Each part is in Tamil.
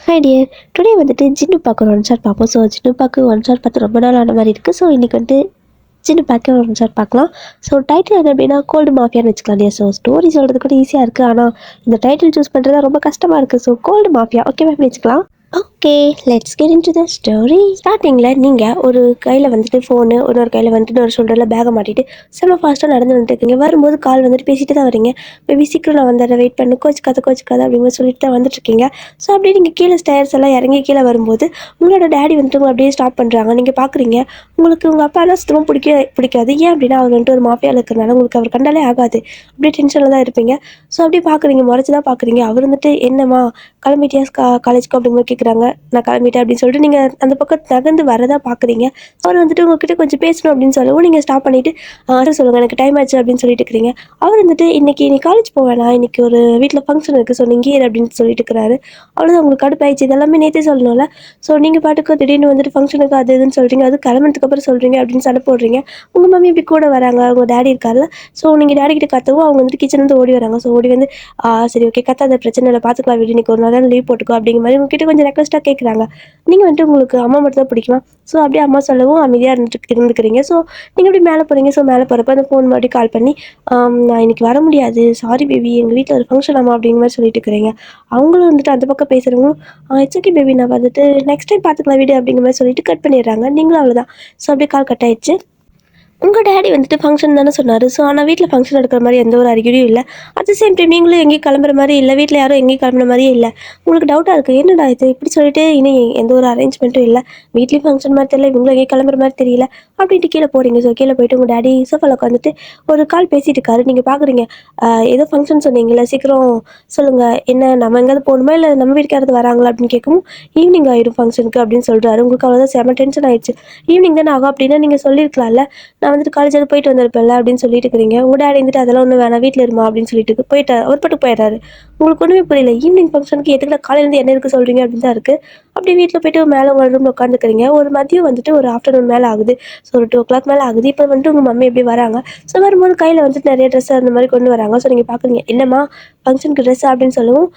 Hi dear. டுடே வந்துட்டு ஜின்னு பார்க்க ஒரு ஒன் ஷாட் பார்ப்போம். ஸோ ஜின்னு பார்க்க ஒன் ஷாட் பார்த்து ரொம்ப நாள் ஆன மாதிரி இருக்குது. ஸோ இன்றைக்கி வந்துட்டு ஜின்னு பார்க்க ஒரு ஒன் ஷாட் பார்க்கலாம். ஸோ டைட்டில் என்ன அப்படின்னா கோல்டு மாஃபியான்னு வச்சுக்கலாம் இல்லையா. ஸோ ஸ்டோரி சொல்கிறது கூட ஈஸியாக இருக்குது, ஆனால் இந்த டைட்டில் சூஸ் பண்ணுறது ரொம்ப கஷ்டமாக இருக்குது. So gold mafia okay ma'am வச்சுக்கலாம். Okay, let's get into the story. ஸ்டார்டிங்கில் நீங்கள் ஒரு கையில் வந்துட்டு ஃபோனு, இன்னொரு கையில் வந்துட்டு ஒரு ஷோல்டரில் பேகை மாட்டிட்டு செம்ம ஃபாஸ்ட்டாக நடந்து வந்துட்டு இருக்கீங்க. வரும்போது கால் வந்துட்டு பேசிட்டு தான் வரீங்க. பேபி சீக்கிரம் நான் வந்துடுறேன், வெயிட் பண்ணு, கோச்சிக்காத அப்படிங்கிற சொல்லிட்டு தான் வந்துட்டு இருக்கீங்க. ஸோ அப்படியே நீங்கள் கீழே ஸ்டேர்ஸ் எல்லாம் இறங்கி கீழே வரும்போது உங்களோட டேடி வந்துட்டு உங்களை அப்படியே ஸ்டாப் பண்ணுறாங்க. நீங்கள் பார்க்குறீங்க, உங்களுக்கு உங்கள் அப்பாலாம் சுத்தமாக பிடிக்காது. ஏன் அப்படின்னா அவர் வந்துட்டு ஒரு மாஃபியாவில் இருக்கிறனால உங்களுக்கு அவர் கண்டாலே ஆகாது. அப்படியே டென்ஷனில் தான் இருப்பீங்க. ஸோ அப்படியே பார்க்குறீங்க, முறைச்சி தான் பார்க்குறீங்க. அவர் வந்துட்டு என்னம்மா கிளம்பிட்டியா காலேஜுக்கு அப்படிங்கிற கேட்குறாங்க. நான் கிளம்பிட்டேன் அப்படின்னு சொல்லிட்டு நீங்கள் அந்த பக்கம் நகர்ந்து வரதா பார்க்குறீங்க. அவர் வந்துட்டு உங்ககிட்ட கொஞ்சம் பேசணும் அப்படின்னு சொல்லவும் நீங்கள் ஸ்டாப் பண்ணிவிட்டு சொல்லுங்கள் எனக்கு டைம் ஆச்சு அப்படின்னு சொல்லிட்டு இருக்கிறீங்க. அவர் வந்துட்டு இன்னைக்கு நீ காலேஜ் போவேனா, இன்னைக்கு ஒரு வீட்டில் ஃபங்க்ஷன் இருக்குது, ஸோ நீங்கள் ஏறு அப்படின்னு சொல்லிட்டு இருக்கிறாரு. அவ்வளோதான், உங்களுக்கு கடுப்பாயிடுச்சு. இதெல்லாமே நேற்றே சொல்லணும்ல. ஸோ நீங்கள் பாட்டுக்கு திடீர்னு வந்துட்டு ஃபங்க்ஷனுக்கு அது இதுன்னு சொல்கிறீங்க, அது கிளம்புறதுக்கு அப்புறம் சொல்கிறீங்க அப்படின்னு சண்டை போடுறீங்க. உங்கள் மம்மி இப்படி கூட வராங்க, உங்கள் டேடி இருக்கார்ல. ஸோ நீங்கள் டேடி கிட்ட கத்தவும் அவங்க வந்துட்டு கிச்சன்லேருந்து ஓடி வராங்க. ஸோ ஓடி வந்து சரி ஓகே கத்தாத, பிரச்சனை இல்லை, பார்த்துக்கலாம் விடு, இன்னைக்கு ஒரு நாள் லீவ் போட்டுக்கோ அப்படிங்கிற மாதிரி உங்ககிட்ட கொஞ்சம் ரெக்வஸ்ட்டாக கேட்குறாங்க. நீங்கள் வந்துட்டு உங்களுக்கு அம்மா மட்டும் தான் பிடிக்குமா. ஸோ அப்படியே அம்மா சொல்லவும் அமைதியாக இருந்துக்கிறீங்க. ஸோ நீங்கள் அப்படி மேலே போகிறீங்க. ஸோ மேலே போகிறப்ப அந்த ஃபோன் மறுபடியும் கால் பண்ணி நான் இன்னைக்கு வர முடியாது, சாரி பேபி, எங்கள் வீட்டில் ஒரு ஃபங்க்ஷன் ஆமா அப்படிங்கிற மாதிரி சொல்லிட்டு இருக்கிறீங்க. அவங்களும் வந்துட்டு அந்த பக்கம் பேசுகிறவங்களும் இட்ஸ் ஓகே பேபி, நான் வந்துட்டு நெக்ஸ்ட் டைம் பார்த்துக்கலாம் வீடு அப்படிங்கிற மாதிரி சொல்லிட்டு கட் பண்ணிடுறாங்க. நீங்களும் அவ்வளோதான். ஸோ அப்படியே கால் கட் ஆயிடுச்சு. உங்கள் டேடி வந்துட்டு ஃபங்க்ஷன் தானே சொன்னார். ஸோ ஆனால் வீட்டில் ஃபங்க்ஷன் நடக்கிற மாதிரி எந்த ஒரு அறிகுறியும் இல்லை. அட் த சேம் டைம் நீங்களும் எங்கேயும் கிளம்புற மாதிரி இல்லை, வீட்டில் யாரும் எங்கேயும் கிளம்புற மாதிரியே இல்லை. உங்களுக்கு டவுட்டாக இருக்குது, என்னடா இது இப்படி சொல்லிட்டு இனி எந்த ஒரு அரேஞ்ச்மெண்ட்டும் இல்லை, வீட்லேயும் ஃபங்க்ஷன் மாதிரி தெரியல, இவங்களும் எங்கேயும் கிளம்புற மாதிரி தெரியல அப்படின்ட்டு கீழே போகிறீங்க. ஸோ கீழே போயிட்டு உங்கள் டேடி சோஃபாவில் உட்காந்துட்டு ஒரு கால் பேசிகிட்டு இருக்காரு. நீங்கள் பார்க்குறீங்க, ஏதோ ஃபங்க்ஷன் சொன்னீங்களே, சீக்கிரம் சொல்லுங்கள், என்ன நம்ம எங்கேயாவது போகணுமா இல்லை நம்ம வீட்டுக்கு யாராவது வராங்களா அப்படின்னு கேட்கவும் ஈவினிங் ஆயிடும் ஃபங்க்ஷனுக்கு அப்படின்னு சொல்கிறாரு. உங்களுக்கு அவ்வளோதான், செம டென்ஷன் ஆயிடுச்சு. ஈவினிங் தானே ஆகும் அப்படின்னா நீங்கள் சொல்லியிருக்கலாம்ல, நான் வந்துட்டு காலேஜ் போயிட்டு வந்திருப்பேன்ல அப்படின்னு சொல்லிட்டு இருக்கிறீங்க. உங்கள் டேடி வந்துட்டு அதெல்லாம் ஒன்றும் வேணாம், வீட்டில் இருமா அப்படின்னு சொல்லிட்டு போயிட்டார். அவர் பாட்டு போயிடுறாரு. உங்களுக்கு ஒன்றுமே புரியல, ஈவினிங் ஃபங்க்ஷனுக்கு எதுக்குள்ள காலையிலேருந்து என்ன இருக்குது சொல்கிறீங்க அப்படின்னு தான் இருக்குது. அப்படி வீட்டில் போயிட்டு மேலே உங்கள் ரூமில் உட்காந்துக்கிறீங்க. ஒரு மதியம் வந்துட்டு ஒரு ஆஃப்டர்நூன் மேலே ஆகுது. ஸோ ஒரு 2 o'clock மேலே ஆகுது. இப்போ வந்துட்டு உங்கள் மம்மி எப்படி வராங்க. ஸோ வரும்போது கையில் வந்துட்டு நிறைய ட்ரெஸ் அந்த மாதிரி கொண்டு வராங்க. ஸோ நீங்கள் பார்க்குறீங்க, என்னம்மா ஃபங்க்ஷனுக்கு ட்ரெஸ் அப்படின்னு சொல்லவும்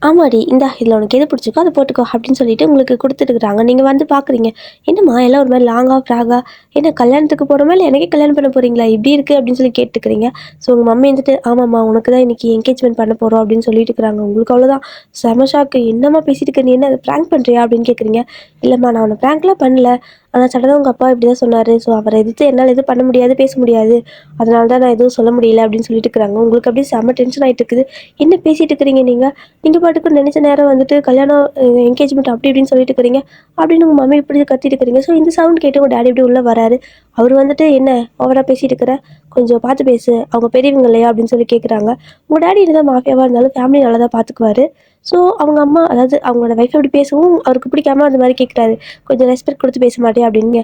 ஆமாடி, இந்தா இதில் உனக்கு எது பிடிச்சிக்கோ அதை போட்டுக்கோ அப்படின்னு சொல்லிட்டு உங்களுக்கு கொடுத்துட்டுருக்குறாங்க. நீங்கள் வந்து பார்க்குறீங்க, என்னம்மா எல்லாம் ஒரு மாதிரி லாங்கா ஃப்ராகா, என்ன கல்யாணத்துக்கு போகிறோமா இல்லை எனக்கே கல்யாணம் பண்ண போகிறீங்களா, இப்படி இருக்குது அப்படின்னு சொல்லி கேட்டுக்கிறீங்க. ஸோ உங்கள் மம்மி வந்துட்டு ஆமாம்மா உனக்கு தான் இன்றைக்கி என்கேஜ்மெண்ட் பண்ண போகிறோம் அப்படின்னு சொல்லிட்டு இருக்கிறாங்க. உங்களுக்கு அவ்வளோதான் செம ஷாக்கு. என்னம்மா பேசிட்டு இருக்க, நீ என்ன ப்ராங்க் பண்ணுறியா அப்படின்னு கேட்குறீங்க. இல்லைம்மா நான் உன்னை ப்ராங்க்லாம் பண்ணல, ஆனால் சடனாக உங்கள் அப்பா இப்படி தான் சொன்னார். ஸோ அவரை எதிர்த்து என்னால் எதுவும் பண்ண முடியாது, பேச முடியாது, அதனால தான் நான் எதுவும் சொல்ல முடியல அப்படின்னு சொல்லிட்டு இருக்கிறாங்க. உங்களுக்கு அப்படியே செம்ம டென்ஷன் ஆகிட்டு இருக்குது. என்ன பேசிகிட்டு இருக்கிறீங்க நீங்கள் பாட்டுக்கு நினச்ச நேரம் வந்துட்டு கல்யாணம் என்கேஜ்மெண்ட் அப்படி இப்படின்னு சொல்லிட்டு இருக்கிறீங்க அப்படின்னு உங்கள் மம்மி இப்படி கத்திட்டு இருக்கிறீங்க. ஸோ இந்த சவுண்ட் கேட்டு உங்கள் டேடி இப்படி உள்ளே வராரு. அவர் வந்துட்டு என்ன ஓவராக பேசிகிட்டு இருக்கிற, கொஞ்சம் பார்த்து பேசு, அவங்க பெரியவங்க இல்லையா அப்படின்னு சொல்லி கேட்குறாங்க. உங்கள் டேடி என்னதான் மாஃபியாவாக இருந்தாலும் ஃபேமிலி நல்லா தான் பார்த்துக்குவாரு. ஸோ அவங்க அம்மா, அதாவது அவங்களோட ஒய்ஃப் அப்படி பேசவும் அவருக்கு பிடிக்காம அந்த மாதிரி கேட்குறாரு. கொஞ்சம் ரெஸ்பெக்ட் கொடுத்து பேச மாட்டேன் அப்படின்னு.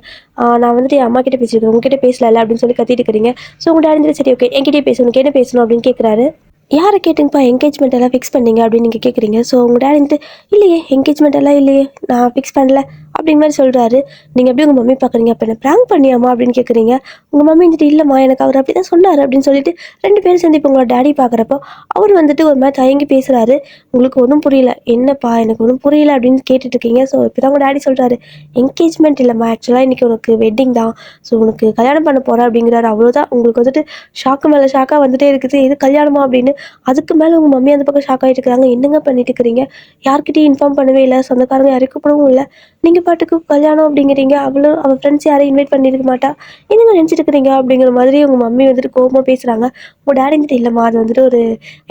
நான் வந்துட்டு என் அம்மா கிட்டே பேசியிருக்கேன், உங்ககிட்ட பேசல அப்படின்னு சொல்லி கத்திட்டு இருக்கிறீங்க. ஸோ உங்கள் டேடி சரி ஓகே என்கிட்டயே பேசணும், உனக்கு என்ன பேசணும் அப்படின்னு கேட்குறாரு. யாரை கேட்டுங்கப்பா என்கேஜ்மெண்ட் எல்லாம் ஃபிக்ஸ் பண்ணீங்க அப்படின்னு நீங்கள் கேட்குறீங்க. ஸோ உங்கள் டேடி வந்துட்டு இல்லையே என்கேஜ்மெண்ட் எல்லாம் இல்லையே, நான் ஃபிக்ஸ் பண்ணல அப்படிங்கிற மாதிரி சொல்கிறாரு. நீங்கள் எப்படி உங்கள் மம்மி பார்க்குறீங்க, அப்போ என்ன ப்ராங்க் பண்ணியாமா அப்படின்னு கேட்குறீங்க. உங்கள் மம்மி வந்துட்டு இல்லைம்மா எனக்கு அவர் அப்படி தான் சொன்னார் அப்படின்னு சொல்லிட்டு 2 பேரும் சேர்ந்து இப்போ உங்களோட டேடி பார்க்குறப்போ அவர் வந்துட்டு ஒரு மாதிரி தயங்கி பேசுகிறாரு. உங்களுக்கு ஒன்றும் புரியல, என்னப்பா எனக்கு ஒன்றும் புரியல அப்படின்னு கேட்டுட்ருக்கீங்க. ஸோ இப்போ தான் உங்கள் டேடி சொல்கிறாரு, என்கேஜ்மெண்ட் இல்லைம்மா, ஆக்சுவலாக இன்றைக்கி உனக்கு வெட்டிங் தான், ஸோ உனக்கு கல்யாணம் பண்ண போகிறேன் அப்படிங்கிறாரு. அவ்வளோதான், உங்களுக்கு வந்துட்டு ஷாக்கு மேலே ஷாக்காக வந்துட்டே இருக்குது. இது கல்யாணமா அப்படின்னு. அதுக்கு மேலே உங்கள் மம்மி அந்த பக்கம் ஷாக் ஆகிட்டு இருக்கிறாங்க. என்னங்க பண்ணிட்டு இருக்கிறீங்க, யார்கிட்டையும் இன்ஃபார்ம் பண்ணவே இல்லை, சொந்தக்காரங்க யாரையும் கூப்பிடவும் இல்லை, நீங்கள் பாட்டுக்கு கல்யாணம் அப்படிங்கிறீங்க, அவள் ஃப்ரெண்ட்ஸ் யாரையும் இன்வைட் பண்ணியிருக்க மாட்டா, என்னங்க நினச்சிட்டு இருக்கிறீங்க அப்படிங்கிற மாதிரி உங்கள் மம்மி வந்துட்டு கோபமாக பேசுகிறாங்க. உங்கள் டேடி வந்துட்டு இல்லைம்மா அது வந்துட்டு ஒரு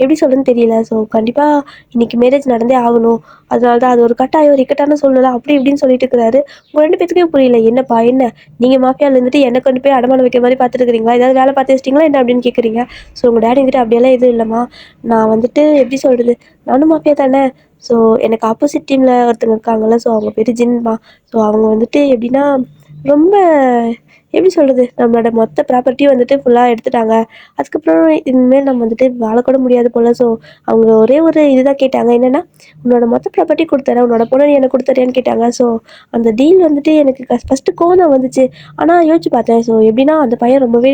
எப்படி சொல்கிறதுன்னு தெரியல, ஸோ கண்டிப்பாக இன்றைக்கி மேரேஜ் நடந்தே ஆகணும், அதனால தான் அது ஒரு கட்டாயம், ஒரு இக்கட்டான சூழ்நிலை அப்படி இப்படின்னு சொல்லிட்டு இருக்கிறாரு. உங்கள் 2 பேத்துக்குமே புரியல, என்னப்பா என்ன நீங்கள் மாஃபியாவில் இருந்துட்டு என்னை கொண்டு போய் அடமானம் வைக்கிற மாதிரி பார்த்துட்டு இருக்கிறீங்களா, ஏதாவது வேலை பார்த்து வச்சிட்டிங்களா என்ன அப்படின்னு கேட்குறீங்க. ஸோ உங்கள் டேடி வந்துட்டு அப்படியெல்லாம் எதுவும் இல்லைம்மா, நான் வந்துட்டு எப்படி சொல்கிறது, நானும் மாஃபியா தானே, ஸோ எனக்கு ஆப்போசிட் டீமில் ஒருத்தங்க இருக்காங்கல்ல, ஸோ அவங்க பேர் ஜின்மா. ஸோ அவங்க வந்துட்டு எப்படின்னா ரொம்ப எப்படி சொல்றது? நம்மளோட மொத்த ப்ராப்பர்ட்டியும் வந்துட்டு ஃபுல்லா எடுத்துட்டாங்க. அதுக்கப்புறம் இனிமேல் நம்ம வந்துட்டு வாழக்கூட முடியாது போல. ஸோ அவங்க ஒரே ஒரு இதுதான் கேட்டாங்க. என்னன்னா, "உன்னோட மொத்த ப்ராப்பர்ட்டி குடுத்துர்றேன். உன்னோட பொண்ண நீ எனக்கு குடுத்துர்றியான்னு?" கேட்டாங்க. ஸோ அந்த டீல் வந்துட்டு எனக்கு ஃபர்ஸ்ட்டு கோவம் தான் வந்துச்சு. ஆனா யோசிச்சு பார்த்தேன். ஸோ எப்படின்னா, அந்த பையன் ரொம்பவே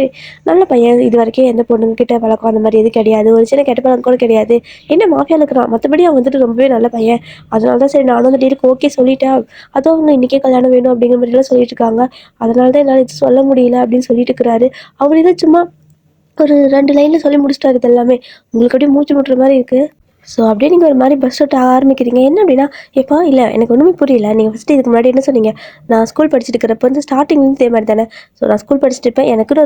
நல்ல பையன். இதுவரைக்கும் எந்த பொண்ணுங்ககிட்ட பழக்கம் அந்த மாரி எதுவும் கிடையாது. ஒரு சின்ன கெட்ட பழக்கம் கூட கிடையாது. என்ன மாஃபியால இருக்கிறான். மத்தபடி அவன் வந்துட்டு ரொம்பவே நல்ல பையன். அதனால தான் சரி நானும் அந்த டீலுக்கு ஓகே சொல்லிட்டேன். அதுவும் அவங்க இன்னைக்கே கல்யாணம் வேணும் அப்படிங்கிற மாரிலாம் சொல்லிட்டு இருக்காங்க. அதனால தான் என்னால எதுவும் சொல்ல முடியல அப்படின்னு சொல்லிட்டு இருக்கிறாரு. அவரு ஏதோ சும்மா ஒரு 2 லைன்ல சொல்லி முடிச்சுட்டாரு இது எல்லாமே. உங்களுக்கு அப்படியே மூச்சு முட்டுற மாரி இருக்கு. ஸோ அப்படியே நீங்க ஒரு மாரி பஸ் விட்டு ஆரம்பிக்கிறீங்க. என்ன அப்படின்னா, எப்பா இல்ல எனக்கு ஒண்ணுமே புரியல. நீங்க ஃபர்ஸ்ட்டு இதுக்கு முன்னாடி என்ன சொன்னீங்க? நான் ஸ்கூல் படிச்சுட்டு இருக்கிறப்ப வந்து ஸ்டார்ட்டிங்லேருந்து இதே மாரி தானே. ஸோ நான் ஸ்கூல் படிச்சுட்டு இருப்பேன். எனக்குன்னு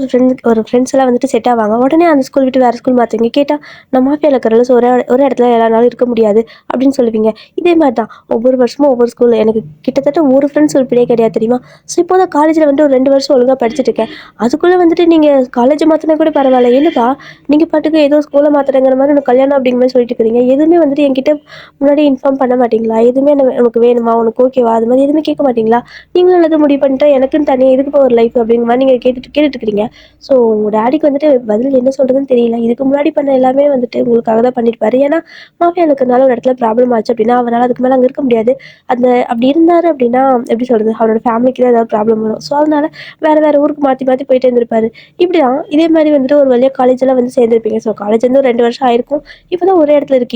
ஒரு ஃப்ரெண்ட்ஸ் எல்லாம் வந்துட்டு செட் ஆவாங்க. உடனே அந்த ஸ்கூல் விட்டு வேற ஸ்கூல் மாத்துவீங்க. கேட்டா நான் மாஃபியால இருக்கிறேன்ல. ஸோ ஒரே இடத்துல எல்லா நாளும் இருக்க முடியாது அப்படின்னு சொல்லுவீங்க. இதே மாரி தான் ஒவ்வொரு வருஷமும் ஒவ்வொரு ஸ்கூல் எனக்கு கிட்டத்தட்ட ஒரு ஃப்ரெண்ட்ஸ் உருப்படியே கிடையாது தெரியுமா? ஸோ இப்போ தான் காலேஜ்ல வந்துட்டு ஒரு 2 வருஷம் ஒழுங்கா படிச்சுட்டு இருக்கேன். அதுக்குள்ள வந்துட்டு நீங்க காலேஜ் மாத்துனா கூட பரவாயில்ல. என்னப்பா நீங்க பாட்டுக்கு ஏதோ ஸ்கூல மாத்துறேங்கிற மாரி உனக்கு கல்யாணம் அப்படிங்கிற மாரி சொல்லிட்டு இருக்கிறீங்க. எதுவுமே வந்துட்டு என்கிட்ட முன்னாடி இன்ஃபார்ம் பண்ண மாட்டீங்களா? எதுவுமே உனக்கு வேணுமா? உனக்கு ஓகேவா? அது மாரி எதுவுமே கேட்க மாட்டீங்களா? நீங்களும் எல்லாத்தையும் முடிவு பண்ணிட்டா எனக்குன்னு தனியா எதுக்குப்பா ஒரு லைஃப் அப்படிங்கிற மாரி நீங்க கேட்டுட்டு இருக்கிறீங்க. ஸோ உங்க டாடிக்கு வந்துட்டு பதில் என்ன சொல்றதுன்னு தெரியல. இதுக்கு முன்னாடி பண்ண எல்லாமே வந்துட்டு உங்களுக்காக தான் பண்ணியிருப்பாரு. ஏன்னா மாஃபியால இருக்கிறனால ஒரு இடத்துல ப்ராப்ளம் ஆச்சு அப்படின்னா, அவரால அதுக்கு மேல அங்க இருக்க முடியாது. அப்படி இருந்தாரு அப்படின்னா, எப்படி சொல்றது? அவரோட ஃபேமிலிக்கு தான் ஏதாவது ப்ராப்ளம் வரும். ஸோ அதனால வேற வேற ஊருக்கு மாத்தி மாத்தி போயிட்டே இருந்திருப்பாரு. இப்படிதான் இதே மாரி வந்துட்டு ஒரு வழியா காலேஜ்லாம் வந்து சேர்ந்திருப்பீங்க. ஸோ காலேஜ் வந்து ஒரு 2 வருஷம் ஆயிருக்கும். இப்பதான் ஒரே இடத்துல இருக்கீங்க.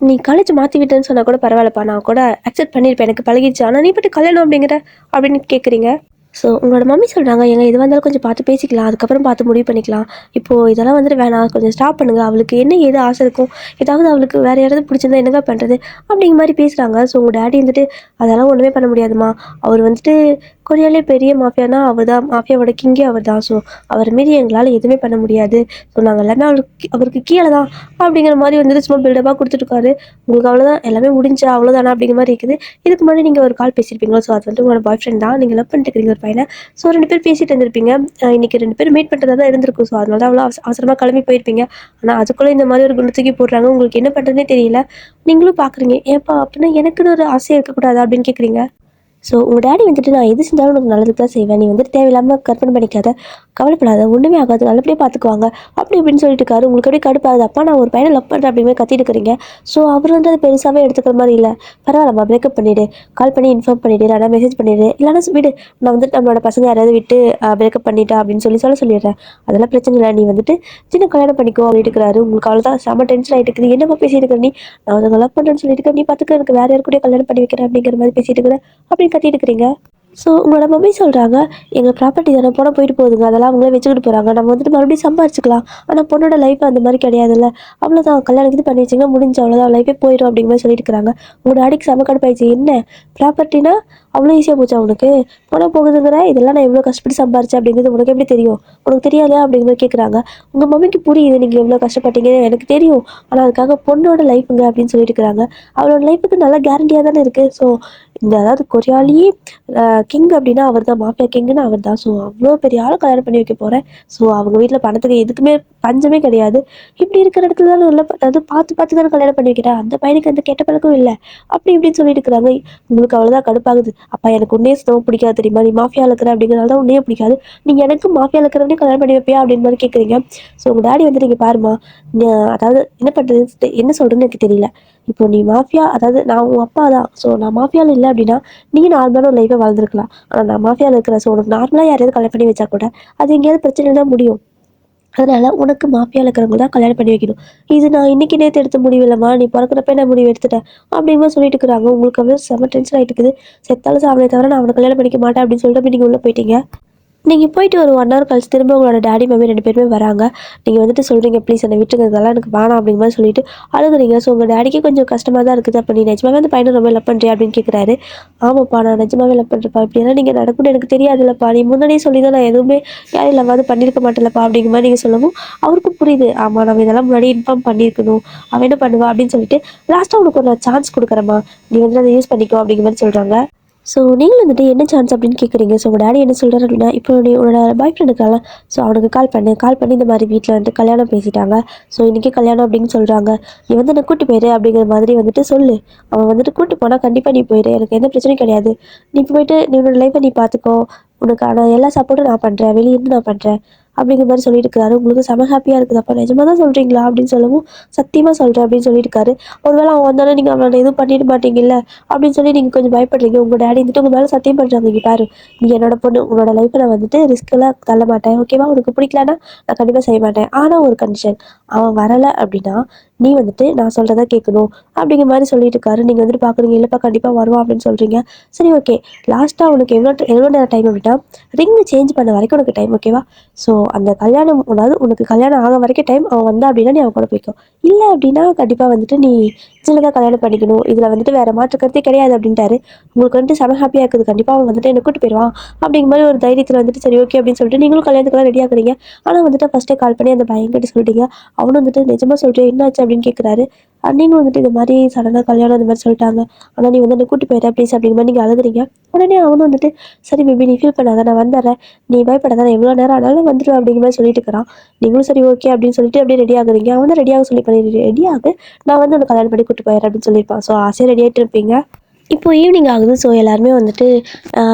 நீ காலேஜ் மாத்தி விட்டேன்னு சொன்னா கூட பரவாயில்லப்பா. நான் கூட அக்செப்ட் பண்ணியிருப்பேன். எனக்கு பழகிடுச்சு. ஆனா நீ பாட்டுக்கு கல்யாணம் அப்படிங்கிற அப்படின்னு கேட்குறீங்க. ஸோ உங்களோட மம்மி சொல்றாங்க, "ஏங்க எதுவா இருந்தாலும் கொஞ்சம் பார்த்து பேசிக்கலாம். அதுக்கப்புறம் பார்த்து முடிவு பண்ணிக்கலாம். இப்போ இதெல்லாம் வந்துட்டு வேணாம். கொஞ்சம் ஸ்டாப் பண்ணுங்க. அவளுக்கு என்ன ஏது ஆசை இருக்கும்? ஏதாவது அவளுக்கு வேற யாராவது பிடிச்சிருந்தா என்னங்க பண்றது?" அப்படிங்கிற மாரி பேசுறாங்க. ஸோ உங்க டாடி வந்துட்டு, "அதெல்லாம் ஒண்ணுமே பண்ண முடியாதும்மா. அவர் வந்துட்டு கொரியாலயே பெரிய மாஃபியானா அவர் தான். மாஃபியாவோட கிங்கே அவர் தான். ஸோ அவர மீறி எங்களால எதுவுமே பண்ண முடியாது. ஸோ நாங்க எல்லாமே அவருக்கு கீழ தான்." அப்படிங்கிற மாரி வந்துட்டு சும்மா பில்டப்பா குடுத்துட்டு இருக்காரு. உங்களுக்கு அவ்வளோதான் எல்லாமே முடிஞ்சா அவ்வளோதானா அப்படிங்கிற மாரி இருக்குது. இதுக்கு முன்னாடி நீங்க ஒரு கால் பேசியிருப்பீங்களா? ஸோ அது வந்து உங்களோட பாய் ஃப்ரெண்ட் தான். நீங்க லவ் பண்ணிட்டு இருக்கிறீங்க ஒரு பையன. ஸோ 2 பேரும் பேசிட்டு இருந்திருப்பீங்க. இன்னைக்கு 2 பேரும் மீட் பண்றதா தான் இருந்திருக்கும். ஸோ அதனால தான் அவ்வளோ அவசரமா கிளம்பி போயிருப்பீங்க. ஆனா அதுக்குள்ள இந்த மாரி ஒரு குண்டு தூக்கி போடுறாங்க. உங்களுக்கு என்ன பண்றதுன்னே தெரியல. நீங்களும் பார்க்குறீங்க. "ஏன்பா அப்படின்னா எனக்குன்னு ஒரு ஆசை இருக்கக்கூடாதா?" அப்படின்னு கேட்குறீங்க. ஸோ உங்க டாடி வந்துட்டு, "நான் எது செஞ்சாலும் உனக்கு நல்லதுக்கு தான் செய்வேன். நீ வந்துட்டு தேவையில்லாம கற்பனை பண்ணிக்காத. கவலைப்படாத. ஒண்ணுமே ஆகாது. நல்லபடியா பார்த்துக்குவாங்க." அப்படி இப்படின்னு சொல்லிட்டு இருக்காரு. உங்களுக்கு அப்படியே கடுப்பாகுது. "அப்பா நான் ஒரு பையன லவ் பண்றேன்." அப்படிங்கிற மாரி கத்திட்டு இருக்கிறீங்க. ஸோ அவர் வந்து அத பெருசாவே எடுத்துக்கிற மாரி இல்ல. "பரவாயில்லம்மா பிரேக்கப் பண்ணிடு. கால் பண்ணி இன்ஃபார்ம் பண்ணிடு. இல்லன்னா மெசேஜ் பண்ணிடு. இல்லன்னா விடு. நான் வந்துட்டு நம்மளோட பசங்க யாராவது விட்டு பிரேக்கப் பண்ணிட்டா அப்படின்னு சொல்லிடுறேன். அதெல்லாம் பிரச்சனை இல்ல. நீ வந்துட்டு சின்ன கல்யாணம் பண்ணிக்கோ." அப்படின்ட்டு இருக்கிறாரு. உங்களுக்கு அவ்வளோதான் செம்ம டென்ஷன் ஆயிட்டு இருக்குது. "என்னம்மா பேசிட்டு இருக்க நீ? நான் உனக்கு லவ் பண்றேன்னு சொல்லிட்டு இருக்கேன். நீ பாத்துக்க எனக்கு வேற யார் கூடயோ கல்யாணம் பண்ணி வைக்கிறேன்." அப்படிங்கிற மாரி பேசிட்டு இருக்கிற. அப்படின்னு கத்திட்டு இருக்கிறீங்க. ஸோ உங்களோட மம்மி சொல்றாங்க, "எங்க ப்ராப்பர்ட்டி தானே போனா போயிட்டு போகுதுங்க. அதெல்லாம் அவங்களே வச்சுக்கிட்டு போறாங்க. நம்ம வந்துட்டு மறுபடியும் சம்பாரிச்சுக்கலாம். ஆனா பொண்ணோட லைஃப் அந்த மாரி கிடையாதுல்ல. அவ்வளோதான் கல்யாணம் இது பண்ணி வச்சீங்கன்னா முடிஞ்சு அவ்வளோதான் லைஃபே போயிடும்." அப்படிங்கிற மாரி சொல்லிட்டு இருக்கிறாங்க. உங்களோட டாடிக்கு செம கடுப்பாயிடுச்சு. "என்ன ப்ராப்பர்ட்டினா அவ்வளோ ஈஸியா போச்சா உனக்கு? போனா போகுதுங்கிற? இதெல்லாம் நான் எவ்வளோ கஷ்டப்பட்டு சம்பாரிச்சேன் அப்படிங்கிறது உனக்கு எப்படி தெரியும்? உனக்கு தெரியாதா?" அப்படிங்கிற மாரி கேட்குறாங்க. உங்க மம்மிக்கு புரியுது நீங்க எவ்வளோ கஷ்டப்பட்டீங்கன்னு எனக்கு தெரியும். ஆனா அதுக்காக பொண்ணோட லைஃப்ங்க அப்படின்னு சொல்லிட்டு இருக்கிறாங்க. அவளோட லைஃப்க்கு நல்ல கேரண்டியா தானே இருக்கு. ஸோ இந்த அதாவது கொரியாலயே கிங் அப்படின்னா அவர் தான். மாஃபியா கிங்குன்னு அவர் தான். ஸோ அவ்வளோ பெரிய ஆள கல்யாணம் பண்ணி வைக்க போறேன். ஸோ அவங்க வீட்ல பணத்துக்கு எதுக்குமே பஞ்சமே கிடையாது. இப்படி இருக்கிற இடத்துல தானே உள்ள அதாவது பார்த்து பார்த்து தானே கல்யாணம் பண்ணி வைக்கிறேன். அந்த பையனுக்கு எந்த கெட்ட பழக்கமும் இல்ல. அப்படி இப்படின்னு சொல்லிட்டு இருக்கிறாங்க. உங்களுக்கு அவ்வளோதான் கடுப்பாகுது. "அப்பா எனக்கு உன்னையே சுத்தமா பிடிக்காது தெரியுமா? நீ மாஃபியால இருக்கிற அப்படிங்கிறனால தான் உன்னையே பிடிக்காது. நீ எனக்கு மாஃபியால இருக்கிறவனே கல்யாணம் பண்ணி வைப்பியா?" அப்படின்னு மாரி கேட்குறீங்க. ஸோ உங்க டாடி வந்து "நீங்க பாரும்மா, ந அதாவது என்ன பண்றதுன்னு என்ன சொல்றதுன்னு எனக்கு தெரியல. இப்போ நீ மாஃபியா அதாவது நான் உன் அப்பா தான். ஸோ நான் மாஃபியால இல்ல அப்படின்னா, நீ நார்மலான ஒரு லைஃப வாழ்ந்திருக்கலாம். ஆனா நான் மாஃபியால இருக்கிறேன். ஸோ உனக்கு நார்மலா யாரையாவது கல்யாணம் பண்ணி வச்சா கூட, அது எங்கேயாவது பிரச்சனைல தான் முடியும். அதனால உனக்கு மாஃபியால இருக்கிறவங்க தான் கல்யாணம் பண்ணி வைக்கணும். இது நான் இன்னைக்கு நேத்து எடுத்த முடிவு இல்லம்மா. நீ பொறக்கிறப்பயே நான் முடிவு எடுத்துட்டேன்." அப்படிங்கிற சொல்லிட்டு இருக்கிறாங்க. உங்களுக்கு அப்படியே செம்ம டென்ஷன் ஆயிட்டு இருக்குது. "செத்தாலும் சாவனே தவிர நான் அவன கல்யாணம் பண்ணிக்க மாட்டேன்." அப்படின்னு சொல்லிட்டு அப்படி நீங்க உள்ள போயிட்டீங்க. நீங்க போயிட்டு ஒரு 1 ஹவர் கழிச்சு திரும்ப உங்களோட டாடி, மம்மி 2 பேருமே வராங்க. நீங்க வந்துட்டு சொல்றீங்க, "ப்ளீஸ் என்ன விட்டுருங்க. இதெல்லாம் எனக்கு வேணாம்." அப்படிங்கிற மாரி சொல்லிட்டு அழுகுறீங்க. ஸோ உங்க டாடிக்கு கொஞ்சம் கஷ்டமா தான் இருக்குது. "அப்ப நீ நிஜமாவே அந்த பையன ரொம்ப லவ் பண்றியா?" அப்படின்னு கேட்குறாரு. "ஆமாப்பா நான் நிஜமாவே லவ் பண்றேன்ப்பா. இப்படியெல்லாம் நீங்க நடக்கும்னு எனக்கு தெரியாதுல்லப்பா. நீ முன்னாடியே சொல்லியிருந்தா நான் எதுவுமே யாரையும் லவ்வாவது பண்ணியிருக்க மாட்டேன்லப்பா." அப்படிங்கிற மாரி நீங்க சொல்லவும், அவருக்கும் புரியுது. ஆமா நம்ம இதெல்லாம் முன்னாடியே இன்ஃபார்ம் பண்ணியிருக்கணும். அவ என்ன பண்ணுவா அப்படின்னு சொல்லிட்டு, "லாஸ்ட்டா உனக்கு ஒரு நான் சான்ஸ் குடுக்குறேன்ம்மா. நீ வந்து அத யூஸ் பண்ணிக்கோ." அப்படிங்கிற மாரி சொல்றாங்க. ஸோ நீங்களும் வந்துட்டு என்ன சான்ஸ் அப்படின்னு கேட்குறீங்க. ஸோ உங்கள் டாடி என்ன சொல்கிறாரு அப்படின்னா, இப்போ நீ உன்னோட பாய் ஃப்ரெண்ட் இருக்கால, ஸோ அவனுக்கு கால் பண்ணி இந்த மாதிரி வீட்டில் வந்துட்டு கல்யாணம் பேசிட்டாங்க. ஸோ இன்றைக்கி கல்யாணம் அப்படின்னு சொல்கிறாங்க. நீ வந்து என்னை கூட்டி போயிரு அப்படிங்கிற மாதிரி வந்துட்டு சொல்லு. அவன் வந்துட்டு கூட்டி போனால் கண்டிப்பாக நீ போயிடு, எனக்கு எந்த பிரச்சனையும் கிடையாது. நீ போயிட்டு நீ உன்னோட லைஃப்பை நீ பார்த்துக்கோ, உனக்கான எல்லா சப்போர்ட்டும் நான் பண்ணுறேன், வெளியிருந்து நான் பண்ணுறேன் அப்படிங்கிற மாதிரி சொல்லியிருக்காரு. உங்களுக்கு செம ஹாப்பியாக இருக்குது. அப்போ நிஜமாக தான் சொல்கிறீங்களா அப்படின்னு சொல்லவும், சத்தியமாக சொல்கிறேன் அப்படின்னு சொல்லியிருக்காரு. ஒருவேளை அவன் வந்தாலும் நீங்கள் அவனை எதுவும் பண்ணிட மாட்டீங்கல்ல அப்படின்னு சொல்லி நீங்கள் கொஞ்சம் பயப்படுறீங்க. உங்கள் டாடி வந்துட்டு உங்கள் மேலே சத்தியம் பண்ணுறாங்க. இங்கே பாரு, நீ என்னோட பொண்ணு, உன்னோட லைஃப்பை நான் வந்துட்டு ரிஸ்க்கெல்லாம் தள்ள மாட்டேன், ஓகேவா? உனக்கு பிடிக்கலன்னா நான் கண்டிப்பாக செய்ய மாட்டேன். ஆனால் ஒரு கண்டிஷன், அவன் வரலை அப்படின்னா நீ வந்துட்டு நான் சொல்கிறத கேட்கணும் அப்படிங்கிற மாதிரி சொல்லிட்டு இருக்காரு. நீங்கள் வந்துட்டு பார்க்குறீங்க, இல்லைப்பா கண்டிப்பாக வருவான் அப்படின்னு சொல்கிறீங்க. சரி ஓகே, லாஸ்ட்டாக உனக்கு எவ்வளோ நேரம் டைம் அப்படின்னா ரிங்கு சேஞ்ச் பண்ண வரைக்கும் உனக்கு டைம், ஓகேவா? ஸோ அந்த கல்யாணம், அதாவது உனக்கு கல்யாணம் ஆக வரைக்கும் டைம். அவன் வந்தா அப்படின்னா நீ அவன் கூட போய்க்கோ, இல்லை அப்படின்னா கண்டிப்பாக வந்துட்டு நீ இதில் தான் கல்யாணம் பண்ணிக்கணும், இதில் வந்துட்டு வேறு மாற்றுக்கிறதே கிடையாது அப்படின்ட்டாரு. உங்களுக்கு வந்துட்டு செம ஹாப்பியாக இருக்குது. கண்டிப்பாக அவன் வந்துட்டு என்னை கூட்டு போயிடுவான் அப்படிங்கிற மாதிரி ஒரு தைரியத்தில் வந்துட்டு சரி ஓகே அப்படின்னு சொல்லிட்டு நீங்களும் கல்யாணத்துக்குலாம் ரெடி ஆகுறீங்க. ஆனால் வந்துட்டு ஃபஸ்ட்டே கால் பண்ணி அந்த பையன்கிட்ட சொல்லிட்டீங்க. அவனும் வந்துட்டு நிஜமாக சொல்கிறேன் என்னாச்சு அப்படின்னு கேட்குறாரு. நீங்களும் வந்துட்டு இந்த மாதிரி சடனாக கல்யாணம் இந்த மாதிரி சொல்லிட்டாங்க, ஆனால் நீ வந்து என்னை கூட்டு போயிடுற ப்ளீஸ் அப்படிங்கிற மாதிரி நீங்கள் அழுகுறீங்க. உடனே அவனும் வந்துட்டு சரி பேபி நீ ஃபீல் பண்ணாத, நான் வந்துடுறேன், நீ பயப்படாத, நான் எவ்வளோ நேரம் ஆனாலும் வந்துடுவேன் அப்படிங்கிற மாதிரி சொல்லிட்டு இருக்கிறான். நீங்களும் சரி ஓகே அப்படின்னு சொல்லிட்டு அப்படியே ரெடி ஆகுறீங்க. அவன் தான் ரெடியாக சொல்லி பண்ணி ரெடி ஆகு, நான் வந்து உனக்கு கல்யாணம் பண்ணி கூட்டு போயிடுறேன் அப்படின்னு சொல்லியிருப்பான். ஸோ ஆசையாக ரெடி ஆகிட்டு இருப்பீங்க. இப்போ ஈவினிங் ஆகுது. ஸோ எல்லாருமே வந்துட்டு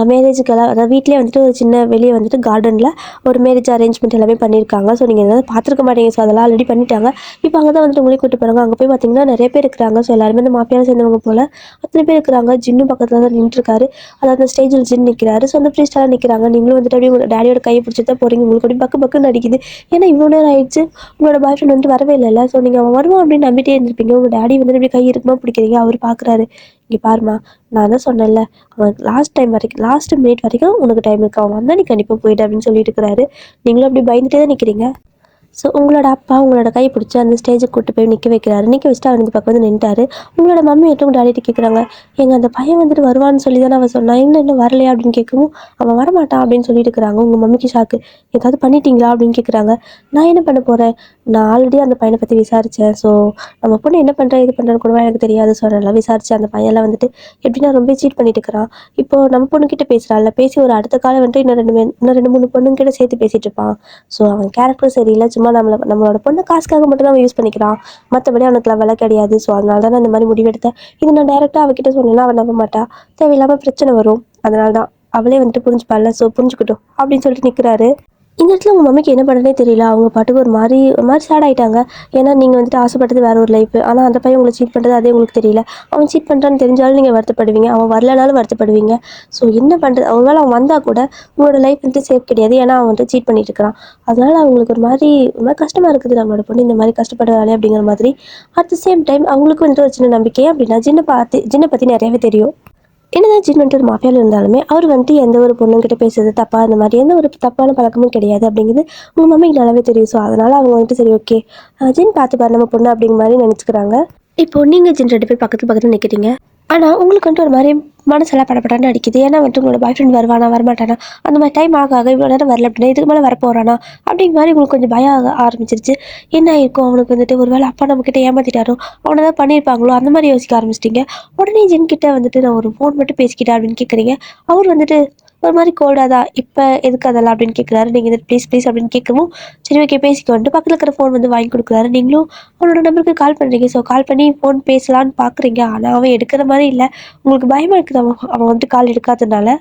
மேரேஜுக்கெல்லாம், அதாவது வீட்டிலே வந்துட்டு ஒரு சின்ன வெளியே வந்துட்டு கார்டனில் ஒரு மேரேஜ் அரேஞ்ச்மெண்ட் எல்லாமே பண்ணியிருக்காங்க. ஸோ நீங்கள் எதாவது பார்த்துருக்க மாட்டீங்க. ஸோ அதெல்லாம் ஆல்ரெடி பண்ணிட்டாங்க. இப்போ அங்கே தான் வந்துட்டு உங்களே கூட்டு போகிறாங்க. அங்கே போய் பார்த்தீங்கன்னா நிறைய பேர் இருக்கிறாங்க. ஸோ எல்லாருமே இந்த மாப்பியாவை சேர்ந்தவங்க போல் அத்தனை பேர் இருக்கிறாங்க. ஜின்னும் பக்கத்தில் தான் நின்றுருக்காரு. அதாவது அந்த ஸ்டேஜில் ஜின் நிற்கிறாரு. ஸோ அந்த ப்ரீஸ்டெல்லாம் நிற்கிறாங்க. நீங்களும் வந்துட்டு அப்படியே உங்கள் டேடியோட கையை பிடிச்சி தான் போகிறீங்க. உங்களுக்கு அப்படி பக்கு பக்குன்னு அடிக்குது. ஏன்னா இவ்வளோ நேரம் ஆயிடுச்சு, உங்களோட பாய் ஃப்ரெண்ட் வந்துட்டு வரவே இல்லைல்ல. ஸோ நீங்கள் அவன் வருவான் அப்படின்னு நம்பிட்டே இருந்திருப்பீங்க. உங்கள் டேடி வந்துட்டு அப்படி கை இருக்குமா பிடிக்கிறீங்க. அவர் பார்க்குறாரு, இங்கே பாருமா, நான் தான் சொன்னேன்ல, அவன் லாஸ்ட் மினிட் வரைக்கும் உனக்கு டைம் இருக்கு, அவன் வந்தால் நீ கண்டிப்பாக போயிட்டு அப்படின்னு சொல்லிட்டு இருக்கிறாரு. நீங்களும் அப்படி பயந்துட்டே தான் நிற்கிறீங்க. ஸோ உங்களோட அப்பா உங்களோட கை பிடிச்சி அந்த ஸ்டேஜுக்கு கூட்டு போய் நிற்க வைக்கிறாரு. நிற்க வச்சுட்டு அவர் இந்த பக்கம் வந்து நின்ட்டாரு. உங்களோட மம்மி மட்டும் டாடிட்டு கேட்குறாங்க, எங்கள் அந்த பையன் வந்துட்டு வருவான்னு சொல்லி தானே அவன் சொன்னான், இன்னும் வரலையா அப்படின்னு கேட்கவும், அவன் வரமாட்டான் அப்படின்னு சொல்லிட்டு இருக்கிறாங்க. உங்கள் மம்மிக்கு ஷாக்கு. ஏதாவது பண்ணிட்டீங்களா அப்படின்னு கேட்குறாங்க. நான் என்ன பண்ண போகிறேன், நான் ஆல்ரெடி அந்த பையனை பற்றி விசாரித்தேன். ஸோ நம்ம பொண்ணு என்ன பண்ணுறேன் இது பண்ணுறேன்னு கூட எனக்கு தெரியாது. ஸோ நல்லா விசாரித்தேன். அந்த பையன்லாம் வந்துட்டு எப்படின்னா ரொம்ப சீட் பண்ணிட்டு இருக்கிறான். இப்போது நம்ம பொண்ணுக்கிட்ட பேசுகிறான்ல, பேசி ஒரு அடுத்த காலம் வந்துட்டு இன்னும் ரெண்டு மூணு பொண்ணுங்கிட்ட சேர்த்து பேசிகிட்டு இருப்பான். ஸோ அவன் கேரக்டரும் சரியில்லை. சும்மா நம்மளோட பொண்ணை காசுக்காக மட்டும் தான் அவன் யூஸ் பண்ணிக்கிறான், மற்றபடி அவனுக்குலாம் விலை கிடையாது. ஸோ அதனால தான் நான் இந்த மாதிரி முடிவெடுத்தேன். இது நான் டைரெக்டாக அவகிட்ட சொன்னேன்னா அவன் நம்ப மாட்டா, தேவையில்லாமல் பிரச்சனை வரும். அதனால தான் அவளே வந்துட்டு புரிஞ்சுப்பாள்ல, ஸோ புரிஞ்சுக்கிட்டோம் அப்படின்னு சொல்லிட்டு நிற்கிறாரு. இந்த இடத்துல உங்கள் மம்மிக்கு என்ன பண்ணுறதே தெரியல. அவங்க பாட்டுக்கு ஒரு மாதிரி சேட் ஆகிட்டாங்க. ஏன்னா நீங்கள் வந்துட்டு ஆசைப்பட்டது வேறு ஒரு லைஃப், ஆனால் அந்த பையன் உங்களை சீட் பண்ணுறது அதே உங்களுக்கு தெரியல. அவன் சீட் பண்ணுறான்னு தெரிஞ்சாலும் நீங்கள் வருத்தப்படுவீங்க, அவன் வரலனாலும் வருத்தப்படுவீங்க. ஸோ என்ன பண்ணுறது, ஒருவேளை அவன் வந்தால் கூட உங்களோட லைஃப் வந்துட்டு சேஃப் கிடையாது, ஏன்னா அவன் வந்துட்டு சீட் பண்ணிட்டு இருக்கிறான். அதனால் அவங்களுக்கு ஒரு மாதிரி கஷ்டமாக இருக்குது, நம்மளோட பொண்ணு இந்த மாதிரி கஷ்டப்படுறாளே அப்படிங்கிற மாதிரி. அட் த சேம் டைம் அவங்களுக்கு வந்துட்டு ஒரு சின்ன நம்பிக்கை அப்படின்னா ஜின்னை பற்றி நிறையவே தெரியும். என்னதான் ஜின் வந்துட்டு ஒரு மாஃபியாவில் இருந்தாலுமே அவர் வந்துட்டு எந்த ஒரு பொண்ணுங்கிட்ட பேசுறது தப்பா, அந்த மாதிரி எந்த ஒரு தப்பான பழக்கமும் கிடையாது அப்படிங்கிறது உங்கள் மம்மிக்கு நல்லாவே தெரியும். ஸோ அதனால் அவங்க வந்துட்டு சரி ஓகே, ஜின் பார்த்துப்பாரு நம்ம பொண்ணு அப்படிங்கிற மாதிரி நினச்சிக்கிறாங்க. இப்போ நீங்கள் ஜின் 2 பேர் பக்கத்தில் நிற்கிறீங்க. ஆனால் உங்களுக்கு வந்துட்டு ஒரு மாதிரி மனசெல்லாம் படப்படான்னு அடிக்குது. ஏன்னா வந்துட்டு உங்களோட பாய் ஃப்ரெண்ட் வருவானா வரமாட்டானா, அந்த மாதிரி டைம் ஆக இவ்வளோ நேரம் வரல அப்படின்னா இதுக்கு மேலே வரப்போகிறானா அப்படிங்கிற மாதிரி உங்களுக்கு கொஞ்சம் பயம் ஆக ஆரம்பிச்சிருச்சு. என்ன ஆயிருக்கும் அவனுக்கு வந்துட்டு, ஒரு வேளை அப்பா நம்மக்கிட்ட ஏமாற்றிட்டாரோ, அவனை தான் பண்ணியிருப்பாங்களோ, அந்த மாதிரி யோசிக்க ஆரம்பிச்சிட்டிங்க. உடனே ஜின் கிட்ட வந்துட்டு நான் ஒரு ஃபோன் மட்டும் பேசிக்கிட்டேன் அப்படின்னு கேட்குறீங்க. அவர் வந்துட்டு ஒரு மாதிரி கோல்டாக தான், இப்போ எதுக்கு அதெல்லாம் அப்படின்னு கேட்குறாரு. நீங்கள் வந்துட்டு ப்ளீஸ் அப்படின்னு கேட்கவும் சரி ஓகே பேசிக்க வந்துட்டு பக்கத்தில் இருக்கிற ஃபோன் வந்து வாங்கி கொடுக்குறாரு. நீங்களும் அவனோட நம்பருக்கு கால் பண்ணுறீங்க. ஸோ கால் பண்ணி ஃபோன் பேசலான்னு பார்க்குறீங்க. ஆனால் அவன் எடுக்கிற மாதிரி இல்லை. உங்களுக்கு பயமாக இருக்குது அவன் வந்துட்டு கால் எடுக்காததுனால.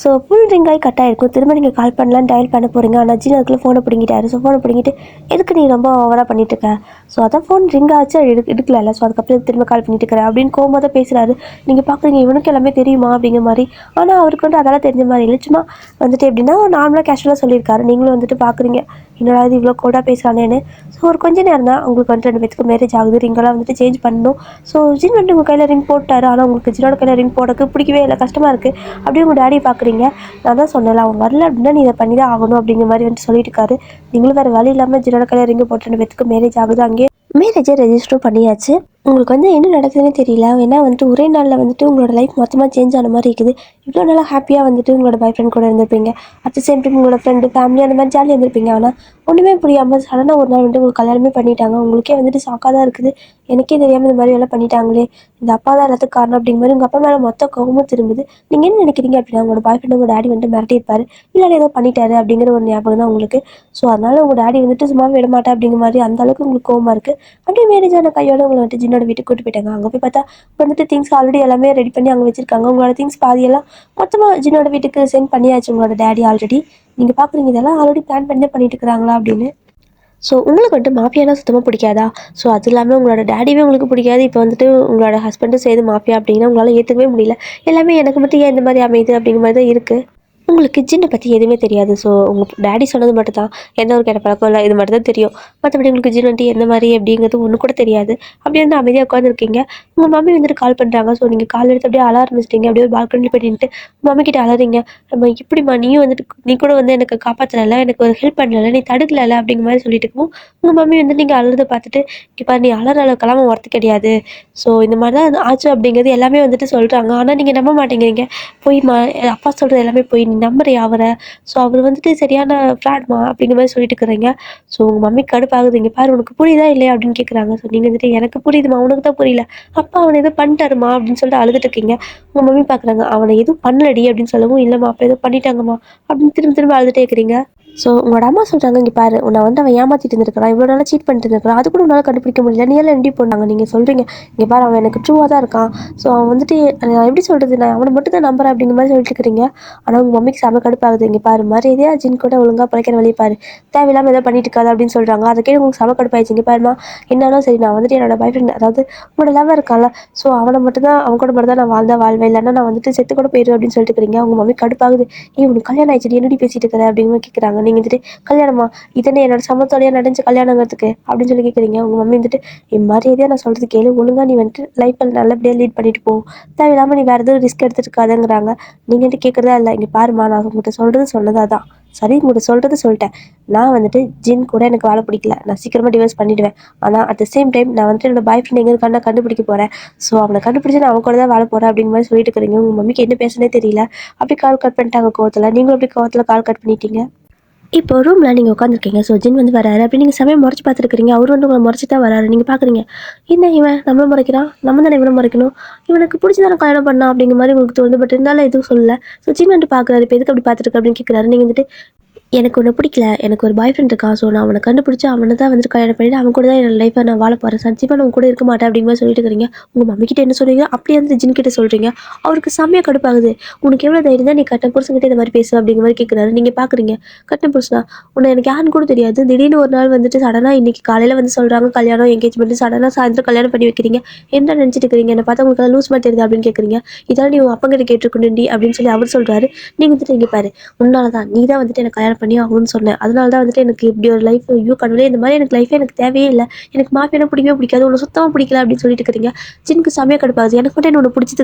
ஸோ ஃபுல் ரிங் ஆகி கட் ஆகிருக்கும். திரும்ப நீங்கள் கால் பண்ணலான்னு டயல் பண்ண போகிறீங்க. ஆனால் ஜின் அதுக்குள்ளே ஃபோனை பிடிங்கிட்டாரு. ஸோ ஃபோனை பிடிங்கிட்டு எதுக்கு நீ ரொம்ப ஓவராக பண்ணிட்டுருக்க, ஸோ அதான் ஃபோன் ரிங் ஆச்சு எடுக்கல. ஸோ அதுக்கப்புறம் திரும்ப கால் பண்ணிட்டு இருக்கிறேன் அப்படின்னு கோவமாக தான் பேசுகிறாரு. நீங்கள் பார்க்குறீங்க இவனுக்கு எல்லாமே தெரியுமா அப்படிங்கிற மாதிரி. ஆனால் அவருக்கு வந்து அதெல்லாம் தெரிஞ்ச மாதிரி இல்லை. சும்மா வந்துட்டு எப்படின்னா நார்மலாக கேஷுவலாக சொல்லியிருக்காரு. நீங்களும் வந்துட்டு பார்க்குறீங்க என்னடா இது இவ்வளோ கோல்டாக பேசுகிறானேன்னு. ஸோ ஒரு கொஞ்சம் நேரம் தான், உங்களுக்கு வந்துட்டு 2 பேத்துக்கு மேரேஜ் ஆகுது, ரிங்கெல்லாம் வந்துட்டு சேஞ்ச் பண்ணணும். ஸோ ஜின் வந்துட்டு உங்கள் கையில் ரிங் போட்டார். ஆனால் உங்களுக்கு ஜினோட கையில் ரிங் போடக்கு பிடிக்கவே இல்லை, கஷ்டமாக இருக்குது. அப்படியே உங்கள் டேடி பார்க்குறீங்க. நான் தான் சொன்னேன் அவன் வரல அப்படின்னா நீ இதை பண்ணி தான் ஆகணும் அப்படிங்கிற மாதிரி வந்துட்டு சொல்லிட்டு இருக்காரு. நீங்களும் வேறு வழி இல்லாமல் ஜினோட கையில் ரிங்கு போட்டு 2 பேத்துக்கு மேரேஜ் ஆகுது. அங்கேயே மேரேஜை ரெஜிஸ்டரும் பண்ணியாச்சு. உங்களுக்கு என்ன நடக்குதுன்னே தெரியல. ஏன்னா ஒரே நாள்ல உங்களோட லைஃப் மொத்தமா சேஞ்ச் ஆன மாரி இருக்குது. இவ்வளோ நாளா ஹேப்பியா உங்களோட பாய் ஃப்ரெண்ட் கூட இருந்திருப்பீங்க. அட் த சேம் டைம் உங்களோட ஃப்ரெண்டு, ஃபேமிலி அந்த மாரி ஜாலியா இருந்திருப்பீங்க. ஆனா, ஒண்ணுமே புரியாம சடனா ஒரு நாள் உங்களுக்கு கல்யாணமே பண்ணிட்டாங்க. உங்களுக்கே ஷாக்கா தான் இருக்குது. எனக்கே தெரியாம இந்த மாரி எல்லாம் பண்ணிட்டாங்களே! இந்த அப்பா தான் எல்லாத்துக்கும் காரணம் அப்படிங்கிற மாரி உங்க அப்பா மேல மொத்த கோவமும் திரும்புது. நீங்க என்ன நினைக்கிறீங்க அப்படின்னா, உங்களோட பாய் ஃப்ரெண்ட் உங்க டாடி மிரட்டியிருப்பாரு. இல்ல ஏதோ பண்ணிட்டாரு அப்படிங்கிற ஒரு ஞாபகம் தான் உங்களுக்கு. ஸோ, அதனால உங்க டாடி சும்மாவே விடமாட்டேன் அப்படிங்கிற மாரி அந்த அளவுக்கு உங்களுக்கு கோவமா இருக்கு. அப்படியே மேரேஜ் ஆன கையோட உங்கள ஜின்னோட வீட்டுக்கு கூட்டு போயிட்டாங்க. அங்க போய் பார்த்தா திங்ஸ் ஆல்ரெடி எல்லாமே ரெடி பண்ணி அங்க வச்சிருக்காங்க. உங்களோட திங்ஸ் பாதியெல்லாம் மொத்தமா ஜின்னோட வீட்டுக்கு சென்ட் பண்ணியாச்சு உங்களோட டாடி ஆல்ரெடி. நீங்க பார்க்குறீங்க இதெல்லாம் ஆல்ரெடி பிளான் பண்ணி தான் பண்ணிட்டு இருக்கிறாங்களா அப்படின்னு. ஸோ உங்களுக்கு மாஃபியானா சுத்தமாக பிடிக்காதா? ஸோ அது இல்லாமல் உங்களோட டாடியுமே உங்களுக்கு பிடிக்காது. இப்போ உங்களோட ஹஸ்பண்டும் சேர்ந்து மாஃபியா அப்படின்னா உங்களால் ஏற்றுக்கவே முடியல. எல்லாமே எனக்கு மட்டும் ஏன் இந்த மாதிரி அமையுது அப்படிங்கிற மாதிரி தான் இருக்குது. உங்களுக்கு ஜின்னை பற்றி எதுவுமே தெரியாது. ஸோ உங்கள் டாடி சொன்னது மட்டும் தான். எந்த ஒரு கெட்ட பழக்கம் இல்லை, இது மட்டும் தான் தெரியும். மற்றபடி உங்களுக்கு ஜின் எந்த மாதிரி அப்படிங்கிறது ஒன்று கூட தெரியாது. அப்படியே அமைதியாக உட்காந்துருக்கீங்க. உங்கள் மம்மி கால் பண்ணுறாங்க. ஸோ நீங்கள் கால் எடுத்து அப்படியே அழ ஆரம்பிச்சிட்டீங்க. அப்படியே ஒரு பால்கனியில் போய் நின்றுட்டு மம்மி கிட்ட அழறீங்க. நம்ம இப்படிம்மா நீயும் நீ கூட எனக்கு காப்பாற்றல, எனக்கு ஒரு ஹெல்ப் பண்ணல, நீ தடுக்கல அப்படிங்கிற மாதிரி சொல்லிட்டு இருக்கவும் உங்கள் மம்மி நீங்கள் அழுறதை பார்த்துட்டு இப்போ நீ அழற அளவுக்கெல்லாம் ஒர்த்து கிடையாது. ஸோ இந்த மாதிரி தான் ஆச்சு அப்படிங்கிறது எல்லாமே சொல்கிறாங்க. ஆனால் நீங்கள் நம்ப மாட்டேங்கிறீங்க. போய்மா அப்பா சொல்கிறது எல்லாமே போய் நீ நம்புறியா அவரை? ஸோ அவர் சரியான ஃப்ராட்மா அப்படிங்கிற மாதிரி சொல்லிட்டு இருக்கிறீங்க. ஸோ உங்கள் மம்மி கடுப்பாகுது. இங்கே பாரு உனக்கு புரியுதா இல்லையா அப்படின்னு கேட்குறாங்க. ஸோ நீங்கள் எனக்கு புரியுதுமா, உனக்கு தான் புரியல. அப்பா அவனை எதுவும் பண்ணிட்டாருமா அப்படின்னு சொல்லிட்டு அழுதுட்டு இருக்கீங்க. உங்கள் மம்மி பார்க்குறாங்க. அவனை எதுவும் பண்ணலடி அப்படின்னு சொல்லவும், இல்லைம்மா அப்போ எதுவும் பண்ணிட்டாங்கம்மா அப்படின்னு திரும்ப திரும்ப அழுதுட்டே இருக்கிறீங்க. ஸோ உங்களோட அம்மா சொல்கிறாங்க, இங்கே பாரு உன்னை அவன் ஏமாற்றிட்டு இருந்திருக்கிறான், இவ்வளோ நாளாக சீட் பண்ணிட்டு இருந்திருக்கிறான், அது கூட உன்னால் கண்டுபிடிக்க முடியல, நீ எல்லாம் எப்படி போனாங்க நீங்கள் சொல்கிறீங்க. இங்கே பாரு அவன் எனக்கு ட்ரூவாக தான் இருக்கான். ஸோ அவன் நான் எப்படி சொல்கிறது, நான் அவனை மட்டும் தான் நம்புறேன் அப்படிங்கிற மாதிரி சொல்லிட்டு இருக்கிறீங்க. ஆனால் உங்கள் மம்மிக்கு செம கடுப்பாகுது. இங்கே பாரு மரியாதையா ஜின் கூட ஒழுங்காக பிழைக்கிற வழி பாரு, தேவையில்லாமல் எதாவது பண்ணிட்டு இருக்காது அப்படின்னு சொல்கிறாங்க. அதை கேட்டு உங்களுக்கு செம கடுப்பாயிடுச்சு. இங்கே பாருமா என்னாலும் சரி, நான் என்னோட பாய் ஃப்ரெண்ட், அதாவது உங்களோட லவ்வர் இருக்கான்ல, ஸோ அவனை மட்டும் தான், அவன் கூட மட்டும் தான் நான் வாழ்வேன், இல்லைன்னா நான் செத்து கூட போயிடுவேன் அப்படின்னு சொல்லிட்டு இருக்கிறீங்க. உங்கள் மம்மி கடுப்பாகுது. உனக்கு கல்யாணம் ஆயிடுச்சு, என்னடி பேசிட்டு இருக்கிற அப்படின்னு கேட்குறாங்க. நீங்கள் கல்யாணமா, இதனே என்னோட சமத்தோடையா நடந்துச்சு கல்யாணங்கிறதுக்கு அப்படின்னு சொல்லி கேட்குறீங்க. உங்கள் மம்மி என் மரியாதையாக நான் சொல்கிறது கேளு, ஒழுங்காக நீ லைஃப்பில் நல்லபடியாக லீட் பண்ணிட்டு போ, தேவையில்லாமல் நீ வேறு எதுவும் ரிஸ்க் எடுத்துட்டு இருக்காதுங்கிறாங்க. நீங்கள் கேட்குறதா இல்லை. இங்கே பாருமா நான் உங்கள்கிட்ட சொல்கிறது சொன்னதா தான் சரி, உங்கள்கிட்ட சொல்கிறது சொல்லிட்டேன். நான் ஜின் கூட எனக்கு வாழ பிடிக்கல, நான் சீக்கிரமாக டிவோர்ஸ் பண்ணிவிடுவேன். ஆனால் அட் த சேம் டைம் நான் என்னோட பாய் ஃப்ரெண்ட் எங்கே இருக்கான்னு கண்டுபிடிக்க போகிறேன். ஸோ அவனை கண்டுபிடிச்சி நான் அவன் கூட தான் வாழ போகிறேன் அப்படிங்கிற மாதிரி சொல்லிட்டு இருக்கிறீங்க. உங்கள் மம்மிக்கு என்ன பேசுனே தெரியல. அப்படி கால் கட் பண்ணிட்டாங்க கோவத்தில். நீங்களும் அப்படி கோவத்தில் கால் கட் பண்ணிட்டீங்க. இப்போ ரூமில் நீங்கள் உட்காந்துருக்கீங்க. ஸோ ஜின் வராரு. அப்படி நீங்கள் சமயம் முறைச்சி பார்த்துருக்கீங்க. அவர் உங்களை முறைச்சி தான் வராரு. நீங்கள் பார்க்குறீங்க, என்ன இவன் நம்மளை முறைக்கிறான், நம்ம தானே இவனை முறைக்கணும், இவனுக்கு பிடிச்சி தானே கல்யாணம் பண்ணா அப்படிங்கிற மாதிரி உங்களுக்கு தோணுது. பட் இருந்தாலும் எதுவும் சொல்லல. ஸோ ஜின் பார்க்குறாரு. இப்போ எதுக்கு அப்படி பார்த்துருக்கு அப்படின்னு கேட்குறாரு. நீங்கள் எனக்கு ஒன்று பிடிக்கல, எனக்கு ஒரு பாய் ஃப்ரெண்ட் இருக்கான். ஸோ நான் அவனை கண்டுபிடிச்சி அவனை தான் கல்யாணம் பண்ணிட்டு அவன் கூட தான் என்னோட லைஃப்பை நான் வாழ போகிறேன். சத்தியமாக நான் கூட இருக்க மாட்டேன் அப்படிங்கிற மாதிரி சொல்லிட்டு இருக்கிறீங்க. உங்கள் மம்மிக்கிட்ட என்ன சொல்கிறீங்க, அப்படியே ஜின் கிட்ட சொல்கிறீங்க. அவருக்கு செம்மையாக கடுப்பாகுது. உனக்கு எவ்வளோ தைரியம் தான் நீ கட்ட புருஷன்கிட்ட இந்த மாதிரி பேசு அப்படிங்கிற மாதிரி கேட்குறாரு. நீங்கள் பார்க்குறீங்க, கட்ட புருஷனா உன்னை எனக்கு யாருன்னு கூட தெரியாது, திடீர்னு ஒரு நாள் சடனாக இன்னைக்கு காலையில் சொல்கிறாங்க கல்யாணம் எங்கேஜ்மெண்ட், சடனாக சாயந்தரம் கல்யாணம் பண்ணி வைக்கிறீங்க. என்ன நினச்சிட்டு இருக்கிறீங்க, என்னை பார்த்தா உங்களுக்கு லூஸ் மாதிரி தெரியுது அப்படின்னு கேட்குறீங்க. இதால் நீ உங்கள் அப்பங்கிட்ட கேட்டுருக்கணுண்டி அப்படின்னு சொல்லி அவர் சொல்கிறாரு. நீங்கள் இங்கே பாரு, உன்னால தான், நீ தான் எனக்கு கல்யாணம் பண்ணி ஆகணும்னு சொன்னேன். அதனால தான் எனக்கு இப்படி ஒரு லைஃப், ஐயோ கடவுளே இந்த மாதிரி எனக்கு லைஃபே எனக்கு தேவையே இல்லை, எனக்கு மாஃபியானா பிடிக்கவே பிடிக்காது, உன்னை சுத்தமாக பிடிக்கல அப்படின்னு சொல்லிட்டு இருக்கிறீங்க. ஜின்னுக்கு செமையாக கடுப்பாகுது. எனக்கு மட்டும் என்ன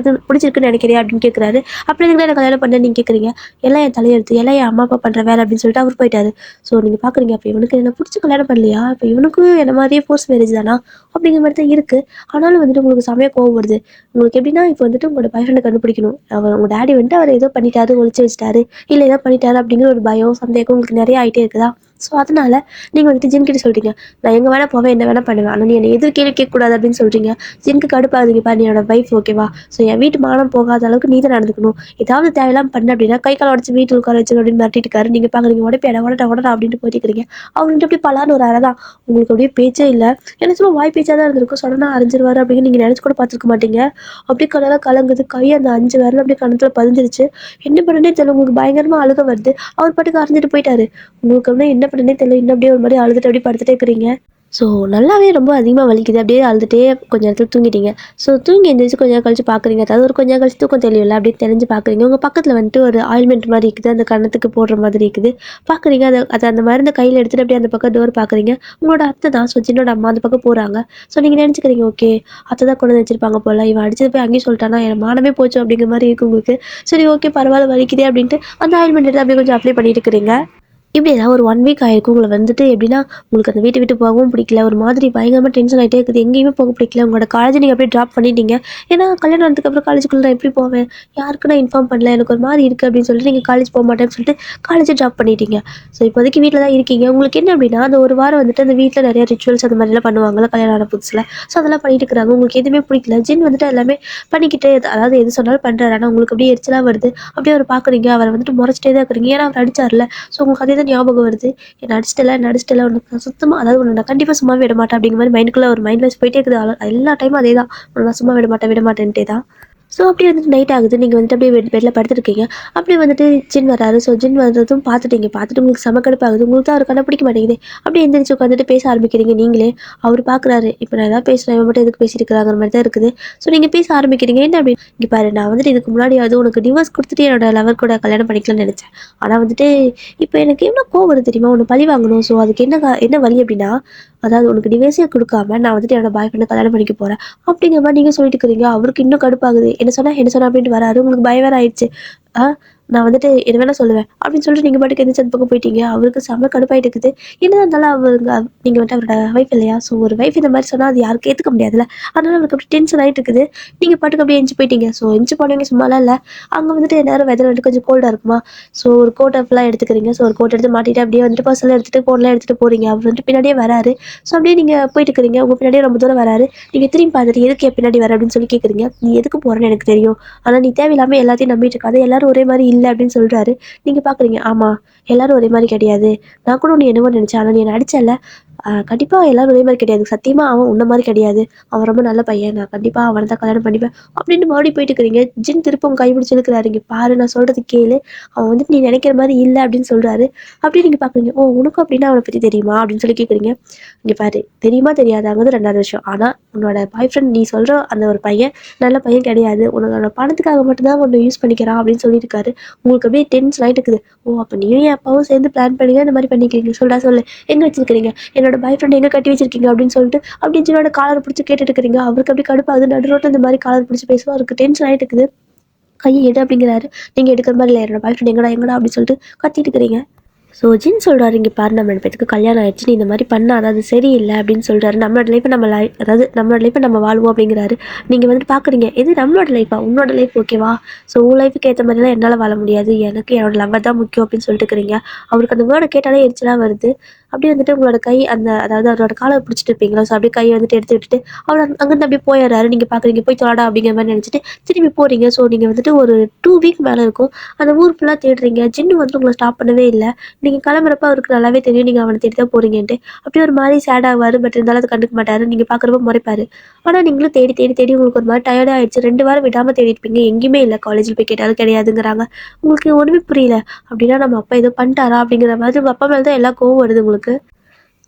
பிடிச்சிருக்குன்னு நினைக்கிறேன் அப்படின்னு கேட்குறாரு. அப்படி எனக்கு என்ன கல்யாணம் பண்ண நீங்கள் கேட்குறீங்க, எல்லாம் என் தலையெழுத்து, எல்லாம் என் அம்மா அப்பா பண்ணுற வேலை அப்படின்னு சொல்லிட்டு அவர் போயிட்டாரு. ஸோ நீங்கள் பார்க்குறீங்க, அப்போ இவனுக்கு என்ன பிடிச்சி கல்யாணம் பண்ணலையா, இப்போ இவனுக்கும் என்ன மாதிரியே ஃபோர்ஸ் மேரேஜ் தானா அப்படிங்கிற மாதிரி தான் இருக்குது. ஆனாலும் உங்களுக்கு செமையாக கோவம் வருது. உங்களுக்கு எப்படின்னா இப்போ உங்களோட பாய் ஃப்ரெண்டை கண்டுபிடிக்கணும். உங்கள் டாடி அவர் ஏதோ பண்ணிட்டாரு, ஒழிச்சு வச்சிட்டாரு, இல்லை ஏதோ பண்ணிட்டாரு அப்படிங்கிற ஒரு பயம் சந்தேகம் உங்களுக்கு நிறைய ஆகிட்டே இருக்குதா. ஸோ அதனால நீங்கள் ஜின் கிட்ட சொல்கிறீங்க, நான் எங்கே வேணால் போவேன், என்ன வேணால் பண்ணுவேன், ஆனால் நீ என்னை எதிர் கேள்வி கேட்கக்கூடாது அப்படின்னு சொல்கிறீங்க. ஜின்க்கு கடுப்பாகுதுங்கப்பா, நீ என்னோட வைஃப் ஓகேவா, ஸோ என் வீட்டு மானம் போகாத அளவுக்கு நீ தான் நடந்துக்கணும், ஏதாவது தேவையில்லாமல் பண்ண அப்படின்னா கை கால் உடச்சி வீட்டில் உட்கார வச்சு அப்படின்னு மிரட்டிட்டு இருக்காரு. நீங்கள் பார்க்குறீங்க, உடப்பேடா உடடா அப்படின்ட்டு போயிட்டு அவங்கள்ட்ட அப்படி பலான்னு ஒரு அறை தான். உங்களுக்கு அப்படியே பேச்சே இல்லை. என்ன சொல்ல வாய் பேச்சாக தான் இருந்திருக்கும். சடனாக அரைஞ்சிருவாரு அப்படின்னு நீங்கள் நினச்சி கூட பார்த்துருக்க மாட்டீங்க. அப்படியே கலராக கலங்குது, கை அந்த 5 விரல் அப்படியே கணத்தில் பதிஞ்சிருச்சு. என்ன பண்ணுன்னே தெரியல, உங்களுக்கு பயங்கரமாக அழுக வருது. அவர் பாட்டுக்கு அரைஞ்சிட்டு போயிட்டாரு. உங்களுக்கு என்ன பண்ணுன்னே தெரியல, இன்னும் அப்படியே ஒரு மாதிரி அழுதுட்டு அப்படியே படுத்துட்டே இருக்கிறீங்க. ஸோ நல்லாவே ரொம்ப அதிகமாக வலிக்குது. அப்படியே அழுதுகிட்டே கொஞ்சம் நேரத்தில் தூங்கிட்டீங்க. ஸோ தூங்கி எழுந்திரிச்சு கொஞ்சம் நேரம் கழிச்சு பார்க்குறீங்க, அதாவது ஒரு கொஞ்சம் கழிச்சு தூக்கம் தெரியல அப்படியே தெரிஞ்சு பார்க்குறீங்க. உங்கள் பக்கத்தில் ஒரு ஆயில்மெண்ட் மாதிரி இருக்குது, அந்த கண்ணத்துக்கு போடுற மாதிரி இருக்குது. பார்க்குறீங்க, அதை அந்த மருந்தை கையில் எடுத்துகிட்டு அப்படியே அந்த பக்கம் டோர் பார்க்குறீங்க. உங்களோட அத்தை தான், ஸோ ஜின்னோட அம்மா அந்த பக்கம் போகிறாங்க. ஸோ நீங்கள் நினச்சிக்கிறீங்க, ஓகே அத்தை தான் கொண்டு வந்து வச்சிருப்பாங்க போல், இவன் அடிச்சது போய் அங்கேயும் சொல்லிட்டானா, என் மானமே போச்சு அப்படிங்கிற மாதிரி இருக்குது உங்களுக்கு. சரி ஓகே பரவாயில்ல வலிக்குதே அப்படின்ட்டு அந்த ஆயில்மெண்ட் எடுத்து அப்படியே கொஞ்சம் அப்ளை பண்ணிட்டு இருக்கிறீங்க. இப்படி ஏதாவது ஒரு 1 வீக் ஆயிருக்கும். உங்கள வந்துட்டு எப்படின்னா, உங்களுக்கு அந்த வீட்ட விட்டு போகவும் பிடிக்கல. ஒரு மாதிரி பயங்கரமா டென்ஷன் ஆயிட்டே இருக்குது. எங்கேயுமே போக பிடிக்கல. உங்களோட காலேஜ நீங்க அப்படியே ட்ராப் பண்ணிட்டீங்க. ஏன்னா, கல்யாணம் ஆனதுக்கப்புறம் காலேஜுக்குள்ள நான் எப்படி போவேன்? யாருக்கும் நான் இன்ஃபார்ம் பண்ணல. எனக்கு ஒரு மாரி இருக்கு அப்படின்னு சொல்லிட்டு, நீங்க காலேஜ் போமாட்டேன்னு சொல்லிட்டு, காலேஜ ட்ராப் பண்ணிட்டீங்க. ஸோ, இப்போதைக்கு வீட்ல தான் இருக்கீங்க. உங்களுக்கு என்ன அப்படின்னா, அந்த ஒரு வாரம் வந்துட்டு அந்த வீட்ல நெறைய ரிச்சுவல்ஸ் அந்த மாதிரிலாம் பண்ணுவாங்கல்ல, கல்யாணம் ஆன புதுசுல. ஸோ, அதெல்லாம் பண்ணிட்டு இருக்கிறாங்க. உங்களுக்கு எதுவுமே பிடிக்கல. ஜின் வந்துட்டு எல்லாமே பண்ணிக்கிட்டு, அதாவது எது சொன்னாலும் பண்றாரு. ஆனா, உங்களுக்கு அப்படியே எரிச்சலா வருது. அப்படியே அவர பார்க்குறீங்க. அவர வந்துட்டு முறைச்சிட்டே தான் இருக்கிறீங்க. ஏன்னா, அவர் அடிச்சார்ல. ஸோ, உங்களுக்கு அதே தான் ஞாபகம் வருது. என்ன அடிச்சிட்டல உனக்கு சுத்தமா அதாவது உன்ன நான் கண்டிப்பா சும்மாவே விட மாட்டேன் அப்படிங்கிற மாரி மைண்டுக்குள்ள ஒரு மைண்ட் வாய்ஸ் போயிட்டே இருக்குது. எல்லா டைமும் அதேதான். உன்ன நான் சும்மா விட மாட்டேன்ட்டே தான். ஸோ அப்படியே வந்துட்டு நைட் ஆகுது. நீங்க வந்துட்டு அப்படியே பெட்ல படுத்துருக்கீங்க. அப்படியே வந்துட்டு ஜின் வராரு. ஸோ ஜின் வந்ததும் பார்த்துட்டீங்க. பார்த்துட்டு உங்களுக்கு செம கடுப்பாகுது. உங்களுக்கு தான் அவர கண்ண பிடிக்க மாட்டேங்குதே. அப்படியே எந்திரிச்சு உட்காந்துட்டு பேச ஆரம்பிக்கிறீங்க நீங்களே. அவரு பார்க்குறாரு. இப்ப நான் ஏதாவது பேசுறேன். இவன் மட்டும் எதுக்கு பேசிட்டு இருக்கிறாங்கிற மாரி தான் இருக்குது. ஸோ நீங்க பேச ஆரம்பிக்கிறீங்க. என்ன அப்படி இங்க பாரு நான் வந்துட்டு இதுக்கு முன்னாடியாவது உனக்கு டிவோர்ஸ் குடுத்துட்டு என்னோட லவர் கூட கல்யாணம் பண்ணிக்கலாம்னு நெனச்சேன். ஆனா வந்துட்டு இப்ப எனக்கு எவ்வளோ கோவம் வருது தெரியுமா? உன்ன பழி வாங்கணும். ஸோ அதுக்கு என்ன வழி அப்படின்னா, அதாவது உனக்கு டிவோர்ஸே குடுக்காம நான் வந்துட்டு என்னோட பாய் ஃப்ரெண்ட கல்யாணம் பண்ணிக்க போறேன். அப்படிங்கிற மாரி நீங்க சொல்லிட்டு இருக்கிறீங்க. அவருக்கு இன்னும் கடுப்பாகுது. என்ன சொன்ன அப்படின்ட்டு வராரு. உங்களுக்கு பயம் வேற ஆயிடுச்சு. ஆ நான் வந்துட்டு என்ன வேணா சொல்லுவேன். அப்படின்னு சொல்லிட்டு நீங்க பாட்டுக்கு எந்திரிச்சு அந்த பக்கம் போயிட்டீங்க. அவருக்கு செம்ம கடுப்பாயிட்டு இருக்குது. என்னதான் இருந்தாலும் நீங்க வந்துட்டு அவரோட வைஃப் இல்லையா? ஸோ ஒரு வைஃப் இந்த மாரி சொன்னா அது யாருக்கும் ஏத்துக்க முடியாதுல்ல. அதனால அவருக்கு அப்படியே டென்ஷன் ஆயிட்டு இருக்குது. நீங்க பாட்டுக்கு அப்படியே எந்திச்சு போயிட்டீங்க. ஸோ எந்திச்சு போனீங்க சும்மாலாம் இல்ல. அங்க வந்துட்டு நேரம் வெதர் வந்துட்டு கொஞ்சம் கோல்டா இருக்குமா. ஸோ ஒரு கோட் ஃபுல்லா எடுத்துக்கிறீங்க. ஸோ ஒரு கோட் எடுத்து மாட்டிட்டு அப்படியே வந்துட்டு பர்ஸ்லாம் எடுத்துட்டு ஃபோன்லாம் எடுத்துட்டு போறீங்க. அவர் வந்துட்டு பின்னாடியே வராரு. ஸோ அப்படியே நீங்க போயிட்டு இருக்கிறீங்க. உங்க பின்னாடியே ரொம்ப தூரம் வராரு. நீங்க திரும்பி பார்த்துட்டு எதுக்கு என் பின்னாடி வர அப்படின்னு சொல்லி கேட்குறீங்க. நீ எதுக்கு போறேன்னு எனக்கு தெரியும். ஆனா நீ தேவையில்லாம எல்லாத்தையும் நம்பிட்டு இருக்காத. எல்லாரும் ஒரே மாரி இல்ல அப்படின்னு சொல்றாரு. நீங்க பார்க்குறீங்க. ஆமா. எல்லாரும் ஒரே மாரி கிடையாது. நான் கூட உன்ன என்னமோ நினைச்சேன். ஆனா நீ என்ன அடிச்சல்ல. கண்டிப்பா எல்லாரும் ஒரே மாரி கிடையாது. சத்தியமா அவன் உன்ன மாரி கிடையாது. அவன் ரொம்ப நல்ல பையன். நான் கண்டிப்பா அவன தான் கல்யாணம் பண்ணிப்பேன். அப்படின்னு மறுபடியும் போயிட்டு இருக்கிறீங்க. ஜின் திருப்பவும் கை பிடிச்சு இழுக்குறாரு. இங்க பாரு நான் சொல்றது கேளு. அவன் வந்துட்டு நீ நினைக்கிற மாரி இல்ல அப்படின்னு சொல்றாரு. அப்படியே நீங்க பார்க்குறீங்க. ஓ! உனக்கும் அப்படின்னா அவன பத்தி தெரியுமா? அப்படின்னு சொல்லி கேட்குறீங்க. இங்க பாரு தெரியுமா தெரியாதாங்கிறது 2வது விஷயம். ஆனா உன்னோட பாய் ஃப்ரெண்ட் நீ சொல்ற அந்த ஒரு பையன் நல்ல பையன் கிடையாது. உன்னோட பணத்துக்காக மட்டும் தான் உன்ன யூஸ் பண்ணிக்கிறான் அப்படின்னு சொல்லியிருக்காரு. உங்களுக்கு அப்படியே டென்ஷன் ஆயிட்டு இருக்குது. ஓ! அப்ப நீயும் என் அப்பாவும் சேர்ந்து பிளான் பண்ணி தான் இந்த மாரி பண்ணிக்கிறீங்க. சொல்டா சொல்லு. எங்க வச்சிருக்கிறீங்க? என்னோட பாய் ஃப்ரெண்ட் எங்க கட்டி வச்சிருக்கீங்க? அப்படின்னு சொல்லிட்டு அப்படியே ஜின்னோட காலர புடிச்சு கேட்டுட்டு இருக்கிறீங்க. அவருக்கு அப்படியே கடுப்பாகுது. நடு ரோட்ல இந்த மாரி காலர் புடிச்சு பேசுவா. அவருக்கு டென்ஷன் ஆயிட்டு இருக்குது. கைய எடு அப்படிங்கிறாரு. நீங்க எடுக்கிற மாரி இல்ல. என்னோட பாய் ஃப்ரெண்ட் எங்கடா அப்படின்னு சொல்லிட்டு கத்திட்டு இருக்கிறீங்க. ஸோ ஜின் சொல்றாரு, "இங்க பாரு நம்ம 2 பேத்துக்கு கல்யாணம் ஆயிடுச்சு. நீ இந்த மாரி பண்ணாத. அது சரியில்ல." அப்படின்னு சொல்றாரு. நம்மளோட லைஃப்ப அதாவது நம்மளோட லைஃப்ப நம்ம வாழ்வோம் அப்படிங்கிறாரு. நீங்க வந்துட்டு பார்க்குறீங்க, எது நம்மளோட லைஃப்பா? உன்னோட லைஃப் ஓகேவா? ஸோ உன் லைஃப்க்கு ஏத்த மாரிலாம் என்னால வாழ முடியாது. எனக்கு என்னோட லவ்வர் தான் முக்கியம் அப்படின்னு சொல்லிட்டு இருக்கிறீங்க. அவருக்கு அந்த வேர்ட கேட்டாலே எரிச்சலா வருது. அப்படியே வந்துட்டு உங்களோட கை அதாவது அவரோட காலர பிடிச்சிட்டு இருப்பீங்களா? ஸோ அப்படியே கைய வந்துட்டு எடுத்து விட்டுட்டு, அவர் அங்கருந்து அப்படியே போயிர்றாரு. நீங்க பார்க்குறீங்க, "போய் தொலைடா" அப்படிங்கிற மாரி நெனச்சுட்டு திரும்பி போறீங்க. ஸோ நீங்க வந்துட்டு ஒரு 2 வீக் மேல இருக்கும். அந்த ஊர் ஃபுல்லா தேடுறீங்க. ஜின்னு வந்துட்டு உங்கள ஸ்டாப் பண்ணவே இல்ல. நீங்க கிளம்புறப்ப அவருக்கு நல்லாவே தெரியும் நீங்க அவன தேடி தான் போறீங்கன்ட்டு. அப்படியே ஒரு மாரி சேட் ஆவாரு. பட் இருந்தாலும் அத கண்டுக்க மாட்டாரு. நீங்க பார்க்குறப்ப முறைப்பாரு. ஆனா நீங்களும் தேடி உங்களுக்கு ஒரு மாரி டயர்டா ஆயிடுச்சு. 2 வாரம் விடாம தேடிருப்பீங்க. எங்கேயுமே இல்ல. காலேஜ்ல போய் கேட்டாலும் கிடையாதுங்கிறாங்க. உங்களுக்கு ஒண்ணுமே புரியல. அப்படின்னா நம்ம அப்பா ஏதோ பண்ணிட்டாரா? அப்படிங்கிற மாதிரி உங்க அப்பா மேல தான் எல்லா கோவம் வருது உங்களுக்கு.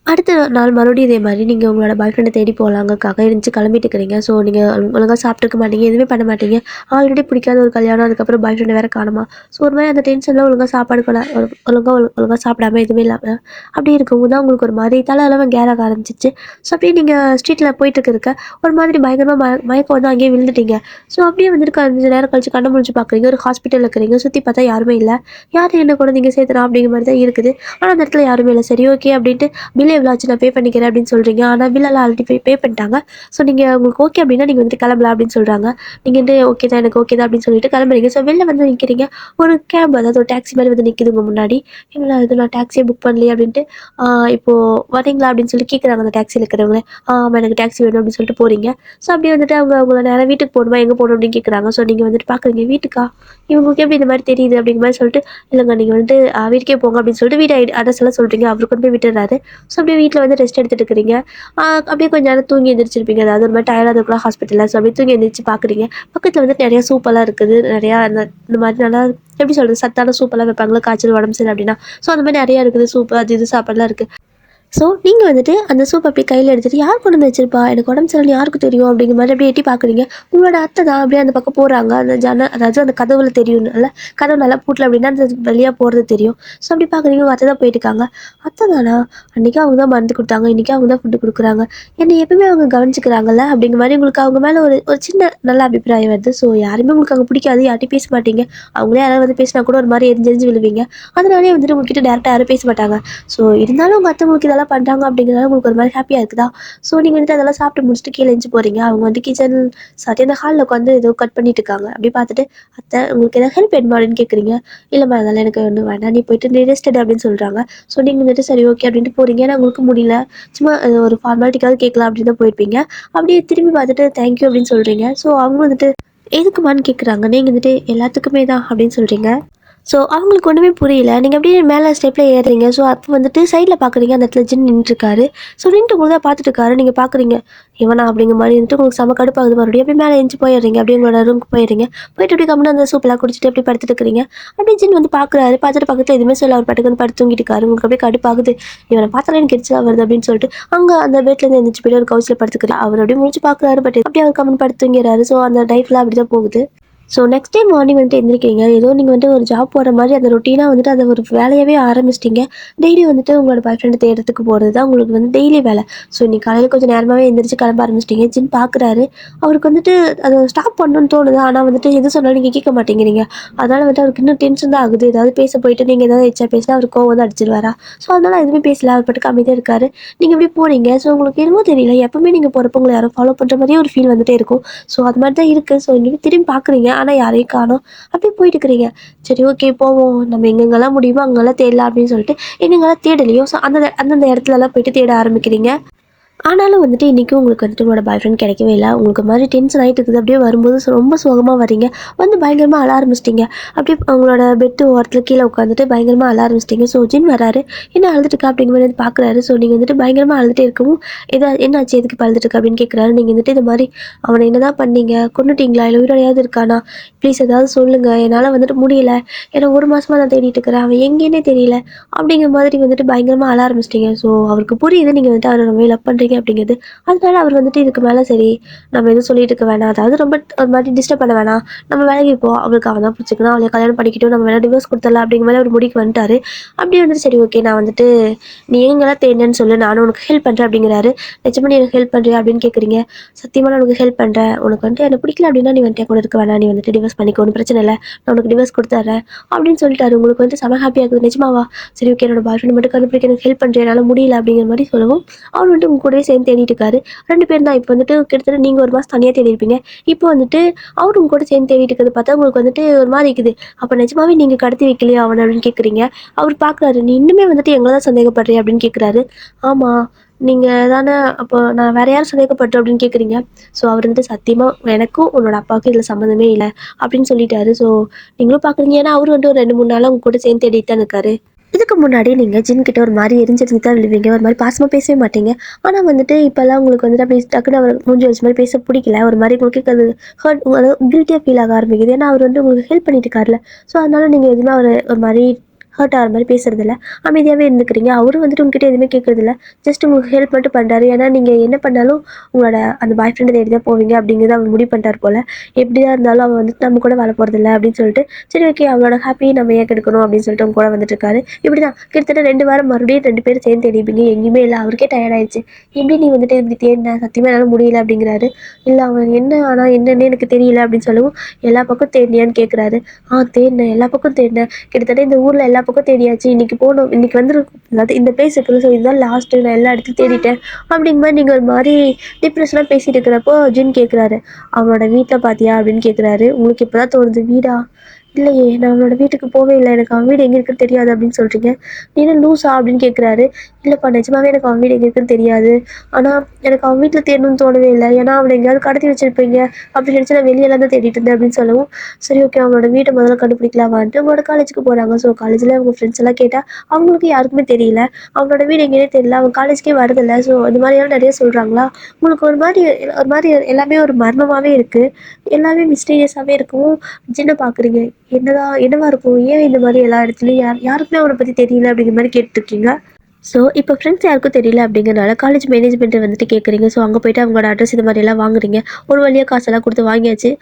அடுத்த நாள் மறுபடியும் இதே மாரி நீங்க உங்களோட பாய் ஃப்ரெண்ட தேடி போலாங்கக்காக எந்திரிச்சு கிளம்பிட்டு இருக்கிறீங்க. ஸோ நீங்க ஒழுங்கா சாப்பிட்டுருக்க மாட்டீங்க. எதுவுமே பண்ண மாட்டீங்க. ஆல்ரெடி பிடிக்காத ஒரு கல்யாணம். அதுக்கப்புறம் பாய் ஃப்ரெண்ட வேற காணோமா. ஸோ ஒரு மாரி அந்த டென்ஷன்ல ஒழுங்கா சாப்பாடு கூட ஒழுங்கா சாப்பிடாம எதுவுமே இல்லாம அப்படியே இருக்கவும் தான் உங்களுக்கு ஒரு மாரி தல அளவ கேர் ஆக ஆரம்பிச்சிருச்சு. ஸோ அப்படியே நீங்க ஸ்ட்ரீட்ல போயிட்டு இருக்க ஒரு மாதிரி பயங்கரமா மயக்கம் வந்து அங்கேயே விழுந்துட்டீங்க. ஸோ அப்படியே வந்துட்டு கொஞ்ச நேரம் கழிச்சு கண்ண முழிச்சு பார்க்குறீங்க. ஒரு ஹாஸ்பிட்டல்ல இருக்கிறீங்க. சுத்தி பார்த்தா யாருமே இல்ல. யாரு என்ன கூட நீங்க சேர்த்துனா அப்படிங்கிற மாரி தான் இருக்குது. ஆனா அந்த இடத்துல யாருமே இல்ல. சரி ஓகே அப்படின்ட்டு பில் எவ்வளோ ஆச்சு நான் பே பண்ணிக்கிறேன் அப்படின்னு சொல்றீங்க. ஆனா பில்லெல்லாம் ஆல்ரெடி பே பண்ணிட்டாங்க. ஸோ நீங்க உங்களுக்கு ஓகே அப்படின்னா நீங்க வந்துட்டு கிளம்பலாம் அப்படின்னு சொல்றாங்க. நீங்க வந்து ஓகே தான் எனக்கு ஓகே தான் அப்படின்னு சொல்லிட்டு கிளம்புறீங்க. ஸோ வெளில வந்து நிற்கிறீங்க. ஒரு கேப் அதாவது ஒரு டாக்ஸி மாதிரி வந்து நிக்குது உங்க முன்னாடி. என்னடா இது நான் டாக்ஸியே புக் பண்ணலையே அப்படின்ட்டு, இப்போ வரீங்களா அப்படின்னு சொல்லி கேட்குறாங்க அந்த டாக்ஸில இருக்கிறவங்களே. ஆமா எனக்கு டாக்ஸி வேணும் அப்படின்னு சொல்லிட்டு போறீங்க. ஸோ அப்படியே வந்துட்டு அவங்க உங்கள நேரா வீட்டுக்கு போகணுமா, எங்க போகணும் அப்படின்னு கேட்குறாங்க. ஸோ நீங்க வந்துட்டு பார்க்குறீங்க வீட்டுக்கா? இவங்களுக்கு எப்படி இந்த மாதிரி தெரியுது அப்படிங்கிற மாதிரி சொல்லிட்டு, இல்லைங்க நீங்க வந்துட்டு வீட்டுக்கே போங்க அப்படின்னு சொல்லிட்டு வீடு அட்ரஸ் எல்லாம் சொல்றீங்க. அவரு கொண்டு போய் விட்டுறாரு. ஸோ அப்படியே வீட்ல வந்து ரெஸ்ட் எடுத்துட்டு இருக்கிறீங்க. அப்படியே கொஞ்ச நேரம் தூங்கி எந்திரிச்சிருப்பீங்க. அதாவது ஒரு மாரி டயர்டா இருக்கலாம் ஹாஸ்பிட்டல்ல. ஸோ அப்படியே தூங்கி எந்திரிச்சு பார்க்குறீங்க. பக்கத்துல வந்து நெறைய சூப்பெல்லாம் இருக்குது. நெறையா இந்த மாதிரி நல்லா எப்படி சொல்றது? சத்தான சூப்பெல்லாம் வைப்பாங்கல்ல காய்ச்சல், உடம்பு சரியில்ல அப்படின்னா. ஸோ அந்த மாரி நெறையா இருக்குது. சூப்பு அது இது சாப்பாடுலாம் இருக்கு. ஸோ நீங்கள் வந்துட்டு அந்த சூப் அப்படி கையில் எடுத்துகிட்டு யார் கொண்டு வந்து வச்சிருப்பா, எனக்கு உடம்பு சரியில்லை யாருக்கு தெரியும் அப்படிங்கிற மாதிரி அப்படியே எட்டி பார்க்குறீங்க. உங்களோட அத்தை தான் அப்படியே அந்த பக்கம் போகிறாங்க. அந்த அதாவது அந்த கதவுல தெரியும்ல, கதவு நல்லா பூட்டல அப்படின்னா அந்த வெளியாக போகிறது தெரியும். ஸோ அப்படி பார்க்குறீங்க, உங்கள் அத்தை தான் போயிட்டு இருக்காங்க. அத்தை தானா, அன்றைக்கி அவங்க தான் மருந்து கொடுத்தாங்க, இன்றைக்கி அவங்க தான் ஃபுட்டு கொடுக்குறாங்க, என்னை எப்பவுமே அவங்க கவனிச்சிக்கிறாங்கல்ல அப்படிங்கிற மாதிரி உங்களுக்கு அவங்க மேலே ஒரு ஒரு சின்ன நல்ல அபிப்பிராயம் வருது. ஸோ யாருமே உங்களுக்கு அங்கே பிடிக்காது, யார்ட்டையும் பேச மாட்டீங்க. அவங்களே யாராவது வந்து பேசினா கூட ஒரு மாதிரி எரிஞ்சு விழுவீங்க. அதனாலே வந்துட்டு உங்ககிட்ட டேரெக்டாக யாரும் பேச மாட்டாங்க. ஸோ இருந்தாலும் உங்கள் அத்தை உங்களுக்கு இதெல்லாம் பண்ணுறாங்க அப்படிங்கிறதால உங்களுக்கு ஒரு மாதிரி ஹாப்பியாக இருக்குதா. ஸோ நீங்கள் வந்துட்டு அதெல்லாம் சாப்பிட்டு முடிச்சுட்டு கீழே எழுந்து போகிறீங்க. அவங்க வந்து அந்த ஹாலில் உட்காந்து ஏதோ கட் பண்ணிட்டு இருக்காங்க. அப்படி பார்த்துட்டு, அத்தை உங்களுக்கு ஏதாவது ஹெல்ப் வேணுமா அப்படின்னு கேட்குறீங்க. இல்லைம்மா அதெல்லாம் எனக்கு ஒன்றும் வேண்டாம், நீ போயிட்டு நீ ரெஸ்ட் அப்படின்னு சொல்கிறாங்க. ஸோ நீங்கள் வந்துட்டு சரி ஓகே அப்படின்ட்டு போகிறீங்க. ஏன்னா உங்களுக்கு முடியல, சும்மா ஒரு ஃபார்மாலிட்டிக்காவது கேட்கலாம் அப்படின்னு தான் போயிருப்பீங்க. அப்படியே திரும்பி பார்த்துட்டு தேங்க்யூ அப்படின்னு சொல்கிறீங்க. ஸோ அவங்க வந்துட்டு எதுக்குமான்னு கேட்குறாங்க. நீங்கள் வந்துட்டு எல்லாத்துக்குமே தான் அப்படின்னு சொல்கிறீங்க. ஸோ அவங்களுக்கு ஒன்றுமே புரியல. நீங்கள் அப்படியே மேலே ஸ்டெப்பில் ஏறுறீங்க. ஸோ அப்போ வந்துட்டு சைடில் பார்க்குறீங்க, அந்த இடத்துல ஜின் நின்றுருக்காரு. ஸோ நின்றுட்டு உங்களுக்கு தான் பார்த்துட்டு இருக்காரு. நீங்கள் பார்க்குறீங்க, இவனா அப்படிங்கிற மாதிரி வந்துட்டு உங்களுக்கு செம கடுப்பாகுது. மறுபடியும் அப்படியே மேலே எஞ்சி போயிடுறீங்க. அப்படியே உங்களோட ரூமுக்கு போயிடுறீங்க. போயிட்டு அப்படியே கம்முன்னு அந்த சூப்பெல்லாம் குடிச்சிட்டு அப்படியே படுத்துட்டு இருக்கிறீங்க. அப்படியே ஜின் வந்து பார்க்குறாரு. பார்த்துட்டு பக்கத்தில் எதுவுமே சொல்ல அவர் பாட்டுக்கு வந்து படுத்து தூங்கிட்டு இருக்காரு. உங்களுக்கு அப்படியே கடுப்பாகுது. இவனை பார்த்தாலே எனக்கு எரிச்சலாக வருது அப்படின்னு சொல்லிட்டு அங்கே அந்த பெட்லேருந்து எந்திரிச்சு போய்ட்டு ஒரு கவுச்சில் படுத்துக்கிறாரு. அவர் அப்படியே முடிச்சு பார்க்குறாரு. பட் அப்படியே அவர் கம்முன்னு படுத்து தூங்கிறாரு. ஸோ அந்த லைஃப்லாம் அப்படி தான் போகுது. ஸோ நெக்ஸ்ட் டே மார்னிங் வந்துட்டு எந்திரிக்கிறீங்க. ஏதோ நீங்கள் வந்துட்டு ஒரு ஜாப் போகிற மாதிரி அந்த ரொட்டீனாக வந்துட்டு அதை ஒரு வேலையாகவே ஆரம்பிச்சிட்டிங்க. டெய்லி வந்துட்டு உங்களோட பாய் ஃப்ரெண்டு தேடுறதுக்கு போகிறது தான் உங்களுக்கு வந்து டெய்லி வேலை. ஸோ இன்னைக்கு காலையில் கொஞ்சம் நேரமாகவே எந்திரிச்சு கிளம்ப ஆரம்பிச்சிட்டிங்க. ஜின் பார்க்குறாரு. அவருக்கு வந்துட்டு அதை ஸ்டாப் பண்ணணும்னு தோணுது. ஆனால் வந்துட்டு எது சொன்னாலும் நீங்கள் கேட்க மாட்டேங்கிறீங்க. அதனால் வந்துட்டு அவருக்கு இன்னும் டென்ஷன் தான் ஆகுது. ஏதாவது பேச போயிட்டு நீங்கள் ஏதாவது எச்சா பேசினா அவர் கோவம் வந்து அடிச்சிருவாரா. ஸோ அதனால் எதுவுமே பேசல. அவர் பாட்டுக்கு அமைதியாக இருக்காரு. நீங்கள் இப்படி போகிறீங்க. ஸோ உங்களுக்கு என்னமோ தெரியல, எப்பவுமே நீங்கள் போகிறப்ப உங்களை யாரோ ஃபாலோ பண்ணுற மாதிரியே ஒரு ஃபீல் வந்துட்டே இருக்கும். ஸோ அது மாதிரி தான் இருக்குது. ஸோ நீங்கள் திரும்பி பார்க்குறீங்க, ஆனால் யாரையும் காணோம். அப்படியே போயிட்டு இருக்கிறீங்க. சரி ஓகே போவோம், நம்ம எங்கெங்கெல்லாம் முடியுமோ அங்கெல்லாம் தேடலாம் அப்படின்னு சொல்லிட்டு எங்கெங்கெல்லாம் தேடலையோ ஸோ அந்தந்த இடத்துலலாம் போயிட்டு தேட ஆரம்பிக்கிறீங்க. ஆனாலும் வந்துட்டு இன்றைக்கும் உங்களுக்கு வந்துட்டு உங்களோட பாய் ஃப்ரெண்ட் கிடைக்கவே இல்லை. உங்களுக்கு மாதிரி டென்ஷன் ஆகிட்டு இருக்குது. அப்படியே வரும்போது ரொம்ப சோகமாக வரீங்க. வந்து பயங்கரமாக அழ ஆரம்பிச்சிட்டிங்க. அப்படியே உங்களோட பெட்டு ஓரத்தில் கீழே உட்காந்துட்டு பயங்கரமாக அழ ஆரம்பிச்சிட்டிங்க. ஸோ ஜின் வராரு. என்ன அழுதுட்டுருக்கா அப்படிங்கிற மாதிரி வந்து பார்க்குறாரு. ஸோ நீங்கள் வந்துட்டு பயங்கரமாக அழுதுகிட்டே இருக்கவும் என்னாச்சு, எதுக்கு இப்போ அழுதுட்டுருக்கா அப்படின்னு கேட்குறாரு. நீங்கள் வந்துட்டு இந்த மாதிரி அவனை என்ன தான் பண்ணீங்க, கொன்னுட்டீங்களா இல்லை உயிரோடையாவது இருக்கானா, ப்ளீஸ் ஏதாவது சொல்லுங்கள், என்னால் வந்துட்டு முடியல, ஏன்னா ஒரு மாதமாக நான் தேடிட்டு இருக்கிறேன், அவன் எங்கேன்னே தெரியல அப்படிங்கிற மாதிரி வந்துட்டு பயங்கரமாக அழ ஆரம்பிச்சிட்டிங்க. ஸோ அவருக்கு புரியுது நீங்கள் வந்துட்டு அவரை ரொம்ப லவ் பண்ணுறீங்க அப்படிங்கிறது. அதனால அவர் வந்துட்டு இதுக்கு மேலே சரி நம்ம எதுவும் சொல்லிட்டு இருக்க வேணாம், அதாவது ரொம்ப ஒரு மாதிரி டிஸ்டர்ப் பண்ண வேணாம், நம்ம வேலைக்கு போ, அவளுக்கு அவன் தான் பிடிச்சிக்கணும், அவளை கல்யாணம் பண்ணிக்கிட்டோம், நம்ம வேணா டிவோர்ஸ் கொடுத்துடலாம் அப்படிங்கிற மாதிரி ஒரு முடிக்கு வந்துட்டாரு. அப்படியே வந்துட்டு சரி ஓகே நான் வந்துட்டு நீ எங்கெல்லாம் தேடினேன்னு சொல்லு, நானும் உனக்கு ஹெல்ப் பண்ணுறேன் அப்படிங்கிறாரு. நிஜமா நீ எனக்கு ஹெல்ப் பண்ணுறியா அப்படின்னு கேட்குறீங்க. சத்தியமாக நான் உனக்கு ஹெல்ப் பண்ணுறேன், உனக்கு வந்துட்டு எனக்கு பிடிக்கல அப்படின்னா நீ வந்துட்டு கூட இருக்க வேணாம், நீ வந்துட்டு டிவோர்ஸ் பண்ணிக்க, ஒன்றும் பிரச்சனை இல்லை, நான் உனக்கு டிவோர்ஸ் கொடுத்துட்றேன் அப்படின்னு சொல்லிட்டாரு. உங்களுக்கு வந்து செம ஹாப்பியாக இருக்குது. நிஜமாவா, சரி ஓகே என்னோட பாய் ஃப்ரெண்ட் மட்டும் கண்டுபிடிக்க எனக்கு ஹெல்ப் பண்ணுறேன், என்னால் முடியல அப்படிங்கிற மாதிரி சொல்லவும் அவர் வந்துட்டு உங்க கூடவே சேர்ந்து தேடிட்டு இருக்காரு. 2 பேரும் தான். இப்போ வந்துட்டு கிட்டத்தட்ட நீங்கள் ஒரு மாதம் தனியாக தேடி இருப்பீங்க. இப்போ வந்துட்டு அவரும் உங்க கூட சேர்ந்து தேடிட்டு இருக்கிறது பார்த்தா உங்களுக்கு வந்துட்டு ஒரு மாதிரி இருக்குது. அப்போ நிஜமாவே நீங்கள் கடத்தி வைக்கலையா அவனை அப்படின்னு கேட்குறீங்க. அவர் பார்க்குறாரு, நீ இன்னுமே வந்துட்டு எங்களை தான் சந்தேகப்படுறிய அப்படின்னு கேட்குறாரு. ஆமாம் நீங்கள் தானே, அப்போ நான் வேறு யாரும் சந்தேகப்பட்டோம் அப்படின்னு கேட்குறீங்க. ஸோ அவர் வந்துட்டு சத்தியமாக எனக்கும் உன்னோட அப்பாவுக்கும் இதில் சம்மந்தமே இல்லை அப்படின்னு சொல்லிட்டாரு. ஸோ நீங்களும் பார்க்குறீங்க, ஏன்னா அவர் வந்துட்டு ஒரு 2-3 நாளாக உங்க கூட சேர்ந்து தேடிட்டு தான் இருக்காரு. இதுக்கு முன்னாடி நீங்கள் ஜின் கிட்ட ஒரு மாதிரி எரிஞ்சிருந்து தான் விழுவீங்க, ஒரு மாதிரி பாசமாக பேசவே மாட்டீங்க. ஆனால் வந்துட்டு இப்போல்லாம் உங்களுக்கு வந்துட்டு அப்படி டக்குன்னு அவர் மூஞ்சி வச்ச மாதிரி பேச பிடிக்கல. ஒரு மாதிரி உங்களுக்கு அது ஹர்ட், அதாவது கில்ட்டியாக ஃபீல் ஆக ஆரம்பிக்குது. ஏன்னா அவர் வந்து உங்களுக்கு ஹெல்ப் பண்ணிட்டு இருக்காருல. ஸோ அதனால நீங்கள் எதுவுமே அவர் ஒரு மாதிரி ஹர்ட் ஆகிற மாதிரி பேசுறதில்ல, அமைதியாகவே இருந்துக்கிறீங்க. அவரும் வந்துட்டு உங்ககிட்ட எதுவுமே கேட்குறதில்ல, ஜஸ்ட் உங்களுக்கு ஹெல்ப் மட்டும் பண்ணுறாரு. ஏன்னா நீங்கள் என்ன பண்ணாலும் உங்களோட அந்த பாய் ஃப்ரெண்டை தேடி தான் போவீங்க அப்படிங்கிறத அவர் முடிவு பண்ணிட்டார் போல். எப்படியா இருந்தாலும் அவன் வந்துட்டு நம்ம கூட வாழ போகிறதில்ல அப்படின்னு சொல்லிட்டு சரி ஓகே அவளோட ஹாப்பியை நம்ம ஏன் கெடுக்கணும் அப்படின்னு சொல்லிட்டு அவங்க கூட வந்துட்டு இருக்காரு. இப்படி தான் கிட்டத்தட்ட 2 வாரம் மறுபடியும் 2 பேரும் சேர்ந்து தேடிப்பீங்க, எங்கேயுமே இல்லை. அவருக்கே டயர்ட் ஆயிடுச்சு. எப்படி நீ வந்துட்டு இப்படி தேடின, சத்தியமாக என்னால் முடியல அப்படிங்கிறாரு. இல்லை அவன் என்ன ஆனால் என்னன்னு எனக்கு தெரியல அப்படின்னு சொல்லவும் எல்லா பக்கம் தேடினியான்னு கேட்குறாரு. தேடினேன், எல்லா பக்கம் தேடினேன், கிட்டத்தட்ட இந்த ஊரில் எல்லா பக்கம் தேடியாச்சு, இன்னைக்கு போகணும், இன்னைக்கு வந்துடும், அதாவது இந்த பிளேஸ் இருக்குது, ஸோ இதுதான் லாஸ்ட்டு, நான் எல்லா இடத்துலையும் தேடிட்டேன் அப்படிங்கிற மாதிரி நீங்கள் ஒரு மாதிரி டிப்ரெஷனாக பேசிகிட்டு இருக்கிறப்போ ஜின் கேட்குறாரு, அவனோட வீட்டில் பார்த்தியா அப்படின்னு கேட்குறாரு. உங்களுக்கு இப்போ தான் தோணுது வீடா, இல்லையே நான் அவனோட வீட்டுக்கு போவே இல்லை, எனக்கு அவன் வீடு எங்கே இருக்குன்னு தெரியாது அப்படின்னு சொல்கிறீங்க. நீ என்ன லூஸா அப்படின்னு கேட்குறாரு. இல்லைப்பா நிஜமாவே எனக்கு அவன் வீடு எங்கே இருக்குன்னு தெரியாது, ஆனால் எனக்கு அவன் வீட்டில் தேடணும்னு தோணவே இல்லை, ஏன்னா அவனை எங்கேயாவது கடத்தி வச்சிருப்பீங்க அப்படின்னு நினச்சி நான் வெளியெல்லாம் தான் தேடிட்டு இருந்தேன் அப்படின்னு சொல்லவும் சரி ஓகே அவனோட வீட்டை முதல்ல கண்டுபிடிக்கலாம் வந்துட்டு அவங்களோட காலேஜுக்கு போகிறாங்க. ஸோ காலேஜில் அவங்க ஃப்ரெண்ட்ஸ் எல்லாம் கேட்டால் அவங்களுக்கு யாருக்குமே தெரியல, அவனோட வீடு எங்கேயே தெரியல, அவன் காலேஜ்க்கே வரதில்லை. ஸோ இந்த மாதிரியெல்லாம் நிறைய சொல்கிறாங்களா. உங்களுக்கு ஒரு மாதிரி எல்லாமே ஒரு மர்மமாகவே இருக்குது, எல்லாமே மிஸ்டீரியஸாகவே இருக்கும். ஜின்னை பார்க்குறீங்க, என்னவா இருக்கும், ஏன் இந்த மாதிரி எல்லா இடத்துலையும் யாருக்குமே அவனை பற்றி தெரியல அப்படிங்கிற மாதிரி கேட்டுருக்கீங்க. ஸோ இப்போ ஃப்ரெண்ட்ஸ் யாருக்கும் தெரியல அப்படிங்கிறனால காலேஜ் மேனேஜ்மெண்ட் வந்துட்டு கேட்குறீங்க. ஸோ அங்கே போயிட்டு அவங்களோட அட்ரஸ் இது மாதிரியெல்லாம் வாங்குறீங்க. ஒரு வழியாக காசெல்லாம் கொடுத்து வாங்கியாச்சு.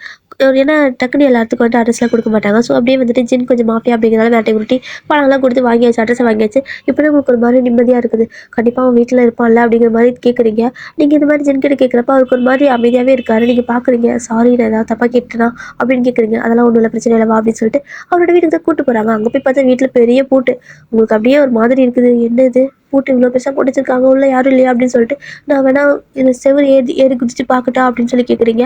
ஏன்னா டக்குனு எல்லாத்துக்கும் வந்துட்டு அட்ரஸ்லாம் கொடுக்க மாட்டாங்க. ஸோ அப்படியே வந்துட்டு ஜின் கொஞ்சம் மாஃபியா அப்படிங்கிறனால வேட்டை உருட்டி பணம்லாம் கொடுத்து வாங்கியாச்சு, அட்ரஸை வாங்கியாச்சு. இப்போ உங்களுக்கு ஒரு மாதிரி நிம்மதியாக இருக்குது. கண்டிப்பாக அவன் வீட்டில் இருப்பான்ல அப்படிங்கிற மாதிரி கேட்குறீங்க. நீங்கள் இந்த மாதிரி ஜின் கிட்ட கேட்குறப்ப அவருக்கு ஒரு மாதிரி அமைதியாகவே இருக்காரு. நீங்கள் பார்க்குறீங்க, சாரி நான் ஏதாவது தப்பாக கேட்டேனா அப்படின்னு கேட்குறீங்க. அதெல்லாம் ஒன்றும் இல்லை, பிரச்சனை இல்லைவா அப்படின்னு சொல்லிட்டு அவரோட வீட்டுக்கு தான் கூட்டு போகிறாங்க. அங்கே போய் பார்த்தா வீட்டில் பெரிய பூட்டு. உங்களுக்கு அப்படியே ஒரு மாதிரி இருக்குது. என்ன இது பூட்டு இவ்வளோ பெருசாக போட்டு வச்சிருக்காங்க, உள்ள யாரும் இல்லையா அப்படின்னு சொல்லிட்டு நான் வேணா இந்த செவரு ஏறி ஏறி குதிச்சு பார்க்கட்டா அப்படின்னு சொல்லி கேட்குறீங்க.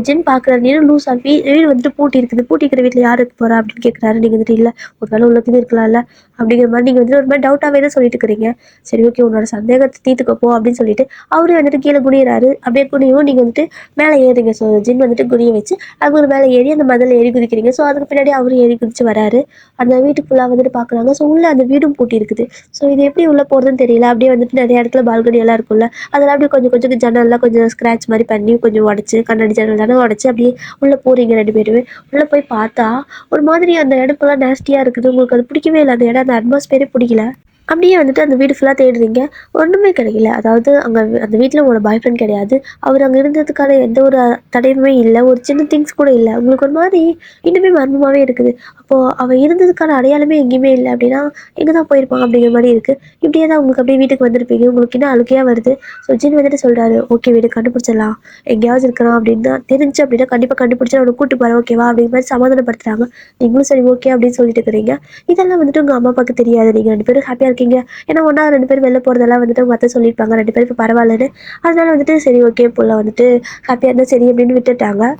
ஜின் பார்க்குறாரு, ஏன்னா லூஸா வீடு வந்துட்டு பூட்டி இருக்குது, பூட்டி இருக்கிற வீட்டில் யார் இருக்க போகிறா அப்படின்னு கேட்குறாரு. நீங்கள் வந்துட்டு இல்லை ஒரு வேலை உள்ளது இருக்கலாம்ல அப்படிங்கிற மாதிரி நீங்கள் வந்துட்டு ஒரு மாதிரி டவுட்டாகவே தான் சொல்லிட்டு இருக்கிறீங்க. சரி ஓகே உன்னோட சந்தேகத்தை தீர்த்துக்கப்போ அப்படின்னு சொல்லிட்டு அவரே வந்துட்டு கீழே குனியிறாரு. அப்படியே குனியும் நீங்கள் வந்துட்டு மேலே ஏறுறீங்க. ஸோ ஜின் வந்துட்டு குனிய வச்சு அது ஒரு மேலே ஏறி அந்த மதில் ஏறி குதிக்கிறீங்க. ஸோ அதுக்கு பின்னாடி அவரும் ஏறி குதிச்சு வராரு. அந்த வீட்டுக்கு ஃபுல்லாக வந்துட்டு பார்க்குறாங்க. ஸோ உள்ளே அந்த வீடும் பூட்டி இருக்குது. ஸோ இது எப்படி உள்ளே போகிறதுன்னு தெரியல. அப்படியே வந்துட்டு நிறைய இடத்துல பால்கனி எல்லாம் இருக்கும்ல, அதெல்லாம் அப்படியே கொஞ்சம் கொஞ்சம் ஜன்னல்லாம் கொஞ்சம் ஸ்க்ராட்ச் மாதிரி பண்ணி கொஞ்சம் உடச்சி கண்ணாடி ஜன்னல் தானே உடச்சி அப்படியே உள்ளே போகிறீங்க 2 பேருமே. உள்ளே போய் பார்த்தா ஒரு மாதிரி அந்த இடம் ஃபுல்லாக நேஸ்டியாக இருக்குது. உங்களுக்கு அது பிடிக்கவே இல்லை. அந்த இடம் அந்த அட்மாஸ்பியரே பிடிக்கல. அப்படியே வந்துட்டு அந்த வீடு ஃபுல்லாக தேடுறீங்க. ஒன்றுமே கிடைக்கல. அதாவது அங்கே அந்த வீட்டில் உங்களோட பாய் ஃப்ரெண்ட் கிடையாது. அவர் அங்கே இருந்ததுக்கான எந்த ஒரு தடயமுமே இல்லை. ஒரு சின்ன திங்ஸ் கூட இல்லை. உங்களுக்கு ஒரு மாதிரி இன்னுமே மர்மமாகவே இருக்குது. அப்போது அவன் இருந்ததுக்கான அடையாளமே எங்கேயுமே இல்லை அப்படின்னா எங்கே தான் போயிருப்பாங்க அப்படிங்கிற மாதிரி இருக்குது. இப்படியே தான் உங்களுக்கு அப்படியே வீட்டுக்கு வந்திருப்பீங்க. உங்களுக்கு இன்னும் அழுக்கையாக வருது. ஸோ ஜின் வந்துட்டு சொல்கிறாரு, ஓகே வீடு கண்டுபிடிச்சிடலாம், எங்கேயாவது இருக்கிறான் அப்படின்னு தான் தெரிஞ்சு அப்படின்னா கண்டிப்பாக கண்டுபிடிச்சி அவனை கூட்டு போகிறேன் ஓகேவா அப்படிங்கிற மாதிரி சமாதானப்படுத்துகிறாங்க. நீங்களும் சரி ஓகே அப்படின்னு சொல்லிட்டு இருக்கிறீங்க. இதெல்லாம் வந்துட்டு உங்கள் அம்மா அப்பாவுக்கு தெரியாது. நீங்கள் 2 பேரும் ஹாப்பியாக இருக்கீங்க. ஏன்னா ஒன்றா 2 பேரும் வெளில போகிறதெல்லாம் வந்துட்டு உங்கள் அத்தை சொல்லியிருப்பாங்க. 2 பேரும் இப்போ பரவாயில்லன்னு. அதனால வந்துட்டு சரி ஓகே புள்ள வந்துட்டு ஹாப்பியாக இருந்தால் சரி அப்படின்னு விட்டுட்டாங்க.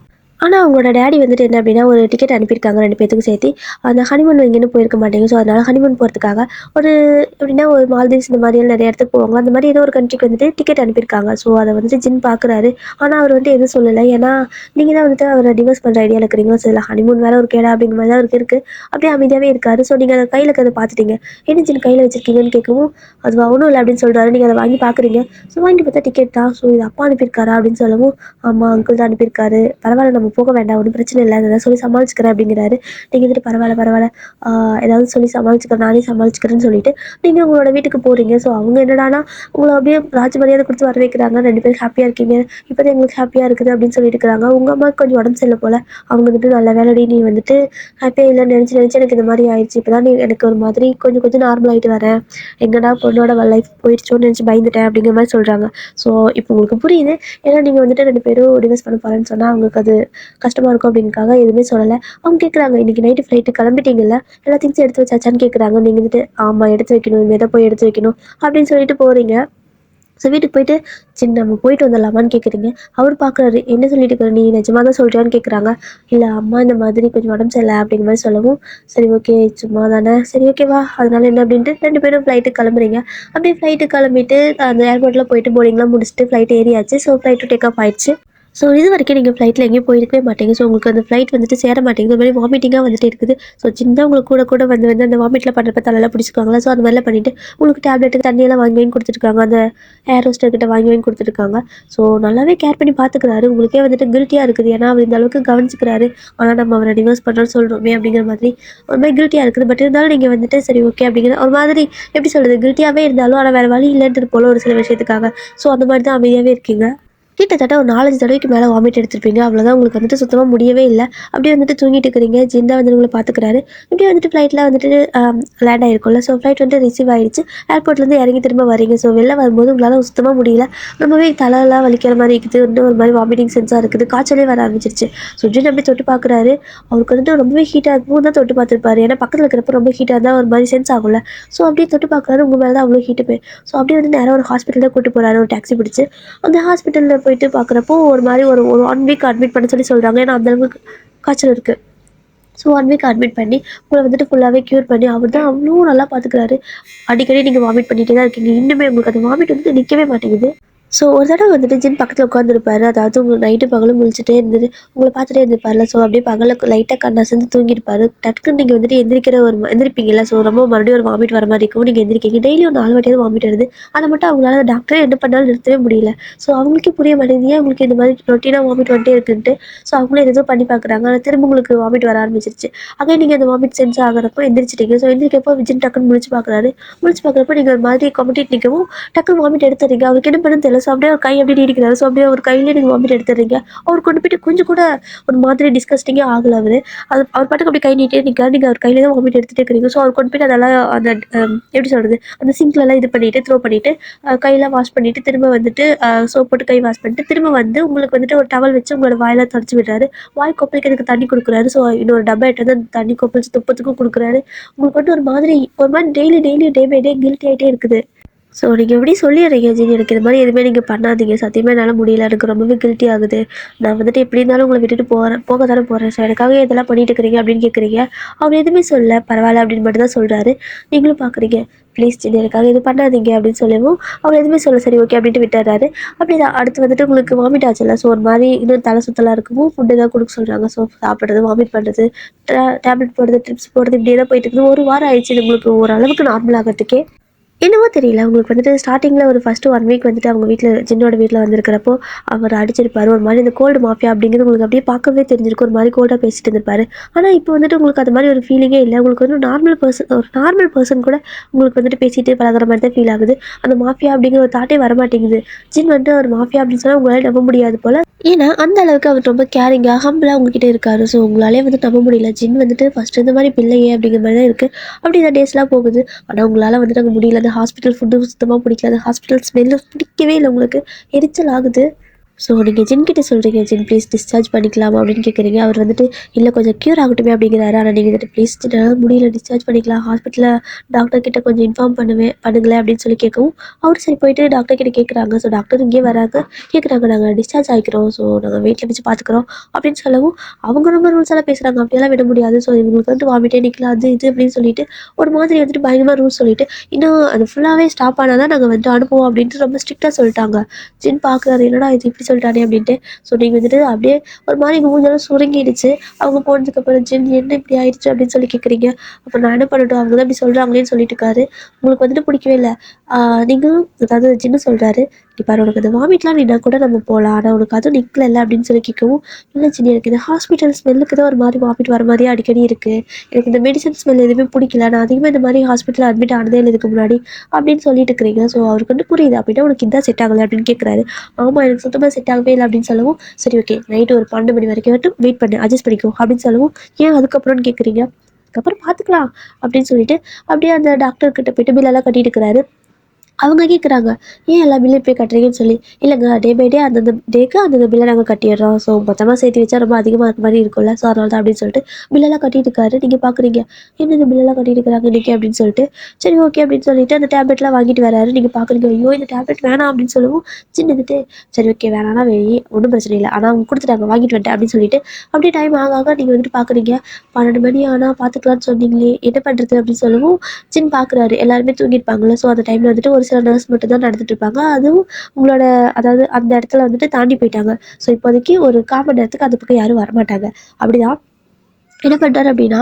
ஆனால் அவங்களோட டேடி வந்துட்டு என்ன அப்படின்னா ஒரு டிக்கெட் அனுப்பியிருக்காங்க 2 பேத்துக்கும் சேர்த்து. அந்த ஹனிமூன் எங்கேயும் போயிருக்க மாட்டேங்க. ஸோ அதனால் ஹனிமூன் போகிறதுக்காக ஒரு எப்படின்னா ஒரு மால்தீவ்ஸ் இந்த மாதிரியான நிறைய இடத்துக்கு போவாங்க. அந்த மாதிரி ஏதோ ஒரு கண்ட்ரிக்கு வந்துட்டு டிக்கெட் அனுப்பியிருக்காங்க. ஸோ அதை வந்துட்டு ஜின் பார்க்குறாரு. ஆனால் அவர் வந்துட்டு எதுவும் சொல்லலை. ஏன்னா நீங்கள் தான் வந்துட்டு அவரை டிவோர்ஸ் பண்ணுற ஐடியாவில் இருக்கிறீங்க. ஸோ இதில் ஹனிமூன் வேறு ஒரு கேடா அப்படிங்கிற மாதிரி தான் அவருக்கு இருக்குது. அப்படியே அமைதியாகவே இருக்காரு. ஸோ நீங்கள் அதை கையில் இருக்கிறத பார்த்துட்டீங்க. என்ன ஜின் கையில் வச்சிருக்கீங்கன்னு கேட்கவும் அது ஒன்றும் இல்லை அப்படின்னு சொல்கிறாரு. நீங்கள் அதை வாங்கி பார்க்குறீங்க. ஸோ வாங்கி பார்த்தா டிக்கெட் தான். ஸோ இது அப்பா அனுப்பியிருக்காரா அப்படின்னு சொல்லவும் ஆமாம் அங்கிள் தான் அனுப்பியிருக்காரு, பரவாயில்ல நம்ம போக வேண்டாம், ஒன்றும் பிரச்சனை இல்லை, அதை சொல்லி சமாளிச்சுக்கிறேன் அப்படிங்கிறாரு. நீங்கள் வந்துட்டு பரவாயில்ல பரவாயில்ல ஏதாவது சொல்லி சமாளிச்சுக்கிறேன், நானே சமாளிச்சுக்கிறேன்னு சொல்லிட்டு நீங்கள் உங்களோட வீட்டுக்கு போகிறீங்க. ஸோ அவங்க என்னடானா உங்களை அப்படியே ராஜ மரியாதை கொடுத்து வர வைக்கிறாங்க. 2 பேரும் ஹாப்பியாக இருக்கீங்க, இப்போ தான் எங்களுக்கு ஹாப்பியாக இருக்குது அப்படின்னு சொல்லிட்டு இருக்கிறாங்க. உங்கள் அம்மாவுக்கு கொஞ்சம் உடம்பு சரியில்லை போல். அவங்க வந்துட்டு நல்ல வேலைடி நீ வந்துட்டு ஹாப்பியாக இல்லைன்னு நினச்சி எனக்கு இந்த மாதிரி ஆயிடுச்சு, இப்போ தான் நீ எனக்கு ஒரு மாதிரி கொஞ்சம் கொஞ்சம் நார்மல் ஆகிட்டு வரேன், எங்கடா பொண்ணோட லைஃப் போயிடுச்சோன்னு நினச்சி பயந்துட்டேன் அப்படிங்கிற மாதிரி சொல்கிறாங்க. ஸோ இப்போ உங்களுக்கு புரியுது. ஏன்னா நீங்கள் வந்துட்டு 2 பேரும் டிவோர்ஸ் பண்ண போகிறேன்னு சொன்னால் அவங்களுக்கு அது கஷ்டமாக இருக்கும் அப்படிங்கிறதுக்காக எதுவுமே சொல்லலை. அவங்க கேட்குறாங்க, இன்றைக்கி நைட்டு ஃப்ளைட்டு கிளம்பிட்டீங்கல்ல, எல்லா திங்ஸும் எடுத்து வச்சாச்சான்னு கேட்குறாங்க. நீங்கள் வந்துட்டு ஆமாம் எடுத்து வைக்கணும், இனிமேல் தான் போய் எடுத்து வைக்கணும் அப்படின்னு சொல்லிட்டு போகிறீங்க. ஸோ வீட்டுக்கு போயிட்டு சின்ன நம்ம போயிட்டு வந்துடலாமான்னு கேட்குறீங்க. அவர் பார்க்குறாரு, என்ன சொல்லிட்டு இருக்கிற நீ, நிஜமாக தான் சொல்கிறியான்னு கேட்குறாங்க. இல்லை அம்மா இந்த மாதிரி கொஞ்சம் உடம்பு சரியில்லை அப்படிங்கிற மாதிரி சொல்லவும் சரி ஓகே சும்மா தானே, சரி ஓகேவா அதனால என்ன அப்படின்ட்டு 2 பேரும் ஃப்ளைட்டுக்கு கிளம்புறீங்க. அப்படியே ஃப்ளைட்டுக்கு கிளம்பிட்டு அந்த ஏர்போர்ட்டில் போயிட்டு போர்டிங்லாம் முடிச்சுட்டு ஃப்ளைட் ஏறியாச்சு. ஸோ ஃப்ளைட்டு டேக் ஆஃப் ஆயிடுச்சு. ஸோ இது வரைக்கும் நீங்கள் ஃப்ளைட்டில் எங்கேயும் போயிருக்கவே மாட்டீங்க. ஸோ உங்களுக்கு அந்த ஃப்ளைட் வந்துட்டு சேர மாட்டேங்குது. ஒரு மாதிரி வாமிட்டிங்காக வந்துட்டு இருக்குது. ஸோ சின்ன உங்களுக்கு கூட வந்து அந்த வாமிட்டில் பண்ணுறப்ப தலையெல்லாம் பிடிச்சிருக்காங்களா. ஸோ அந்த மாதிரிலாம் பண்ணிவிட்டு உங்களுக்கு டேப்லெட்டுக்கு தண்ணியெல்லாம் வாங்கி கொடுத்துருக்காங்க. அந்த ஏர் ஹோஸ்டர்கிட்ட வாங்கி கொடுத்துருக்காங்க. ஸோ நல்லாவே கேர் பண்ணி பார்த்துக்கிறாரு. உங்களுக்கே வந்துட்டு கில்ட்டியாக இருக்குது. ஏன்னா அவர் இந்த அளவுக்கு கவனிச்சிக்கிறாரு. ஆனால் நம்ம அவரை டிவோர்ஸ் பண்ணுறோன்னு சொல்கிறோமே அப்படிங்கிற மாதிரி ஒரு மாதிரி கில்ட்டியாக இருக்குது. பட் இருந்தாலும் நீங்கள் வந்துட்டு சரி ஓகே அப்படிங்கிற ஒரு மாதிரி எப்படி சொல்கிறது, கில்ட்டியாகவே இருந்தாலும் ஆனால் வேறு வழி இல்லைன்றது போல் ஒரு சில விஷயத்துக்காக. ஸோ அந்த மாதிரி தான் அமைதியாகவே இருக்கீங்க. கிட்டத்தட்ட ஒரு 4-5 தடவைக்கு மேலே வாமிட் எடுத்திருப்பீங்க. அவ்வளோதான், உங்களுக்கு வந்துட்டு சுத்தமாக முடியவே இல்லை. அப்படியே வந்துட்டு தூங்கிட்டு இருக்கிறீங்க. ஜின்னா வந்து உங்களை பார்த்துக்கிறாரு. இப்படியே வந்துட்டு ஃப்ளைட்டில் வந்துட்டு லேண்ட் ஆகிருக்கும்ல. ஸோ ஃப்ளைட் வந்துட்டு ரிசீவ் ஆகிடுச்சு. ஏர்போர்ட்லேருந்து இறங்கி திரும்ப வரீங்க. ஸோ வெளில வரும்போது உங்களால் சுத்தமாக முடியல. ரொம்பவே தலையெல்லாம் வலிக்கிற மாதிரி இருக்குது. இன்னும் ஒரு மாதிரி வாமிட்டிங் சென்ஸாக இருக்குது. காய்ச்சலே வர ஆரம்பிச்சிருச்சு. ஸோ ஜின் அப்படியே தொட்டு பார்க்குறாரு. அவருக்கு வந்துட்டு ரொம்பவே ஹீட்டாக இருக்கும் தான் தொட்டு பார்த்துருப்பாரு. ஏன்னா பக்கத்தில் இருக்கிறப்ப ரொம்ப ஹீட்டாக இருந்தால் ஒரு மாதிரி சென்ஸ் ஆகும்ல. ஸோ அப்படியே தொட்டு பார்க்குறாரு. உங்கள் மேலே தான் அவ்வளோ ஹீட்டு போய். ஸோ அப்படியே வந்து நேராக ஒரு ஹாஸ்பிட்டல் தான் கூட்டு போகிறாரு, ஒரு டாக்ஸி பிடிச்சி. அந்த ஹாஸ்பிட்டலில் போயிட்டு பார்க்குறப்போ ஒரு மாதிரி ஒரு 1 வீக் அட்மிட் பண்ண சொல்கிறாங்க. ஏன்னா அந்தளவுக்கு காய்ச்சல் இருக்குது. ஸோ 1 வீக் அட்மிட் பண்ணி உங்களை வந்துட்டு ஃபுல்லாகவே க்யூர் பண்ணி அவர் தான் அவ்வளோ நல்லா பார்த்துக்கிறாரு. அடிக்கடி நீங்கள் வாமிட் பண்ணிகிட்டே தான் இருக்கீங்க. இன்னுமே உங்களுக்கு அந்த வாமிட் வந்துட்டு நிற்கவே மாட்டேங்குது. ஸோ ஒரு தடவை வந்துட்டு ஜின் பக்கத்தில் உட்காந்துருப்பாரு. அதாவது உங்க நைட்டு பகலும் முழிச்சுட்டே இருந்துட்டு உங்களை பார்த்துட்டே இருந்திருப்பார்ல. ஸோ அப்படியே பகலுக்கு லைட்டாக கண் அசந்து தூங்கியிருப்பாரு. டக்குன்னு நீங்கள் வந்துட்டு எந்திரிக்கிற ஒரு எந்திரிப்பீங்கல்ல. ஸோ ரொம்ப மறுபடியும் ஒரு வாமிட் வர மாதிரி இருக்கும். நீங்கள் எந்திரிக்கீங்க. டெய்லி ஒரு 4 வாட்டியாவது வாமிட் வருது. அதை மட்டும் அவங்களால டாக்டரே என்ன பண்ணாலும் நிறுத்தவே முடியல. ஸோ அவங்களுக்கே புரிய மாட்டேங்குது ஏன் உங்களுக்கு இந்த மாதிரி ரொட்டீனாக வாமிட் வந்துட்டே இருக்குன்ட்டு. ஸோ அவங்களும் எதுவும் பண்ணி பார்க்குறாங்க. ஆனால் திரும்ப உங்களுக்கு வாமிட் வர ஆரம்பிச்சிருச்சு. அதே நீங்கள் அந்த வாமிட் சென்ஸ் ஆகிறப்போ எந்திரிச்சிட்டீங்க. ஸோ எந்திரிக்கப்போ ஜின் டக்குன்னு முழிச்சு பார்க்குறாரு. முழிச்சு பார்க்குறப்போ நீங்கள் ஒரு மாதிரி கொமட்டிட்டு நிற்கவும் டக்குன்னு வாமிட் எடுத்துறீங்க. அவருக்கு என்ன பண்ணுன்னு தெரியல. ஸோ அப்படியே ஒரு கை அப்படி நீடிக்கிறாரு. ஸோ அப்படியே ஒரு கையிலேயே நீங்கள் வாமிட் எடுத்துறீங்க. அவர் கொண்டு போயிட்டு கொஞ்சம் கூட ஒரு மாதிரி டிஸ்கஸ்டிங்கே ஆகல அவரு. அவர் பாட்டுக்கு அப்படி கை நீட்டே நிற்காரு. நீங்கள் அவர் கையில தான் வாமிட் எடுத்துகிட்டே இருக்கிறீங்க. ஸோ அவர் கொண்டு போயிட்டு அதெல்லாம் அந்த எப்படி சொல்கிறது, அந்த சிங்க்லலாம் இது பண்ணிவிட்டு த்ரோ பண்ணிவிட்டு கையெல்லாம் வாஷ் பண்ணிவிட்டு திரும்ப வந்துட்டு சோப் போட்டு கை வாஷ் பண்ணிட்டு திரும்ப வந்து உங்களுக்கு வந்துட்டு ஒரு டவல் வச்சு உங்களோட வாயெல்லாம் தொடச்சி விடுறாரு. வாய் கொப்பளிக்கிறதுக்கு தண்ணி கொடுக்குறாரு. ஸோ இன்னொரு டப்பா எட்டு வந்து அந்த தண்ணி கொப்பளிச்சு துப்பத்துக்கும் கொடுக்குறாரு. உங்களுக்கு வந்து ஒரு மாதிரி daily day by day guilty ஆகிட்டே இருக்குது. ஸோ நீங்கள் எப்படி சொல்லிடுறீங்க ஜினி, எனக்கு இது மாதிரி எதுவுமே நீங்கள் பண்ணாதீங்க, சத்தியமாக என்னால் முடியல, எனக்கு ரொம்பவே கில்ட்டி ஆகுது, நான் வந்துட்டு எப்படி இருந்தாலும் உங்களை விட்டுட்டு போக தானே போகிறேன், ஸோ எனக்காக இதெல்லாம் பண்ணிட்டு இருக்கிறீங்க அப்படின்னு கேட்குறீங்க. அவர் எதுவுமே சொல்ல பரவாயில்ல அப்படின்னு மட்டும் தான் சொல்கிறாரு. நீங்களும் பார்க்குறீங்க ப்ளீஸ் ஜினி எனக்காக இது பண்ணாதீங்க அப்படின்னு சொல்லவும் அவர் எதுவுமே சொல்ல சரி ஓகே அப்படின்ட்டு விட்டுறாரு. அப்படி தான் அடுத்து வந்துட்டு உங்களுக்கு வாமிட் ஆச்சுல்ல. ஸோ ஒரு மாதிரி இன்னும் தலை சுத்தலாக இருக்கவும் ஃபுட்டு தான் கொடுக்க சொல்கிறாங்க. ஸோ சாப்பிட்றது, வாமிட் பண்ணுறது, டேப்லெட் போடுறது, ட்ரிப்ஸ் போடுறது, இப்படியே தான் போயிட்டு இருக்குது. ஒரு வாரம் ஆயிடுச்சு உங்களுக்கு ஓரளவுக்கு நார்மல் ஆகிறதுக்கே. என்னவோ தெரியல. உங்களுக்கு வந்துட்டு ஸ்டார்டிங்கில் ஒரு ஃபஸ்ட்டு 1 வீக் வந்துட்டு அவங்க வீட்டில் ஜின்னோட வீட்டில் வந்திருக்கிறப்போ அவர் அடிச்சிருப்பாரு. ஒரு மாதிரி இந்த கோல்டு மாஃபியா அப்படிங்கிறது உங்களுக்கு அப்படியே பார்க்கவே தெரிஞ்சிருக்கு. ஒரு மாதிரி கோல்டாக பேசிட்டு இருந்திருப்பாரு. ஆனால் இப்போ வந்துட்டு உங்களுக்கு அது மாதிரி ஒரு ஃபீலிங்கே இல்லை. உங்களுக்கு வந்து ஒரு நார்மல் பர்சன் கூட உங்களுக்கு வந்துட்டு பேசிட்டு பழகுற மாதிரி தான் ஃபீல் ஆகுது. அந்த மாஃபியா அப்படிங்கிற ஒரு தாட்டே வரமாட்டேங்குது. ஜின் வந்துட்டு ஒரு மாஃபியா அப்படின்னு சொன்னால் உங்களால் நம்ப முடியாது போல். ஏன்னா அந்த அளவுக்கு அவர் ரொம்ப கேரிங்காக ஹம்பிளாக உங்ககிட்ட இருக்காரு. ஸோ உங்களாலே வந்து நம்ப முடியல. ஜின் வந்துட்டு ஃபஸ்ட்டு இந்த மாதிரி பிள்ளையே அப்படிங்கிற மாதிரி தான் இருக்குது. அப்படி இந்த டேஸ்லாம் போகுது. ஆனால் உங்களால் வந்துட்டு அங்கே முடியல. அந்த ஹாஸ்பிட்டல் ஃபுட்டு சுத்தமாக பிடிக்கல. அந்த ஹாஸ்பிட்டல் ஸ்மெல்லு பிடிக்கவே இல்லை. உங்களுக்கு எரிச்சல் ஆகுது. ஸோ நீங்கள் ஜின்கிட்ட சொல்கிறீங்க ஜின் ப்ளீஸ் டிஸ்சார்ஜ் பண்ணிக்கலாமா அப்படின்னு கேட்குறீங்க. அவர் வந்துட்டு இல்லை கொஞ்சம் க்யூர் ஆகட்டுமே அப்படிங்கிறாரு. ஆனால் நீங்கள் வந்துட்டு ப்ளீஸ் என்னால் முடியல, டிஸ்சார்ஜ் பண்ணிக்கலாம், ஹாஸ்பிட்டலில் டாக்டர் கிட்ட கொஞ்சம் இன்ஃபார்ம் பண்ணுங்களேன் அப்படின்னு சொல்லி கேட்கவும் அவர் சரி போயிட்டு டாக்டர் கிட்ட கேட்குறாங்க. ஸோ டாக்டர் இங்கேயே வராங்க. கேட்குறாங்க நாங்கள் டிஸ்சார்ஜ் ஆகிக்கிறோம், ஸோ நாங்கள் வீட்டில் வச்சு பார்த்துக்குறோம் அப்படின்னு சொல்லவும் அவங்க ரொம்ப ரூல்ஸ் எல்லாம் பேசுகிறாங்க. அப்படியெல்லாம் விட முடியாது. ஸோ இவங்களுக்கு வந்துட்டு வாமிட்டே நிற்கலாம் அது இது அப்படின்னு சொல்லிட்டு ஒரு மாதிரி வந்துட்டு பயங்கரமாக ரூல்ஸ் சொல்லிட்டு இன்னும் அது ஃபுல்லாகவே ஸ்டாப் ஆனால் தான் நாங்கள் வந்துட்டு அனுப்புவோம் அப்படின்ட்டு ரொம்ப ஸ்ட்ரிக்டாக சொல்லிட்டாங்க. ஜின் பார்க்குறாரு என்னடா இது இப்படி சொல்லிட்டானே அப்படின்ட்டு. ஸோ நீங்கள் வந்துட்டு அப்படியே ஒரு மாதிரி மூஞ்செல்லாம் சுருங்கிடுச்சு. அவங்க போனதுக்கப்புறம் ஜின் என்ன இப்படி ஆயிடுச்சு அப்படின்னு சொல்லி கேட்குறீங்க. அப்போ நான் என்ன பண்ணட்டும், அவங்க தான் இப்படி சொல்கிறாங்களேன்னு சொல்லிட்டு இருக்காரு. உங்களுக்கு வந்துட்டு பிடிக்கவே இல்லை. நீங்களும் அதாவது ஜின்னு சொல்கிறாரு இப்போ உனக்கு அந்த வாமிட்லாம் நின்னா கூட நம்ம போகலாம், ஆனால் உனக்கு அதுவும் நிற்கல அப்படின்னு சொல்லி கேட்கவும் இல்லை ஜின்னி எனக்கு இந்த ஹாஸ்பிட்டல் ஸ்மெல்லுக்கு தான் ஒரு மாதிரி வாமிட் வர மாதிரியே அடிக்கடி இருக்குது, எனக்கு இந்த மெடிசன் ஸ்மெல் எதுவுமே பிடிக்கல, நான் அதிகமாக இந்த மாதிரி ஹாஸ்பிட்டலில் அட்மிட் ஆனதே இல்லை இதுக்கு முன்னாடி அப்படின்னு சொல்லிட்டு இருக்கிறீங்க. ஸோ அவருக்கு வந்து புரியுது அப்படின்னா உனக்கு இதான் செட் ஆகலை அப்படின்னு கேட்குறாரு. ஆமாம் எனக்கு சுத்தமாக செட் ஆகவே இல்லை அப்படின்னு சொல்லவும் சரி ஓகே நைட்டு ஒரு 12 மணி வரைக்கும் மட்டும் வெயிட் பண்ணு, அட்ஜஸ்ட் பண்ணிக்கோ அப்படின்னு சொல்லவும் ஏன் அதுக்கப்புறம்னு கேட்குறீங்க. அதுக்கப்புறம் பார்த்துக்கலாம் அப்படின்னு சொல்லிட்டு அப்படியே அந்த டாக்டர்கிட்ட போயிட்டு பில்லெல்லாம் கட்டிட்டு இருக்கிறாரு. அவங்க கேட்குறாங்க ஏன் எல்லா பில்லையும் போய் கட்டுறீங்கன்னு சொல்லி. இல்லைங்க டே பை டே அந்தந்த டேக்கு அந்தந்த பில்லை நாங்கள் கட்டிடுறோம், ஸோ மொத்தமாக சேர்த்து வச்சா ரொம்ப அதிகமாக இருக்க மாதிரி இருக்கும்ல, ஸோ அதனால தான் அப்படின்னு சொல்லிட்டு பில்லெல்லாம் கட்டிட்டு இருக்காரு. நீங்கள் பார்க்குறீங்க என்ன இந்த பில்லெல்லாம் கட்டிட்டு இருக்கிறாங்க இன்றைக்கி அப்படின்னு சொல்லிட்டு சரி ஓகே அப்படின்னு சொல்லிட்டு அந்த டேப்லெட்லாம் வாங்கிட்டு வராரு. நீங்கள் பார்க்குறீங்க ஐயோ இந்த டேப்லெட் வேணாம் அப்படின்னு சொல்லவும் சின்னதுட்டு சரி ஓகே வேணாம்னா வெளியே ஒன்றும் பிரச்சனை இல்லை, ஆனால் அவங்க கொடுத்துட்டாங்க வாங்கிட்டு வந்துட்டேன் அப்படின்னு சொல்லிட்டு அப்படியே டைம் ஆக நீங்கள் வந்துட்டு பார்க்குறீங்க 12 மணி ஆனால் பார்த்துக்கலான்னு சொன்னீங்களே என்ன பண்ணுறது அப்படின்னு சொல்லவும் ஜின் பார்க்குறாரு எல்லாருமே தூங்கியிருப்பாங்களே. ஸோ அந்த டைமில் வந்துட்டு ஒரு சில நர்ஸ் மட்டும் தான் நடந்துட்டு இருப்பாங்க. அதுவும் உங்களோட அதாவது அந்த இடத்துல வந்துட்டு தாண்டி போயிட்டாங்க. ஸோ இப்போதைக்கு ஒரு 1/4 மணி நேரத்துக்கு அந்த பக்கம் யாரும் வரமாட்டாங்க. அப்படிதான் என்ன பண்ணுறாரு அப்படின்னா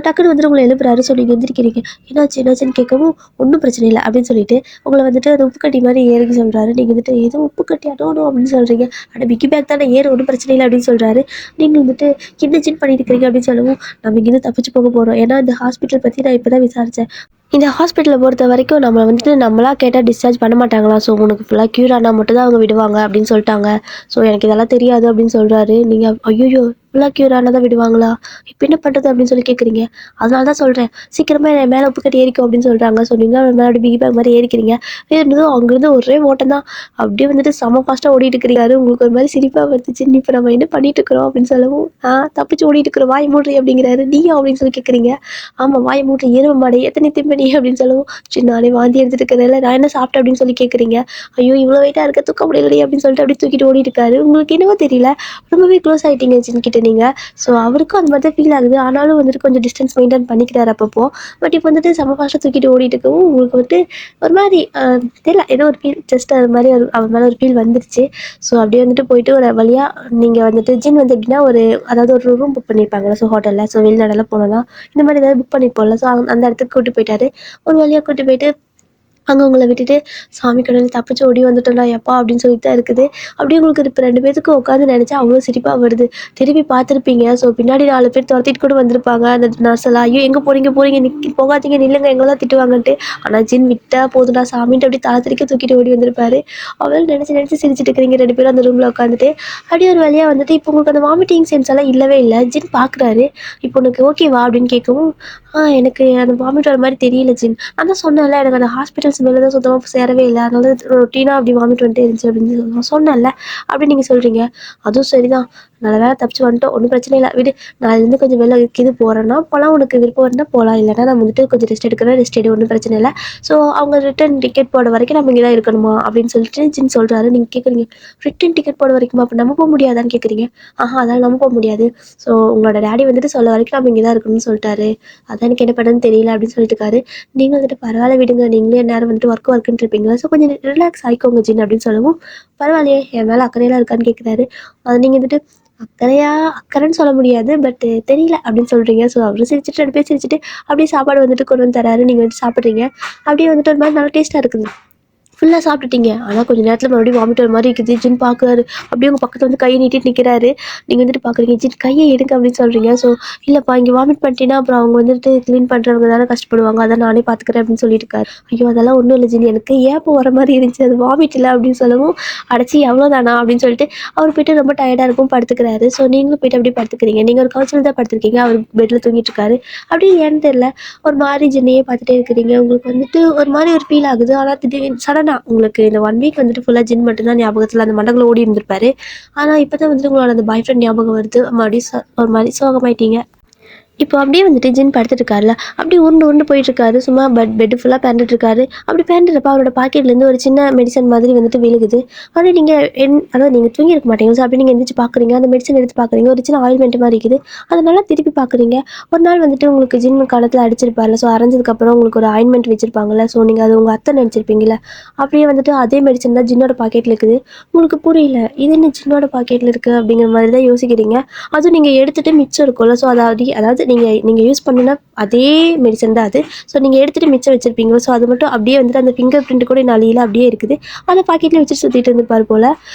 டக்குன்னு வந்துட்டு உங்களை எழுப்புறாரு. ஸோ நீங்கள் எந்திரிக்கிறீங்க. என்னாச்சுன்னு கேட்கவும் ஒன்றும் பிரச்சனை இல்லை அப்படின்னு சொல்லிட்டு உங்களை வந்துட்டு அந்த உப்பு கட்டி மாதிரி ஏறுங்க சொல்கிறாரு. நீங்கள் வந்துட்டு ஏதோ உப்பு கட்டி அடோணும் அப்படின்னு சொல்கிறீங்க. ஆனால் பிக்கி பேக் தானே ஏறு ஒன்றும் பிரச்சனை இல்லை அப்படின்னு சொல்கிறாரு. நீங்கள் வந்துட்டு என்ன சின் பண்ணிட்டு இருக்கிறீங்க அப்படின்னு சொல்லவும் நம்ம இங்கேருந்து தப்பிச்சு போக போகிறோம். ஏன்னா இந்த ஹாஸ்பிட்டல் பற்றி நான் இப்போ தான் விசாரித்தேன். இந்த ஹாஸ்பிட்டலை பொறுத்த வரைக்கும் நம்மளை வந்துட்டு நம்மளா கேட்டால் டிஸ்சார்ஜ் பண்ண மாட்டாங்களா, ஸோ உனக்கு ஃபுல்லாக க்யூர் ஆனால் மட்டும் தான் அவங்க விடுவாங்க அப்படின்னு சொல்லிட்டாங்க. ஸோ எனக்கு இதெல்லாம் தெரியாது அப்படின்னு சொல்கிறாரு. நீங்கள் ஐயோ ஃபுல்லாக க்யூர் ஆனால் தான் விடுவாங்களா, இப்போ என்ன பண்ணுறது அப்படின்னு சொல்லி கேட்குறீங்க. அதனால தான் சொல்கிறேன் சீக்கிரமாக என் மேலே உப்பு கட்டி ஏறிக்கும் அப்படின்னு சொல்கிறாங்க. ஸோ நீங்கள் மேலே அப்படி பிகி பேக் மாதிரி ஏறிக்கிறீங்க. ஏறினதும் அங்கேருந்து ஒரே ஓட்டம் தான் அப்படியே வந்துட்டு செம ஃபாஸ்ட்டாக ஓடிட்டு இருக்கிறாரு. உங்களுக்கு ஒரு மாதிரி சிரிப்பாக வந்துச்சு. இப்போ நம்ம என்ன பண்ணிட்டு இருக்கிறோம் அப்படின்னு சொல்லவும் தப்பிச்சு ஓடிட்டு இருக்கிறோம் வாய் மூடுறி அப்படிங்கிறாரு. நீயா அப்படின்னு சொல்லி கேட்குறீங்க. ஆமாம் வாய் மூடுறி எருவ மாடை எத்தனை திம்பனி அப்படின்னு சொல்லவும் சரி நானே வாந்தி எடுத்துட்டு இருக்கிறதில்ல நான் என்ன சாப்பிட்டேன் அப்படின்னு சொல்லி கேட்குறீங்க. ஐயோ இவ்வளோ வெயிட்டாக இருக்க தூக்க முடியலையே அப்படின்னு சொல்லிட்டு அப்படியே தூக்கிட்டு ஓடிட்டு இருக்காரு. உங்களுக்கு என்னவோ தெரியல ரொம்பவே க்ளோஸ் ஆகிட்டீங்க ஜின் கிட்ட சொன்னீங்க. ஸோ அவருக்கும் அந்த மாதிரி தான் ஃபீல் ஆகுது. ஆனாலும் வந்துட்டு கொஞ்சம் டிஸ்டன்ஸ் மெயின்டைன் பண்ணிக்கிறாரு அப்பப்போ. பட் இப்போ வந்துட்டு செம்ம ஃபாஸ்ட்டாக தூக்கிட்டு ஓடிட்டு இருக்கவும் உங்களுக்கு வந்துட்டு ஒரு மாதிரி தெரியல, ஏதோ ஒரு ஃபீல் ஜஸ்ட் அது மாதிரி அவர் மேலே ஒரு ஃபீல் வந்துருச்சு. ஸோ அப்படியே வந்துட்டு போயிட்டு ஒரு வழியாக நீங்கள் வந்துட்டு ஜின் வந்து எப்படின்னா அதாவது ஒரு ரூம் புக் பண்ணியிருப்பாங்கல்ல, ஸோ ஹோட்டலில், ஸோ வெளிநாடெல்லாம் போனோம்னா இந்த மாதிரி ஏதாவது புக் பண்ணியிருப்போம்ல, ஸோ அந்த இடத்துக்கு கூப்பிட்டு போயிட்டாரு. ஒரு வழியாக கூப்பிட்டு போயிட்டு அங்கே உங்களை விட்டுட்டு சாமி கடவுள் தப்பிச்சு ஓடி வந்துட்டோம்டா எப்பா அப்படின்னு சொல்லிட்டு தான் இருக்குது. அப்படியே உங்களுக்கு இப்போ 2 பேத்துக்கும் உட்காந்து நினச்சா அவ்வளோ சிரிப்பாக வருது. திருப்பி பார்த்துருப்பீங்க. ஸோ பின்னாடி 4 பேர் துரத்திட்டு கூட வந்திருப்பாங்க. அந்த நர்ஸ் எல்லாம் ஐயோ எங்கே போகிறீங்க போகிறீங்க போகாதீங்க நில்லுங்க எங்களை தான் திட்டுவாங்கன்ட்டு. ஆனால் ஜின் விட்டா போதுடா சாமின்ட்டு அப்படி தலை திரிக்க தூக்கிட்டு ஓடி வந்திருப்பாரு. அவள் நினச்சி சிரிச்சிட்டு இருக்கிறீங்க 2 பேரும் அந்த ரூமில் உட்காந்துட்டு. அப்படியே ஒரு வழியாக வந்துட்டு இப்போ உங்களுக்கு அந்த வாமிட்டிங் சென்ஸ் எல்லாம் இல்லவே இல்லை. ஜின் பார்க்குறாரு. இப்போ உனக்கு ஓகேவா அப்படின்னு கேட்கவும் எனக்கு அந்த வாமிட் வர மாதிரி தெரியல ஜின். நான் தான் சொன்னேன்ல எனக்கு அந்த ஹாஸ்பிட்டல் ஸ்மெல்லு தான் சுத்தமாக சேரவே இல்லை, அதனால ரொட்டீனாக அப்படி வாமிட் வந்துட்டே இருந்துச்சு அப்படின்னு சொன்னேன்ல அப்படின்னு நீங்கள் சொல்கிறீங்க. அதுவும் சரிதான், நல்ல வேலை தப்பிச்சு வந்துட்டோம், ஒன்றும் பிரச்சனை இல்லை விடு. நாளிலேருந்து கொஞ்சம் வெளில இது போகிறேன்னா போகலாம், உனக்கு விருப்பம் இருந்தால் போகலாம், இல்லைனா நான் வந்துட்டு கொஞ்சம் ரெஸ்ட் எடுக்கிறேன், ரெஸ்ட் எடு, ஒன்றும் பிரச்சனை இல்லை. ஸோ அவங்க ரிட்டன் டிக்கெட் போட வரைக்கும் நம்ம இங்கே தான் இருக்கணுமா அப்படின்னு சொல்லிட்டு ஜின் சொல்கிறாரு. நீங்கள் கேட்குறீங்க ரிட்டன் டிக்கெட் போட வரைக்குமா, அப்போ நம்ம போக முடியாதான்னு கேட்குறீங்க. அதனால் நம்ம போக முடியாது. ஸோ உங்களோட டேடி வந்துட்டு சொல்ல வரைக்கும் நம்ம இங்கே தான் இருக்கணும்னு சொல்லிட்டாரு. அதான் எனக்கு என்ன பண்ணுன்னு தெரியல அப்படின்னு சொல்லிட்டு இருக்காரு. நீங்கள் வந்துட்டு பரவாயில்ல விடுங்க, நீங்களே நேரம் வந்துட்டு ஒர்க்குன்னு இருப்பீங்களா, ஸோ கொஞ்சம் ரிலாக்ஸ் ஆகிக்கோங்க ஜின் அப்படின்னு சொல்லவும் பரவாயில்லையே என் மேலே அக்கறையெல்லாம் இருக்கான்னு கேட்குறாரு. அது நீங்கள் வந்துட்டு அக்கறைன்னு சொல்ல முடியாது, பட் தெரியல அப்படின்னு சொல்கிறீங்க. ஸோ அவரும் சிரிச்சிட்டு 2 பேர் சிரிச்சிட்டு அப்படியே சாப்பாடு வந்துட்டு கொண்டு வந்து தராரு. நீங்கள் வந்துட்டு சாப்பிட்றீங்க. அப்படியே வந்துட்டு ஒரு மாதிரி நல்லா டேஸ்ட்டாக இருக்குது. ஃபுல்லாக சாப்பிட்டுட்டீங்க. ஆனால் கொஞ்சம் நேரத்தில் மறுபடியும் வாமிட் வர மாதிரி இருக்குது. ஜின் பார்க்குறாரு. அப்படியே உங்கள் பக்கத்தில் வந்து கையை நீட்டிட்டு நிற்கிறாரு. நீங்கள் வந்துட்டு பார்க்குறீங்க ஜின் கையை எடுங்க அப்படின்னு சொல்கிறீங்க. ஸோ இல்லைப்பா இங்கே வாமிட் பண்ணிட்டீங்கன்னா அப்புறம் அவங்க வந்துட்டு க்ளீன் பண்ணுறவங்க தானே கஷ்டப்படுவாங்க, அதான் நானே பார்த்துக்கிறேன் அப்படின்னு சொல்லிட்டு இருக்காரு. ஐயோ அதெல்லாம் ஒன்றும் இல்லை ஜின், எனக்கு ஏப்போ வர மாதிரி இருந்துச்சு, அது வாமிட் இல்லை அப்படின்னு சொல்லவும் அடைச்சி எவ்வளோதானா அப்படின்னு சொல்லிட்டு அவர் போய்ட்டு ரொம்ப டயர்டாக இருக்கும் படுத்துக்கிறாரு. ஸோ நீங்களும் போய்ட்டு அப்படியே படுத்துக்கிறீங்க. நீங்கள் ஒரு கவுச்சில் தான் படுத்துருக்கீங்க, அவர் பெட்டில் தூங்கிட்டு இருக்காரு. அப்படியே ஏன்னு தெரியல ஒரு மாதிரி ஜின்னையே பார்த்துட்டே இருக்கிறீங்க. உங்களுக்கு வந்துட்டு ஒரு மாதிரி ஒரு ஃபீல் ஆகுது. ஆனால் திடீர்னு சடனாக உங்களுக்கு இந்த 1 வீக் வந்துட்டு ஃபுல்லாக ஜின் மட்டும்தான் ஞாபகத்தில் அந்த மண்டக்குள்ள ஓடி இருந்திருப்பாரு. ஆனால் இப்போ தான் வந்துட்டு உங்களோட அந்த பாய் ஃப்ரெண்ட் ஞாபகம் வருது. மறுபடியும் ஒரு மாதிரி சோகமாயிட்டீங்க. இப்போ அப்படியே வந்துட்டு ஜின் படுத்துட்டு இருக்காருல, அப்படியே உருண்டு போயிட்டு இருக்காரு. சும்மா பெட்டு ஃபுல்லாக பேண்டுட்டு இருக்காரு. அப்படி பேண்டுறப்ப அவரோட பாக்கெட்லேருந்து ஒரு சின்ன மெடிசன் மாதிரி வந்துட்டு விழுகுது. ஆனால் நீங்கள் அதாவது நீங்கள் தூங்கி இருக்க மாட்டீங்க. ஸோ அப்படி நீங்கள் எந்திரிச்சு பார்க்குறீங்க, அந்த மெடிசன் எடுத்து பார்க்குறீங்க, ஒரு சின்ன ஆயில்மெண்ட் மாதிரி இருக்குது. அதனால திருப்பி பார்க்குறீங்க. ஒரு நாள் வந்துட்டு உங்களுக்கு ஜின் காலத்தில் அடிச்சிருப்பார்ல, ஸோ அரைஞ்சதுக்கப்புறம் உங்களுக்கு ஒரு ஆயின்மெண்ட் வச்சிருப்பாங்கல்ல, ஸோ நீங்கள் அது உங்கள் அத்தை நினச்சிருப்பீங்களா. அப்படியே வந்துட்டு அதே மெடிசன் தான் ஜின்னோட பாக்கெட்டில் இருக்குது. உங்களுக்கு புரியல, இது என்ன ஜின்னோட பாக்கெட்டில் இருக்குது அப்படிங்கிற மாதிரி தான் யோசிக்கிறீங்க. அதுவும் நீங்கள் எடுத்துகிட்டு மிச்சம் இருக்கும்ல, ஸோ அதாவது நீங்கள் யூஸ் பண்ணினா அதே மெடிசன் தான் அது. ஸோ நீங்கள் எடுத்துகிட்டு மிச்சம் வச்சுருப்பீங்க. ஸோ அது மட்டும் அப்படியே வந்துட்டு அந்த ஃபிங்கர் பிரிண்ட் கூட அழியில் அப்படியே இருக்குது. அதை பாக்கெட்டில் வச்சுட்டு சுற்றிட்டு இருந்திருப்பார் போல்.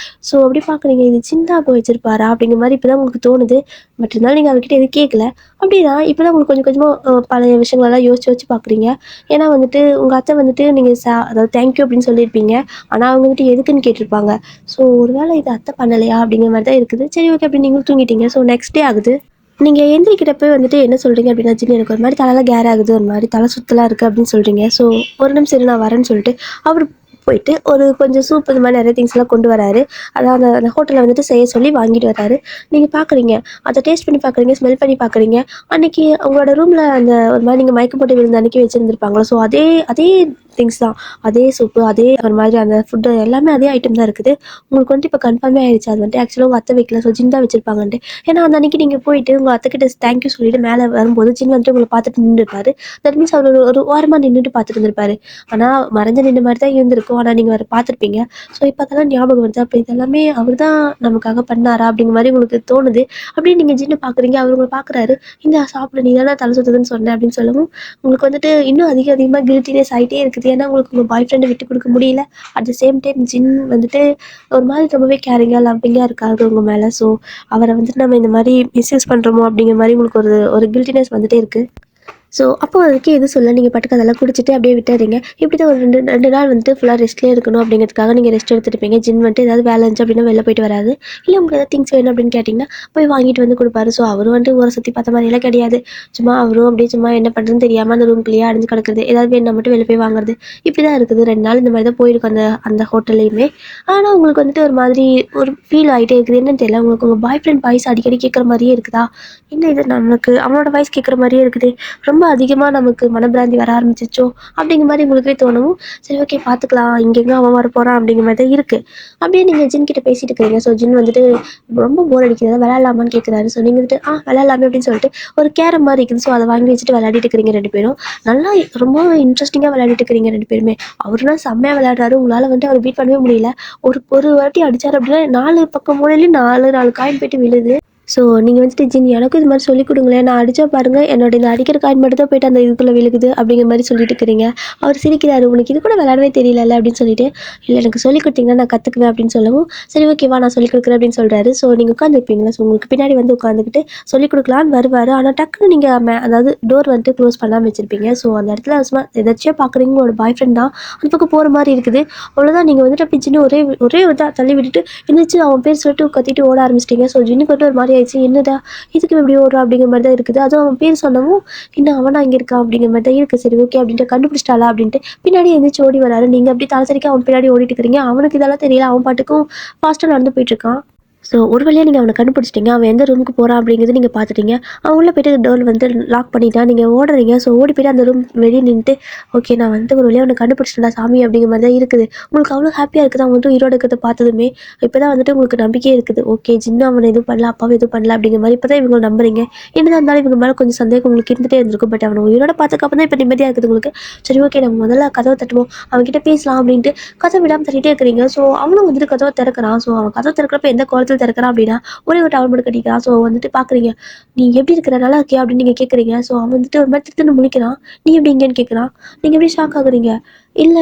ஸோ அப்படி பார்க்குறீங்க, இது சின்ன அப்போ வச்சிருப்பாரா அப்படிங்கிற மாதிரி இப்போ தான் உங்களுக்கு தோணுது. பட் இருந்தாலும் நீங்கள் அவர்கிட்ட எதுவும் கேட்கல. அப்படின்னா இப்போ தான் உங்களுக்கு கொஞ்சம் கொஞ்சமாக பழைய விஷயங்களெல்லாம் யோசிச்சு பார்க்குறீங்க. ஏன்னா வந்துட்டு உங்கள் அத்தை வந்துட்டு நீங்கள் அதாவது தேங்க்யூ அப்படின்னு சொல்லியிருப்பீங்க. ஆனால் அவங்க வந்துட்டு எதுக்குன்னு கேட்டிருப்பாங்க. ஸோ ஒரு வேளை இது அத்தை பண்ணலையா அப்படிங்கிற மாதிரி தான் இருக்குது. சரி ஓகே அப்படி நீங்களும் தூங்கிட்டீங்க. ஸோ நெக்ஸ்ட் டே ஆகுது. நீங்கள் எந்திரிக்கிறப்ப வந்துட்டு என்ன சொல்கிறீங்க அப்படின்னா ஜின் எனக்கு ஒரு மாதிரி தலையில் கேர் ஆகுது, ஒரு மாதிரி தலை சுத்தலாக இருக்குது அப்படின்னு சொல்கிறீங்க. ஸோ ஒரு நிமிஷம் இரு நான் வரேன்னு சொல்லிட்டு அவர் போயிட்டு ஒரு கொஞ்சம் சூப் இந்த மாதிரி நிறைய திங்ஸ்லாம் கொண்டு வராரு. அதாவது அந்த ஹோட்டலில் வந்துட்டு செய்ய சொல்லி வாங்கிட்டு வராரு. நீங்கள் பார்க்குறீங்க, அதை டேஸ்ட் பண்ணி பார்க்குறீங்க, ஸ்மெல் பண்ணி பார்க்குறீங்க. அன்றைக்கி உங்களோட ரூமில் அந்த ஒரு மாதிரி நீங்கள் மயக்கம் போட்டு விழுந்த அன்றைக்கி வச்சுருந்துருப்பாங்களோ, ஸோ அதே அதே திங்ஸ் தான், அதே சூப்பு, அதே ஒரு மாதிரி அந்த ஃபுட்டு எல்லாமே அதே ஐட்டம் தான் இருக்குது. உங்களுக்கு வந்துட்டு இப்போ கன்ஃபார்மே ஆயிடுச்சு அது வந்துட்டு ஆக்சுவலாக உங்கள் அத்தை வைக்கல, ஸோ ஜின் தான் வச்சிருப்பாங்கன்ட்டு. ஏன்னா அந்த அன்றைக்கி நீங்கள் போயிட்டு உங்கள் அத்தைக்கிட்ட தேங்க்யூ சொல்லிட்டு மேலே வரும்போது ஜின் வந்துட்டு உங்களை பார்த்துட்டு நின்றுருப்பாரு. தட் மீன்ஸ் அவர் ஒரு ஓரமாக நின்றுட்டு பார்த்துட்டு இருந்திருப்பாரு. ஆனால் மறைஞ்ச நின்று மாதிரி தான் இருந்திருக்கும். ஆனால் நீங்கள் அவரை பார்த்துருப்பீங்க. ஸோ இப்போ அதெல்லாம் ஞாபகம் வருது. அப்போ இதெல்லாமே அவர் தான் நமக்காக பண்ணாரா அப்படிங்கிற மாதிரி உங்களுக்கு தோணுது. அப்படியே நீங்கள் ஜின்னை பார்க்குறீங்க, அவர் உங்களை பார்க்குறாரு. இந்த சாப்பிட நீ தானே தலை சுற்றுதுன்னு சொன்னேன் அப்படின்னு சொல்லவும் உங்களுக்கு வந்துட்டு இன்னும் அதிகமாக கில்ட்டினஸ் ஆகிட்டே இருக்குது. ஏன்னா உங்களுக்கு உங்கள் பாய் ஃப்ரெண்டை விட்டு கொடுக்க முடியல. அட் த சேம் டைம் ஜின் வந்துட்டு ஒரு மாதிரி ரொம்பவே கேரிங்காக லவ்விங்காக இருக்காரு உங்கள் மேலே. ஸோ அவரை வந்துட்டு நம்ம இந்த மாதிரி மிஸ்யூஸ் பண்ணுறோமோ அப்படிங்கிற மாதிரி உங்களுக்கு ஒரு கில்ட்டினஸ் வந்துட்டே இருக்குது. ஸோ அப்போ அதுக்கு எது சொல்ல நீங்கள் பாட்டுக்கு அதெல்லாம் குடிச்சிட்டு அப்படியே விட்டுறீங்க. இப்படி தான் ஒரு ரெண்டு நாள் வந்துட்டு ஃபுல்லாக ரெஸ்ட்லேயே இருக்கணும் அப்படிங்கிறதுக்காக நீங்கள் ரெஸ்ட் எடுத்துருப்பீங்க. ஜின் வந்துட்டு ஏதாவது வேலை இருந்துச்சு அப்படின்னா வெளில போயிட்டு வராது. இல்லை உங்களுக்கு ஏதாவது திங்ஸ் வேணும் அப்படின்னு கேட்டிங்கன்னா போய் வாங்கிட்டு வந்து கொடுப்பாரு. ஸோ அவரும் வந்துட்டு ஊரை சுற்றி பார்த்த மாதிரியெல்லாம் கிடையாது. சும்மா அவரும் அப்படியே சும்மா என்ன பண்ணுறதுன்னு தெரியாமல் அந்த ரூம்குள்ளேயே அடைஞ்சு கிடக்குறது, ஏதாவது வேணும் மட்டும் வெளில போய் வாங்குறது, இப்படி தான் இருக்குது. 2 நாள் இந்த மாதிரி தான் போயிருக்கும் அந்த ஹோட்டல்லையுமே. ஆனால் உங்களுக்கு வந்துட்டு ஒரு மாதிரி ஒரு ஃபீல் ஆகிட்டே இருக்குது. என்னன்னு தெரியல, உங்களுக்கு உங்கள் பாய் ஃப்ரெண்ட் வாய்ஸ் அடிக்கடி கேட்குற மாதிரியே இருக்குதா, என்ன இது நமக்கு அவனோட வாய்ஸ் கேட்குற மாதிரியே இருக்குது, ரொம்ப ரொம்ப அதிகமாக நமக்கு மனப்பிராந்தி வர ஆரம்பிச்சிச்சோ அப்படிங்கிற மாதிரி உங்களுக்கே தோணவும், சரி ஓகே பார்த்துக்கலாம், இங்கெங்க அவன் வர போகிறான் அப்படிங்கிற மாதிரி தான் இருக்குது. அப்படியே நீங்கள் ஜின் கிட்ட பேசிட்டு இருக்கிறீங்க. ஸோ ஜின் வந்துட்டு ரொம்ப போர் அடிக்கிறது, விளையாடலாமான்னு கேட்குறாரு. ஸோ நீங்கள் வந்துட்டு விளையாடலாமே அப்படின்னு சொல்லிட்டு ஒரு கேரம் மாதிரி இருக்குது. ஸோ அதை வாங்கி வச்சுட்டு விளையாடிட்டு இருக்கிறீங்க 2 பேரும். நல்லா ரொம்ப இன்ட்ரெஸ்டிங்காக விளையாடிட்டு இருக்கிறீங்க 2 பேருமே. அவருனா செம்மையாக விளையாடுறாரு. உங்களால் வந்துட்டு அவர் பீட் பண்ணவே முடியல. ஒரு ஒரு வாட்டி அடிச்சார் அப்படின்னா 4 பக்கம் மூலையிலையும் 4 காயின் போயிட்டு விழுது. ஸோ நீங்கள் வந்துட்டு ஜின் எனக்கும் இது மாதிரி சொல்லிக் கொடுங்களேன், நான் அடித்தா பாருங்கள் என்னோட இந்த அடிக்கிற காயின் மட்டும் தான் போயிட்டு அந்த இதுக்குள்ளே விழுகுது அப்படிங்கிற மாதிரி சொல்லிட்டு இருக்கிறீங்க. அவர் சிரிக்கிறாரு, உனக்கு இது கூட விளையாடவே தெரியல அப்படின்னு சொல்லிட்டு. இல்லை எனக்கு சொல்லிக் கொடுத்தீங்கன்னா நான் கற்றுக்குவேன் அப்படின்னு சொல்லவும், சரி ஓகேவா நான் சொல்லிக் கொடுக்குறேன் அப்படின்னு சொல்கிறாரு. ஸோ நீங்கள் உட்காந்துருப்பீங்களா, ஸோ உங்களுக்கு பின்னாடி வந்து உட்காந்துக்கிட்டு சொல்லிக் கொடுக்கலான்னு வருவார். ஆனால் டக்குன்னு நீங்கள் அதாவது டோர் வந்துட்டு க்ளோஸ் பண்ணாமல் வச்சுருப்பீங்க. ஸோ அந்த இடத்துல சும்மா எதாச்சியாக பார்க்குறீங்க, உங்களோட பாய் ஃப்ரெண்ட் தான் அந்த பக்கம் போகிற மாதிரி இருக்குது. அவ்வளோதான், நீங்கள் வந்துட்டு அப்படி ஜின்னு ஒரே ஒரே இதாக தள்ளி விட்டுட்டு எந்திரிச்சு அவன் பேர் சொல்லிட்டு கத்திட்டு ஓட ஆரம்பிச்சிட்டிங்க. ஸோ ஜின்னுக்கு வந்து ஒரு மாதிரி ஆயிடுச்சு, என்னடா இதுக்கு எப்படி ஓடுறா அப்படிங்கிற மாதிரி தான் இருக்குது. அதுவும் அவன் பேர் சொன்னவும் இன்னும் அவனா இங்கே இருக்கான் அப்படிங்கிற மாதிரி தான் இருக்குது. சரி ஓகே அப்படின்ட்டு கண்டுபிடிச்சிட்டாளா அப்படின்ட்டு பின்னாடி எந்திரிச்சு ஓடி வராரு. நீங்கள் அப்படி தலசரிக்க அவன் பின்னாடி ஓடிட்டு இருக்கிறீங்க. அவனுக்கு இதெல்லாம் தெரியல, அவன் பாட்டுக்கும் ஃபாஸ்ட்டாக நடந்து போயிட்டு இருக்கான். ஸோ ஒரு வழியாக நீங்கள் அவனை கண்டுபிடிச்சிட்டிங்க. அவன் எந்த ரூமுக்கு போகிறான் அப்படிங்கிறது நீங்கள் பார்த்துட்டீங்க. அவன் உள்ளே போய்ட்டு டோர் வந்து லாக் பண்ணிட்டான். நீங்கள் ஓடுறீங்க. ஸோ ஓடி போய்ட்டு அந்த ரூம் வெளியே நின்றுட்டு, ஓகே நான் வந்து ஒரு வழியாக அவனை கண்டுபிடிச்சிட்டா சாமி அப்படிங்கிற மாதிரி தான் இருக்குது. உங்களுக்கு அவ்வளோ ஹாப்பியாக இருக்குது அவன் வந்து உயிரோட இருக்கிறத பார்த்ததுமே. இப்போ தான் வந்துட்டு உங்களுக்கு நம்பிக்கையே இருக்குது. ஓகே ஜின்னு அவனை எதுவும் பண்ணல, அப்பாவும் எதுவும் பண்ணல அப்படிங்கிற மாதிரி இப்போ தான் இவங்க நம்புறீங்க. என்னதான் இருந்தாலும் இவங்க மேலே கொஞ்சம் சந்தேகம் உங்களுக்கு இருந்துகிட்டே இருந்திருக்கும். பட் அவனை உயிரோட பார்த்துக்கப்ப தான் இப்போ நிம்மதியாக இருக்குது உங்களுக்கு. சரி ஓகே நம்ம முதல்ல கதவை தட்டுவோம், அவன்கிட்ட பேசலாம் அப்படின்ட்டு கதவை விடாமல் தட்டிகிட்டே இருக்கிறீங்க. ஸோ அவனும் வந்துட்டு கதவை திறக்கிறான். ஸோ அவன் கதவை திறக்கிறப்ப எந்த கோலத்தில் திறக்கிறான் அப்படின்னா ஒரே ஒரு டவல் மட்டும் கட்டிக்கிறான். ஸோ வந்துட்டு பார்க்குறீங்க, நீ எப்படி இருக்கிற, நல்லா இருக்கியா அப்படின்னு நீங்கள் கேட்குறீங்க. ஸோ அவன் வந்துட்டு ஒரு மாதிரி திருத்தன்னு முழிக்கிறான். நீ எப்படி இங்கேன்னு கேட்குறான். நீங்கள் எப்படி ஷாக் ஆகுறீங்க. இல்லை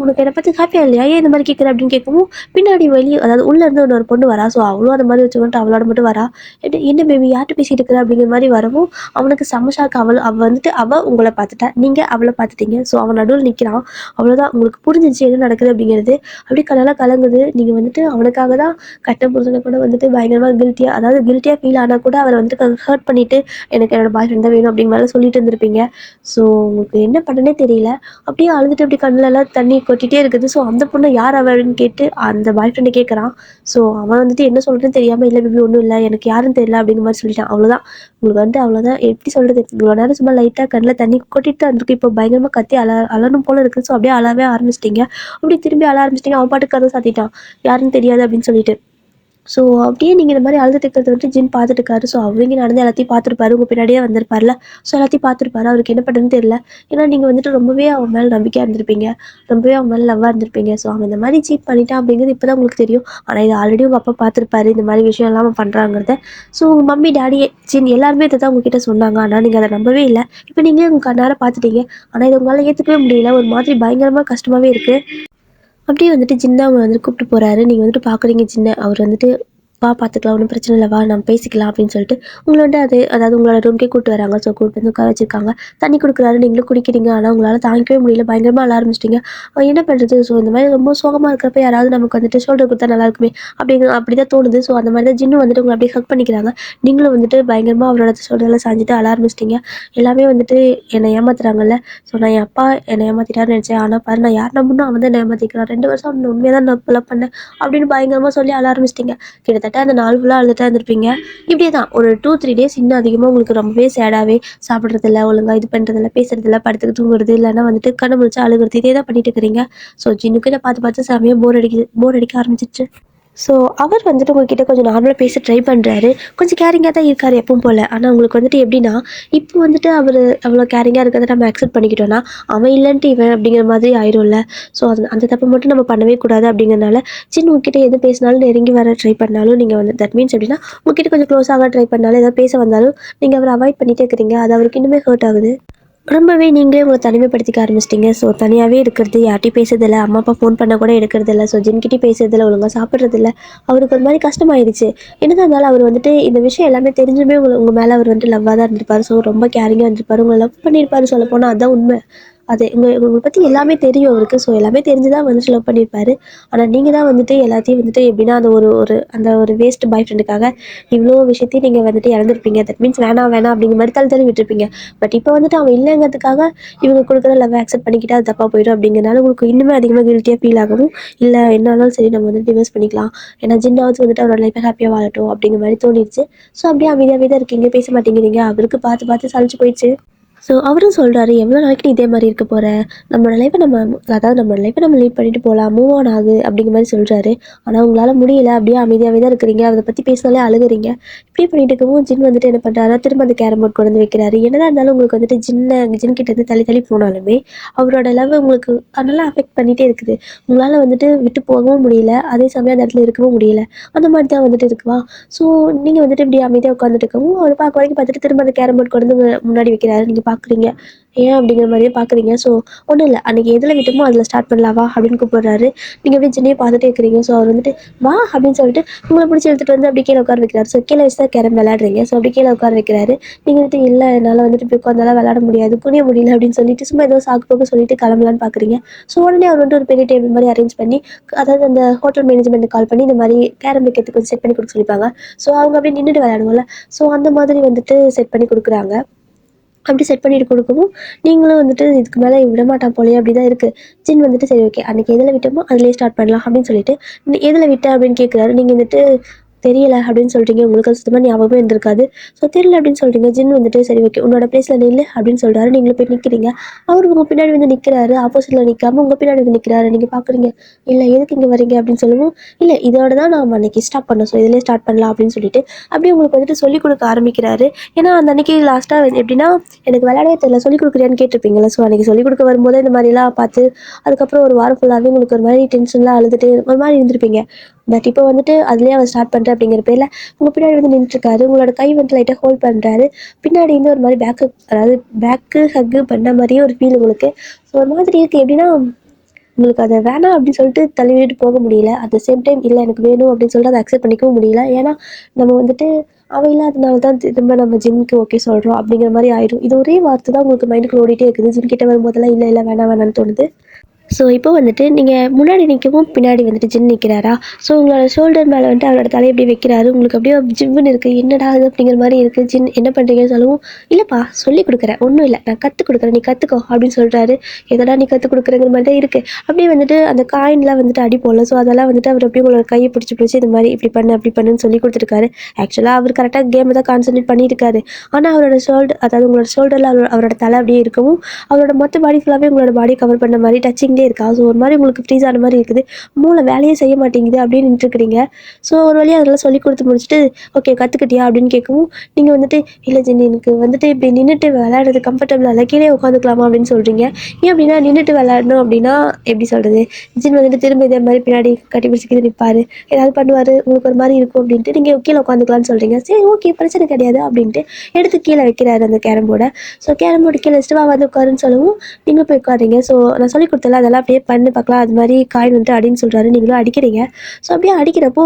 உனக்கு என்னை பற்றி ஹாப்பியாக இல்லையா, ஏன் இந்த மாதிரி கேட்குற அப்படின்னு கேட்கவும், பின்னாடி வெளியே அதாவது உள்ளேருந்து ஒரு பொண்ணு வரா. ஸோ அவ்வளோ அந்த மாதிரி வச்சுக்கிட்டு அவளோட மட்டும் வரா. என்ன பேபி யார்கிட்ட பேசிட்டு இருக்கிற அப்படிங்கிற மாதிரி வரவும் அவனுக்கு செம்ம ஷாக். அவள் வந்துட்டு உங்களை பார்த்துட்டா, நீங்கள் அவளை பார்த்துட்டீங்க. ஸோ அவன் நடுவில் நிற்கிறான். அவ்வளோதான், உங்களுக்கு புரிஞ்சிச்சு என்ன நடக்குது அப்படிங்கிறது. அப்படியே கலெல்லாம் கலங்குது. நீங்கள் வந்துட்டு அவனுக்காக தான் கட்ட புருஷனை கூட வந்துட்டு பயங்கரமாக கில்ட்டியாக ஃபீல் ஆனால் கூட அவரை வந்துட்டு ஹர்ட் பண்ணிவிட்டு எனக்கு என்னோட பாய் ஃப்ரெண்ட் தான் வேணும் அப்படிங்கிற மாதிரி சொல்லிட்டு இருந்திருப்பீங்க. ஸோ உங்களுக்கு என்ன பண்ணனே தெரியல. அப்படியே அழுதுட்டு அப்படி கண்ணிலலாம் தண்ணி கொட்டிகிட்டே இருக்குது. ஸோ அந்த பொண்ணு யார் அவள்னு கேட்டு அந்த பாய் ஃப்ரெண்டை கேட்குறான். ஸோ அவன் வந்துட்டு என்ன சொல்கிறதுன்னு தெரியாமல், இல்லை பேபி ஒன்றும் இல்லை எனக்கு யாரும் தெரியல அப்படிங்கிற மாதிரி சொல்லிட்டான். அவ்வளோதான், உங்களுக்கு வந்து அவ்வளோதான், எப்படி சொல்கிறது, இவ்வளோ நேரம் சும்மா லைட்டாக கண்ணில் தண்ணி கொட்டிட்டு தான் இருந்திருக்கு. இப்போ பயங்கரமாக கத்தி அலனும் போல் இருக்குது. ஸோ அப்படியே அழவே ஆரம்பிச்சிட்டிங்க. அப்படி திரும்பி அழ ஆரம்பிச்சிட்டிங்க. அவன் பாட்டுக்கு கதவை சாத்திட்டான், யாருன்னு தெரியாது அப்படின்னு சொல்லிட்டு. ஸோ அப்படியே நீங்கள் இந்த மாதிரி அழுதுட்டு இருக்கிறத வந்துட்டு ஜின் பார்த்துட்டு இருக்காரு. ஸோ அவங்க நடந்து எல்லாத்தையும் பார்த்துருப்பாரு, உங்கள் பின்னாடியே வந்திருப்பார்ல. ஸோ எல்லாத்தையும் பார்த்துருப்பாரு. அவருக்கு என்ன பண்ணுறதுன்னு தெரியல. ஏன்னா நீங்கள் வந்துட்டு ரொம்பவே அவன் மேலே நம்பிக்கையாக இருந்திருப்பீங்க, ரொம்பவே அவன் மேலே லவ்வாக இருந்திருப்பீங்க. ஸோ அவன் இந்த மாதிரி சீட் பண்ணிட்டான் அப்படிங்கிறது இப்போ தான் உங்களுக்கு தெரியும். ஆனால் இது ஆல்ரெடி உங்கள் அப்பா பார்த்துருப்பாரு, இந்த மாதிரி விஷயம் எல்லாம் அவன் பண்ணுறாங்கிறத. ஸோ உங்கள் மம்மி டேடி ஜின் எல்லாருமே இதை தான் உங்ககிட்ட சொன்னாங்க. ஆனால் நீங்கள் அதை நம்பவே இல்லை. இப்போ நீங்களே உங்கள் கண்ணார பார்த்துட்டீங்க. ஆனால் இதை உங்களால் ஏற்றுக்கவே முடியல. ஒரு மாதிரி பயங்கரமாக கஷ்டமாகவே இருக்குது. அப்படியே வந்துட்டு ஜின்னா அவங்க வந்துட்டு கூப்பிட்டு போகிறாரு. நீங்கள் வந்துட்டு பார்க்குறீங்க ஜின்னை. அவர் வந்துட்டு வா பார்த்துக்கலாம், ஒன்றும் பிரச்சனை இல்லை, வா நம்ம பேசிக்கலாம் அப்படின்னு சொல்லிட்டு உங்களை வந்து அதாவது உங்களோட ரூம்க்கே கூப்பிட்டு வராங்க. ஸோ கூப்பிட்டு வந்து உட்கார வச்சிருக்காங்க. தண்ணி கொடுக்குறாரு, நீங்களும் குடிக்கிறீங்க. ஆனால் உங்களால் தாங்கிக்கவே முடியல, பயங்கரமாக அழ ஆரம்பிச்சிட்டிங்க. என்ன பண்ணுறது. ஸோ இந்த மாதிரி ரொம்ப சோகமாக இருக்கிறப்ப யாராவது நமக்கு வந்துட்டு ஷோல்டர் கொடுத்தா நல்லா இருக்குமே அப்படி தான் தோணுது. ஸோ அந்த மாதிரி தான் ஜின்னு வந்துட்டு உங்களை அப்படியே ஹக் பண்ணிக்கிறாங்க. நீங்களும் வந்துட்டு பயங்கரமாக அவரோட ஷோல்டரில் சாஞ்சிட்டு அழ ஆரம்பிச்சிட்டிங்க. எல்லாமே வந்துட்டு என்னை ஏமாத்துறாங்கல்ல. ஸோ நான் என் அப்பா என்னை ஏமாற்றிட்டாருன்னு நினச்சேன். ஆனால் பாரு நான் யார் நம்பணும், அவன் தான் என்னை ஏமாற்றிக்கிறான். 2 வருஷம் அவன் உண்மையாக தான் நான் லவ் பண்ணேன் அப்படின்னு பயங்கரமாக சொல்லி அழ ஆரம்பிச்சிட்டிங்க. கிட்டத்தட்ட அந்த நாள் ஃபுல்லாக அழுதுட்டா இருந்திருப்பீங்க. இப்படியே தான் ஒரு 2-3 டேஸ் இன்னும் அதிகமாக உங்களுக்கு ரொம்பவே சேடாகவே, சாப்பிட்றதில்ல, ஒழுங்காக இது பண்ணுறதில்ல, பேசுறதில்ல, படுத்துக்கு தூங்குறது, இல்லைன்னா வந்துட்டு கண்ணை முழிச்சு அழுகிறது, இதே தான் பண்ணிட்டு இருக்கிறீங்க. ஸோ ஜின்னுக்கு இதை பார்த்து செமையாக போர் அடிக்க ஆரம்பிச்சிச்சு. ஸோ அவர் வந்துட்டு உங்ககிட்ட கொஞ்சம் நார்மலாக பேச ட்ரை பண்ணுறாரு. கொஞ்சம் கேரிங்காக தான் இருக்கார் எப்பவும் போல். ஆனால் உங்களுக்கு வந்துட்டு எப்படின்னா, இப்போ வந்துட்டு அவர் அவ்வளோ கேரிங்காக இருக்கிறத நம்ம அக்செப்ட் பண்ணிக்கிட்டோன்னா, அவன் இல்லைன்ட்டு இவன் அப்படிங்கிற மாதிரி ஆயிரும்ல. ஸோ அந்த தப்பு மட்டும் நம்ம பண்ணவே கூடாது அப்படிங்கிறனால சின்ன உங்ககிட்ட எது பேசினாலும் நெருங்கி வர ட்ரை பண்ணாலும் நீங்கள் வந்து தட் மீன்ஸ் எப்படின்னா, உங்ககிட்ட கொஞ்சம் க்ளோஸ் ஆக ட்ரை பண்ணாலும் ஏதாவது பேச வந்தாலும் நீங்கள் அவரை அவாய்ட் பண்ணிகிட்டே இருக்கிறீங்க. அது அவருக்கு இன்னுமே ஹர்ட் ஆகுது. ரொம்பவே நீங்களே உங்களை தனிமைப்படுத்திக்க ஆரம்பிச்சிட்டிங்க. ஸோ தனியாகவே இருக்கிறது, யார்ட்டையும் பேசுறதில்ல, அம்மா அப்பா ஃபோன் பண்ண கூட எடுக்கிறதில்ல, ஸோ ஜின்கிட்டையும் பேசுறதில்ல, ஒழுங்காக சாப்பிட்றதில்ல. அவருக்கு ஒரு மாதிரி கஷ்டமாயிடுச்சு. என்னதான் இருந்தாலும் அவர் வந்துட்டு இந்த விஷயம் எல்லாமே தெரிஞ்சுமே உங்கள் மேலே அவர் வந்துட்டு லவ்வாக தான் இருந்திருப்பார். ஸோ ரொம்ப கேரிங்காக இருந்திருப்பார், உங்களை லவ் பண்ணியிருப்பாரு சொல்லப்போனால். அதுதான் உண்மை. அது உங்களை பற்றி எல்லாமே தெரியும் அவருக்கு. ஸோ எல்லாமே தெரிஞ்சு தான் வந்துட்டு லவ் பண்ணியிருப்பாரு. ஆனால் நீங்கள் தான் வந்துட்டு எல்லாத்தையும் வந்துட்டு எப்படின்னா அந்த ஒரு வேஸ்ட் பாய் ஃப்ரெண்டுக்காக இவ்வளோ விஷயத்தையும் நீங்கள் வந்துட்டு இழந்திருப்பீங்க. தட் மீன்ஸ் வேணாம் அப்படிங்கிற மாதிரி தள்ளி விட்டுருப்பீங்க. பட் இப்போ வந்துட்டு அவன் இல்லைங்கிறதுக்காக இவங்க கொடுக்குற லவ் அக்செப்ட் பண்ணிக்கிட்டா அது தப்பாக போயிடும் அப்படிங்கிறனால உங்களுக்கு இன்னுமே அதிகமாக கில்ட்டியாக ஃபீல் ஆகவும், இல்லை என்னாலும் சரி நம்ம வந்துட்டு டிவோர்ஸ் பண்ணிக்கலாம், ஏன்னா ஜின்னாவது வந்துட்டு அவரோட லைஃப்பை ஹாப்பியாக வாழட்டும் அப்படிங்கிற மாதிரி தோணிடுச்சு. ஸோ அப்படியே அமைதியாகவே தான் இருக்கீங்க, பேச மாட்டேங்கிறீங்க. அவருக்கு பார்த்து சலிச்சு போயிடுச்சு. ஸோ அவரும் சொல்கிறாரு, எவ்வளோ நாளைக்கு நீ இதே மாதிரி இருக்க போகிற, நம்மளோட லைஃப்பை நம்ம அதாவது நம்மளோட லைஃப்பை நம்ம லீட் பண்ணிட்டு போகலாம், மூவ் ஆன் ஆகு அப்படிங்கிற மாதிரி சொல்கிறாரு. ஆனால் உங்களால் முடியல, அப்படியே அமைதியாகவே தான் இருக்கிறீங்க, அதை பற்றி பேசினாலே அழுகுறீங்க. இப்படி பண்ணிட்டு இருக்கவும் ஜின் வந்துட்டு என்ன பண்ணுறாரு, திரும்ப அந்த கேரம் போர்ட் கொண்டு வந்து வைக்கிறாரு. என்னதான் இருந்தாலும் உங்களுக்கு வந்துட்டு ஜின் கிட்ட இருந்து தள்ளி தள்ளி போனாலுமே அவரோட லவ் உங்களுக்கு நல்லா அஃபெக்ட் பண்ணிகிட்டே இருக்குது. உங்களால் வந்துட்டு விட்டு போகவும் முடியல, அதே சமயம் அந்த இடத்துல இருக்கவும் முடியல. அந்த மாதிரி தான் வந்துட்டு இருக்குவா. ஸோ நீங்கள் வந்துட்டு இப்படி அமைதியாக உட்காந்துட்டு இருக்கவும் அவர் பார்க்க வரைக்கும் பார்த்துட்டு திரும்ப அந்த கேரம் போர்ட் கொண்டு வந்து முன்னாடி வைக்கிறாரு. நீங்கள் பார்க்குறீங்க, ஏன் அப்படிங்கிற மாதிரியே பார்க்குறீங்க. ஸோ ஒன்றும் இல்லை, அன்றைக்கி எதில் விட்டோமோ அதில் ஸ்டார்ட் பண்ணலாம் வா அப்படின்னு கூப்பிடுறாரு. நீங்கள் அப்படியே ஜின்னையே பார்த்துட்டே இருக்கிறீங்க. ஸோ அவர் வந்துட்டு வா அப்படின்னு சொல்லிட்டு உங்களை பிடிச்சி எடுத்துகிட்டு வந்து அப்படி கீழே உட்கார வைக்கிறாரு. ஸோ கீழே வச்சு தான் கேரம் விளையாடுறீங்க. ஸோ அப்படி கீழே உட்கார வைக்கிறாரு. நீங்கள் வந்துட்டு இல்லை என்னால் வந்துட்டு இப்படி உட்காந்தாலும் விளையாட முடியாது, புரிய முடியல அப்படின்னு சொல்லிட்டு சும்மா ஏதோ சாக்கு போக்கு சொல்லிட்டு கிளம்பலான்னு பார்க்குறீங்க. ஸோ உடனே அவர் வந்துட்டு ஒரு பெரிய டேபிள் மாதிரி அரேஞ்ச் பண்ணி, அதாவது அந்த ஹோட்டல் மேனேஜ்மெண்ட் கால் பண்ணி இந்த மாதிரி கேரம் வைக்கிறதுக்கு கொஞ்சம் செட் பண்ணி கொடுக்க சொல்லிப்பாங்க. ஸோ அவங்க அப்படியே நின்றுட்டு விளையாடுவோம்ல, ஸோ அந்த மாதிரி வந்துட்டு செட் பண்ணி கொடுக்குறாங்க. அப்படி செட் பண்ணிட்டு கொடுக்கவும் நீங்களும் வந்துட்டு இதுக்கு மேலே விடமாட்டான் போலே அப்படி தான் இருக்குது. ஜின் வந்துட்டு சரி ஓகே அன்றைக்கி எதில் விட்டோமோ அதிலே ஸ்டார்ட் பண்ணலாம் அப்படின்னு சொல்லிட்டு, எதில் விட்ட அப்படின்னு கேட்குறாரு. நீங்கள் வந்துட்டு தெரியல அப்படின்னு சொல்கிறீங்க, உங்களுக்கு அது சுத்தமாக ஞாபகமே இருந்திருக்காது. ஸோ தெரியல அப்படின்னு சொல்கிறீங்க. ஜின் வந்துட்டு சரி ஓகே உன்னோட பிளேஸில் நில்லு அப்படின்னு சொல்கிறாரு. நீங்களும் போய் நிற்கிறீங்க. அவர் உங்கள் பின்னாடி வந்து நிற்கிறாரு, ஆப்போசிட்டில் நிற்காம உங்கள் பின்னாடி வந்து நிற்கிறாரு. நீங்கள் பார்க்குறீங்க, இல்லை எதுக்கு இங்கே வரீங்க அப்படின்னு சொல்லவும், இல்லை இதோட தான் நாம் அன்றைக்கி ஸ்டார்ட் பண்ணோம், ஸோ இதிலே ஸ்டார்ட் பண்ணலாம் அப்படின்னு சொல்லிட்டு அப்படியே உங்களுக்கு வந்துட்டு சொல்லிக் கொடுக்க ஆரம்பிக்கிறாரு. ஏன்னா அந்த அன்றைக்கி லாஸ்ட்டாக எப்படின்னா, எனக்கு விளையாடவே தெரியல சொல்லிக் கொடுக்குறியான்னு கேட்டிருப்பீங்களா. ஸோ அன்றைக்கி சொல்லிக் கொடுக்க வரும்போது இந்த மாதிரிலாம் பார்த்து அதுக்கப்புறம் ஒரு வாரம் ஃபுல்லாகவே உங்களுக்கு ஒரு மாதிரி டென்ஷன்லாம் அழுதுட்டு ஒரு மாதிரி இருந்திருப்பீங்க. பட் இப்போ வந்துட்டு அதுலேயே அவர் ஸ்டார்ட் பண்ணுறேன் அப்படிங்கிற பேரில் உங்கள் பின்னாடி வந்து நின்றுருக்காரு. உங்களோட கை வந்து லைட்டாக ஹோல்ட் பண்ணுறாரு. பின்னாடி இருந்து ஒரு மாதிரி அதாவது ஹக்கு பண்ண மாதிரியே ஒரு ஃபீல் உங்களுக்கு. ஸோ ஒரு மாதிரி இருக்குது. எப்படின்னா உங்களுக்கு அதை வேணாம் அப்படின்னு சொல்லிட்டு தள்ளிவிட்டு போக முடியல. அட் த சேம் டைம் இல்லை எனக்கு வேணும் அப்படின்னு சொல்லிட்டு அதை அக்செப்ட் பண்ணிக்கவும் முடியல. ஏன்னா நம்ம வந்துட்டு அவ இல்லாதனால தான் திரும்ப நம்ம ஜிம்முக்கு ஓகே சொல்கிறோம் அப்படிங்கிற மாதிரி ஆயிடும். இது ஒரே வார்த்தை தான் உங்களுக்கு மைண்டுக்கு ஓடிட்டே இருக்குது. ஜிம் கிட்ட வரும்போதெல்லாம் இல்லை இல்லை வேணாம் வேணான்னு தோணுது. ஸோ இப்போ வந்துட்டு நீங்கள் முன்னாடி நிற்கவும் பின்னாடி வந்துட்டு ஜின் நிற்கிறாரா. ஸோ உங்களோட ஷோல்டர் மேலே வந்துட்டு அவரோட தலையை எப்படி வைக்கிறாரு. உங்களுக்கு அப்படியே ஜிம்முன்னு இருக்குது, என்னடா அது அப்படிங்கிற மாதிரி இருக்குது. ஜின் என்ன பண்ணுறீங்கன்னு சொல்லவும், இல்லைப்பா சொல்லி கொடுக்குறேன், ஒன்றும் இல்லை நான் கற்றுக் கொடுக்குறேன், நீ கற்றுக்கோ அப்படின்னு சொல்கிறாரு. எதடா நீ கற்றுக் கொடுக்குறங்கிற மாதிரி தான் இருக்குது. அப்படியே வந்துட்டு அந்த காயின்லாம் வந்துட்டு அடி போடல. ஸோ அதெல்லாம் வந்துட்டு அவர் அப்படியே உங்களோட கையை பிடிச்சி இந்த மாதிரி இப்படி பண்ணு அப்படி பண்ணுன்னு சொல்லி கொடுத்துருக்காரு. ஆக்சுவலாக அவர் கரெக்டாக கேமை தான் கான்சன்ட்ரேட் பண்ணிட்டு இருக்காரு. ஆனால் அவரோட அதாவது உங்களோட ஷோல்டரில் அவரோட தலை அப்படியே இருக்கவும் அவரோட மொத்த பாடி ஃபுல்லாகவே உங்களோட பாடி கவர் பண்ண மாதிரி டச்சிங்லேயே இருக்கா. ஸோ ஒரு மாதிரி உங்களுக்கு ஃப்ரீஸ் ஆன மாதிரி இருக்குது. மூளை வேலையே செய்ய மாட்டேங்குது அப்படின்னு நின்றுருக்கிறீங்க. ஸோ ஒரு வழியாக அதெல்லாம் சொல்லி கொடுத்து முடிச்சுட்டு ஓகே கற்றுக்கிட்டியா அப்படின்னு கேட்கவும் நீங்கள் வந்துட்டு இல்லை ஜின் எனக்கு வந்துட்டு இப்படி நின்றுட்டு விளையாடுறது கம்ஃபர்டபுளாக இல்லை, கீழே உட்காந்துக்கலாமா அப்படின்னு சொல்கிறீங்க. ஏன் அப்படின்னா நின்றுட்டு விளையாடணும் அப்படின்னா எப்படி சொல்கிறது, ஜின் வந்துட்டு திரும்ப இதே மாதிரி பின்னாடி கட்டி பிடிச்சிக்கிட்டு நிற்பார், ஏதாவது பண்ணுவார், உங்களுக்கு ஒரு மாதிரி இருக்கும் அப்படின்ட்டு நீங்கள் கீழே உட்காந்துக்கலான்னு சொல்கிறீங்க. சரி ஓகே பிரச்சனை கிடையாது அப்படின்ட்டு எடுத்து கீழே வைக்கிறாரு அந்த கேரம் போர்டை. ஸோ கேரம் போர்டு கீழே வச்சுட்டு வந்து உட்காருன்னு சொல்லவும் நீங்கள் போய் உட்காருங்க. ஸோ நான் சொல்லி கொடுத்தல அதெல்லாம் அப்படியே பண்ணி பார்க்கலாம், அது மாதிரி காயின் வந்துட்டு அடின்னு சொல்கிறாரு. நீங்களும் அடிக்கிறீங்க. ஸோ அப்படியே அடிக்கிறப்போ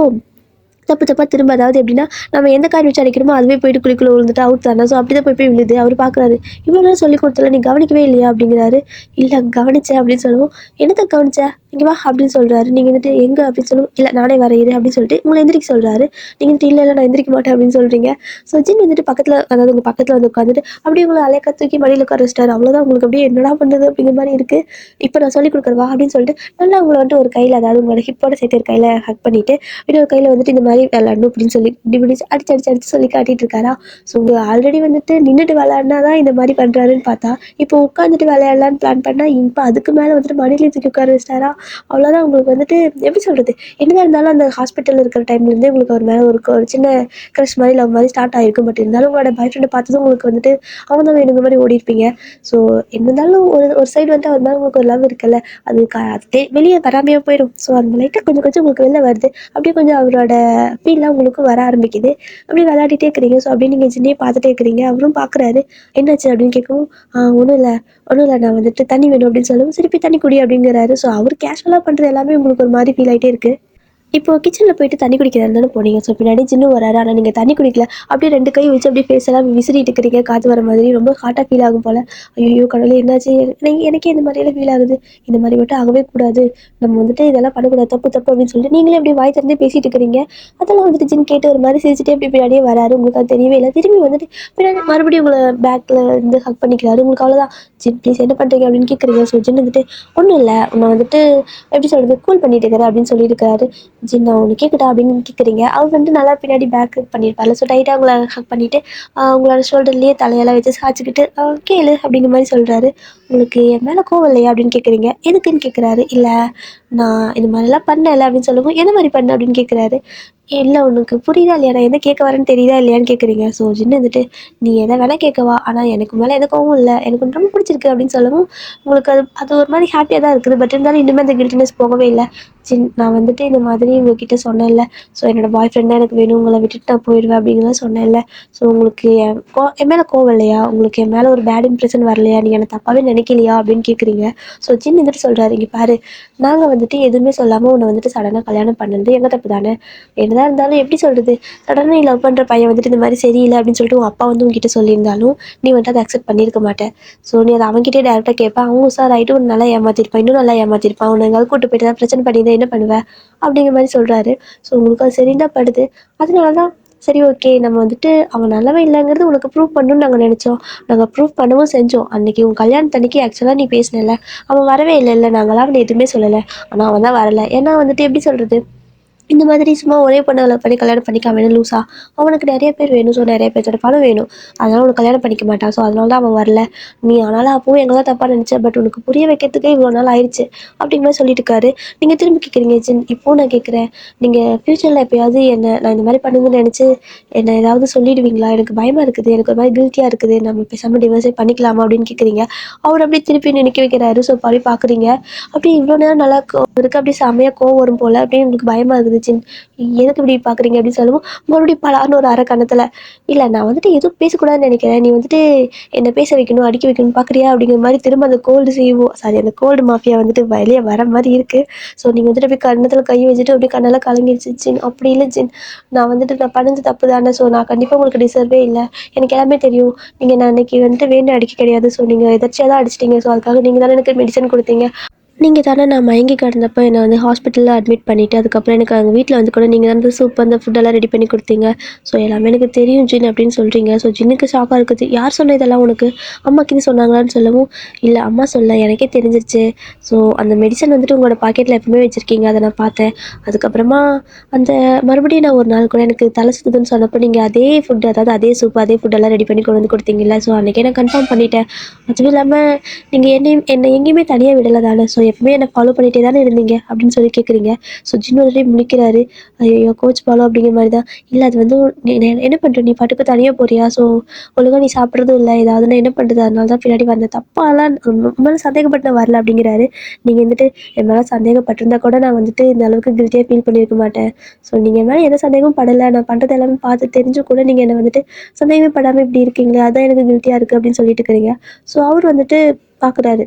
தப்பு தப்பாக திரும்ப, அதாவது எப்படின்னா நம்ம எந்த காயின் வச்சு அடிக்கிறோமோ அதுவே போயிட்டு குழிக்குள்ளே விழுந்துட்டு அவுட் தானே. ஸோ அப்படி தான் போய் விழுது. அவர் பார்க்குறாரு, இவ்வளோ நேரம் சொல்லி கொடுத்தல நீ கவனிக்கவே இல்லையா அப்படிங்கிறாரு. இல்லை கவனிச்சேன் அப்படின்னு சொல்லுவோம். என்னத்தை கவனிச்சேன் இங்கே வா அப்படின்னு சொல்கிறாரு. நீங்கள் வந்துட்டு எங்கே அப்படின்னு சொல்லுவோம். இல்லை நானே வரையிறேன் அப்படின்னு சொல்லிட்டு உங்களை எந்திரிக்க சொல்கிறாரு. நீங்கள் வந்துட்டு இல்லை நான் எந்திரிக்க மாட்டேன் அப்படின்னு சொல்கிறீங்க. ஸோ ஜின் வந்துட்டு பக்கத்தில், அதாவது உங்கள் பக்கத்தில் வந்து உட்காந்துட்டு அப்படியே உங்களை அலைக்க தூக்கி மடியில் உட்கார வச்சிட்டாரு. அவ்வளோதான். உங்களுக்கு அப்படியே என்னடா பண்ணுறது அப்படிங்கிற மாதிரி இருக்குது. இப்போ நான் சொல்லிக் கொடுக்குறவா அப்படின்னு சொல்லிட்டு நல்லா உங்களை வந்துட்டு ஒரு கையில், அதாவது உங்களோட ஹிப்போட சேர்த்து ஒரு கையில் ஹக் பண்ணிவிட்டு இன்னொரு கையில் வந்துட்டு இந்த மாதிரி விளையாடணும் அப்படின்னு சொல்லி இப்படி இப்படி அடிச்சு சொல்லி காட்டிட்டு இருக்காரா. ஸோ உங்கள் ஆல்ரெடி வந்துட்டு நின்றுட்டு விளையாடினா தான் இந்த மாதிரி பண்ணுறாருன்னு பார்த்தா இப்போ உட்காந்துட்டு விளையாடலான்னு பிளான் பண்ணால் இப்போ அதுக்கு மேலே வந்துட்டு மடியிலே தூக்கி உட்கார வச்சிட்டாரா. அவ்வளோதான். உங்களுக்கு வந்துட்டு எப்படி சொல்கிறது, என்னதான் இருந்தாலும் அந்த ஹாஸ்பிட்டலில் இருக்கிற டைம்லேருந்தே உங்களுக்கு அவர் மேலே ஒரு சின்ன க்ரஷ் மாதிரி லவ் மாதிரி ஸ்டார்ட் ஆகிருக்கும். பட் இருந்தாலும் உங்களோட பாய் ஃப்ரெண்டை பார்த்ததும் உங்களுக்கு வந்துட்டு அவங்க தான் வேணுங்க மாதிரி ஓடி இருப்பீங்க. ஸோ இருந்தாலும் ஒரு சைடு வந்துட்டு அவர் மேலே உங்களுக்கு ஒரு லவ் இருக்குல்ல, அது வெளியே வராமையாக போயிடும். ஸோ அந்த லைட்டாக கொஞ்சம் கொஞ்சம் உங்களுக்கு வெளில வருது. அப்படியே கொஞ்சம் அவரோட ஃபீல்லாம் உங்களுக்கு வர ஆரம்பிக்குது. அப்படியே விளையாடிட்டே இருக்கிறீங்க. ஸோ அப்படியே நீங்கள் ஜின்னையே பார்த்துட்டே இருக்கிறீங்க. அவரும் பார்க்குறாரு. என்னாச்சு அப்படின்னு கேட்கவும் ஒன்றும் இல்லை நான் வந்துட்டு தண்ணி வேணும் அப்படின்னு சொல்லவும் திருப்பி தண்ணி குடி அப்படிங்கிறாரு. ஸோ அவர் கேஷுவலாக பண்ணுறது எல்லாமே உங்களுக்கு ஒரு மாதிரி ஃபீல் ஆகிட்டே இருக்குது. இப்போ கிச்சனில் போயிட்டு தண்ணி குடிக்கிறதுன்னு போனீங்க. ஸோ பின்னாடி ஜின்னு வராரு. ஆனால் நீங்கள் தண்ணி குடிக்கல. அப்படியே 2 கை வச்சு அப்படியே ஃபேஸ் எல்லாம் விசிறிட்டு இருக்கிறீங்க. காற்று வர மாதிரி ரொம்ப ஹாட்டாக ஃபீல் ஆகும் போல். ஐயோ கடவுளே என்னாச்சு, எனக்கே இந்த மாதிரியெல்லாம் ஃபீல் ஆகுது. இந்த மாதிரி மட்டும் ஆகவே கூடாது, நம்ம வந்துட்டு இதெல்லாம் பண்ணக்கூடாது, தப்பு தப்பு அப்படின்னு சொல்லிட்டு நீங்களே அப்படியே வாய் திறந்தே பேசிட்டு இருக்கிறீங்க. அதெல்லாம் வந்துட்டு ஜின் கேட்டு ஒரு மாதிரி சிரிச்சுட்டே அப்படி பின்னாடியே வராரு. உங்களுக்கு அது தெரியவே இல்லை. திரும்பி வந்துட்டு பின்னாடி மறுபடியும் உங்களை பேக்கில் இருந்து ஹக் பண்ணிக்கிறாரு. உங்களுக்கு அவ்வளோதான். ஜின் ப்ளீஸ் என்ன பண்ணுறீங்க அப்படின்னு கேட்குறீங்க. ஸோ ஜின் வந்துட்டு ஒன்றும் இல்லை, உன்னை வந்துட்டு எப்படி சொல்கிறது கூல் பண்ணிட்டு இருக்கிறேன் அப்படின்னு சொல்லியிருக்காரு. ஜின் நான் ஒன்று கேட்குதா அப்படின்னு கேட்குறீங்க. அவர் வந்து நல்லா பின்னாடி பேக் பண்ணியிருப்பார்ல. ஸோ டைட்டாக உங்களை ஹக் பண்ணிவிட்டு உங்களோட ஷோல்டர்லேயே தலையெல்லாம் வச்சு சாய்ச்சிக்கிட்டு கேளு அப்படிங்கிற மாதிரி சொல்கிறாரு. உங்களுக்கு என் மேலே கோவம் இல்லையா அப்படின்னு கேட்குறீங்க. எதுக்குன்னு கேட்குறாரு. இல்லை நான் இது மாதிரிலாம் பண்ணலை அப்படின்னு சொல்லவும் என்ன மாதிரி பண்ண அப்படின்னு கேட்குறாரு. இல்லை உனக்கு புரியுதா இல்லையா நான் என்ன கேட்க வரேன்னு தெரியுதா இல்லையான்னு கேட்குறீங்க. ஸோ ஜின்னு வந்துட்டு நீ எதை வேணால் கேட்கவா, ஆனால் எனக்கு மேலே எந்த கோவமும் இல்லை, எனக்கு உன்னை ரொம்ப பிடிச்சிருக்கு அப்படின்னு சொல்லவும் உங்களுக்கு அது அது ஒரு மாதிரி ஹாப்பியாக தான் இருக்குது. பட் இருந்தாலும் இன்னுமே அந்த கில்ட்டினஸ் போகவே இல்லை. ஜின் நான் வந்துட்டு இந்த மாதிரி உங்ககிட்ட சொன்னேன்ல, ஸோ என்னோடய பாய் ஃப்ரெண்ட் தான் எனக்கு வேணும், உங்களை விட்டுட்டு நான் போயிடுவேன் அப்படிங்கிறத சொன்னேன்ல. ஸோ உங்களுக்கு என் மேலே கோவம் இல்லையா, உங்களுக்கு என் மேலே ஒரு பேட் இம்ப்ரெஷன் வரலையா, நீங்கள் என்னை தப்பாகவே நினைக்கலையா அப்படின்னு கேட்குறீங்க. ஸோ ஜின் வந்துட்டு சொல்கிறாரு, இங்கே பாரு நாங்கள் வந்துட்டு எதுவுமே சொல்லாமல் உன்னை வந்துட்டு சடனாக கல்யாணம் பண்ணது எங்கள் தப்பு தானே. என்னதான் இருந்தாலும் எப்படி சொல்கிறது, சடனாக நீ லவ் பண்ணுற பையன் வந்துட்டு இந்த மாதிரி சரியில்லை அப்படின்னு சொல்லிட்டு உங்கள் அப்பா வந்து உங்ககிட்ட சொல்லியிருந்தாலும் நீ வந்துட்டு அதை அக்செப்ட் பண்ணியிருக்க மாட்டேன். ஸோ நீ அதை அவங்ககிட்டே டேரெக்டாக கேட்பேன், அவங்க சார் ஆகிட்டு உன்னை நல்லா ஏமாற்றிருப்பான், இன்னும் நல்லா ஏமாற்றிருப்பான், உன்னை எங்காவது கூட்டு போயிட்டு தான் பிரச்சனை பண்ணியிருந்தா என்ன பண்ணுவேன் அப்படிங்கிற மாதிரி சொல்கிறாரு. ஸோ உங்களுக்கு அது சரின்னு தான் படுது. அதனால தான் சரி ஓகே நம்ம வந்துட்டு அவன் நல்லவே இல்லைங்கிறது உனக்கு ப்ரூவ் பண்ணணும்னு நாங்கள் நினச்சோம். நாங்கள் ப்ரூவ் பண்ணவும் செஞ்சோம். அன்றைக்கி உன் கல்யாணத்தன்னைக்கு ஆக்சுவலாக நீ பேசினல, அவன் வரவே இல்லை, நாங்களாம் அவனை எதுவுமே சொல்லலை. ஆனால் அவன் தான் வரலை. ஏன்னா வந்துட்டு எப்படி சொல்கிறது, இந்த மாதிரி சும்மா ஒரே பொண்ணை லவ் பண்ணி கல்யாணம் பண்ணிக்காம வேணும் லூஸா, அவனுக்கு நிறைய பேர் வேணும். ஸோ நிறைய பேர்த்தோட பணம் வேணும், அதனால் உனக்கு கல்யாணம் பண்ணிக்க மாட்டான். ஸோ அதனால தான் அவன் வரல. நீ ஆனாலும் அப்பவும் எங்களை தான் தப்பாக நினச்சேன், பட் உனக்கு புரிய வைக்கிறதுக்கே இவ்வளோ நாள் ஆயிடுச்சு அப்படிங்கிற மாதிரி சொல்லிட்டு இருக்காரு. நீங்கள் திரும்பி கேட்குறீங்க ஜின், இப்போது நான் கேட்குறேன், நீங்கள் ஃப்யூச்சரில் எப்போயாவது என்ன நான் இந்த மாதிரி பண்ணுங்கன்னு நினச்சி என்ன ஏதாவது சொல்லிடுவீங்களா, எனக்கு பயமாக இருக்குது, எனக்கு ஒரு மாதிரி கில்ட்டியாக இருக்குது, நம்ம பேசாமல் டிவோர்ஸே பண்ணிக்கலாமா அப்படின்னு கேட்குறீங்க. அவர் அப்படியே திருப்பி நினைக்க வைக்கிறாரு. ஸோ அப்படி பார்க்குறீங்க, அப்படியே இவ்வளோ நேரம் நல்லா இருக்கு, அப்படியே செம்மையாக கோவம் வரும் போல், அப்படியே உங்களுக்கு பயமாக இருக்குது ஜின். எதுக்கு இப்படி பார்க்குறீங்க அப்படின்னு சொல்லவும் மறுபடியும் பலான்னு ஒரு அரை கணத்தில், இல்லை நான் வந்துட்டு எதுவும் பேசக்கூடாதுன்னு நினைக்கிறேன், நீ வந்துட்டு என்னை பேச வைக்கணும் அடிக்க வைக்கணும் பார்க்குறியா அப்படிங்கிற மாதிரி திரும்ப அந்த கோல்டு செய்வோம் சாரி அந்த கோல்டு மாஃபியா வந்துட்டு வெளியே வர மாதிரி இருக்குது. ஸோ நீங்கள் வந்துட்டு அப்படியே கன்னத்தில் கை வச்சுட்டு அப்படியே கண்ணெல்லாம் கலங்கிடுச்சு ஜின். அப்படி இல்லை ஜின், நான் பண்ணது தப்பு தானே. ஸோ நான் கண்டிப்பாக உங்களுக்கு டிசர்வே இல்லை, எனக்கு எல்லாமே தெரியும். நீங்கள் நான் அன்றைக்கி வந்துட்டு வேணும் அடிக்க கிடையாது, ஸோ நீங்கள் எதாச்சியாக தான் அடிச்சிட்டிங்க. ஸோ அதுக்காக நீங்கள் தானே எனக்கு மெடிசன் கொடுத்தீங்க, நீங்கள் தானே நான் மயங்கி கிடந்தப்போ என்னை வந்து ஹாஸ்பிட்டலில் அட்மிட் பண்ணிவிட்டு அதுக்கப்புறம் எனக்கு எங்கள் வீட்டில் வந்து கூட நீங்கள் தான் சூப் அந்த ஃபுட்டெல்லாம் ரெடி பண்ணி கொடுத்தீங்க. ஸோ எல்லாமே எனக்கு தெரியும் ஜின் அப்படின்னு சொல்கிறீங்க. ஸோ ஜின்னுக்கு ஷாக்காக இருக்குது. யார் சொன்ன இதெல்லாம் உனக்கு, அம்மாக்கு இது சொன்னாங்களான்னு சொல்லவும், இல்லை அம்மா சொல்ல எனக்கே தெரிஞ்சிருச்சு. ஸோ அந்த மெடிசன் வந்துட்டு உங்களோட பாக்கெட்டில் எப்பவுமே வச்சுருக்கீங்க, அதை நான் பார்த்தேன். அதுக்கப்புறமா அந்த மறுபடியும் நான் ஒரு நாள் கூட எனக்கு தலை சுற்றுதுன்னு சொன்னப்போ நீங்கள் அதே ஃபுட்டு, அதாவது அதே சூப் அதே ஃபுட்டெல்லாம் ரெடி பண்ணி கொண்டு வந்து கொடுத்தீங்கல்ல. ஸோ அன்றைக்கே நான் கன்ஃபார்ம் பண்ணிட்டேன். அதுவும் இல்லாமல் நீங்கள் என்னை எங்கேயுமே தனியாக விடலை தானே, ஸோ எப்பவுமே என்னை ஃபாலோ பண்ணிகிட்டே தானே இருந்தீங்க அப்படின்னு சொல்லி கேட்குறீங்க. ஸோ ஜின் வந்துட்டு முழிக்கிறாரு. ஐயோ கோச் ஃபாலோ அப்படிங்கிற மாதிரி தான். இல்லை அது வந்து என்ன பண்ணுற, நீ பாட்டுக்கு தனியாக போறியா, ஸோ ஒழுங்காக நீ சாப்பிட்றதும் இல்லை, ஏதாவது நான் என்ன பண்ணுறது, அதனால தான் பின்னாடி வந்த தப்பாலாம் மேலே சந்தேகப்பட்டு நான் வரல அப்படிங்கிறாரு. நீங்கள் வந்துட்டு என் மேலே சந்தேகப்பட்டிருந்தா கூட நான் வந்துட்டு இந்த அளவுக்கு கில்ட்டியாக ஃபீல் பண்ணியிருக்க மாட்டேன். ஸோ நீங்கள் என் மேலே எந்த சந்தேகமும் படலை, நான் பண்ணுறது எல்லாமே பார்த்து தெரிஞ்சும் கூட நீங்கள் என்னை வந்துட்டு சந்தேகமே படாமல் இப்படி இருக்கீங்களே, அதான் எனக்கு கில்ட்டியாக இருக்குது அப்படின்னு சொல்லிட்டு இருக்கிறீங்க. ஸோ அவர் வந்துட்டு பார்க்குறாரு.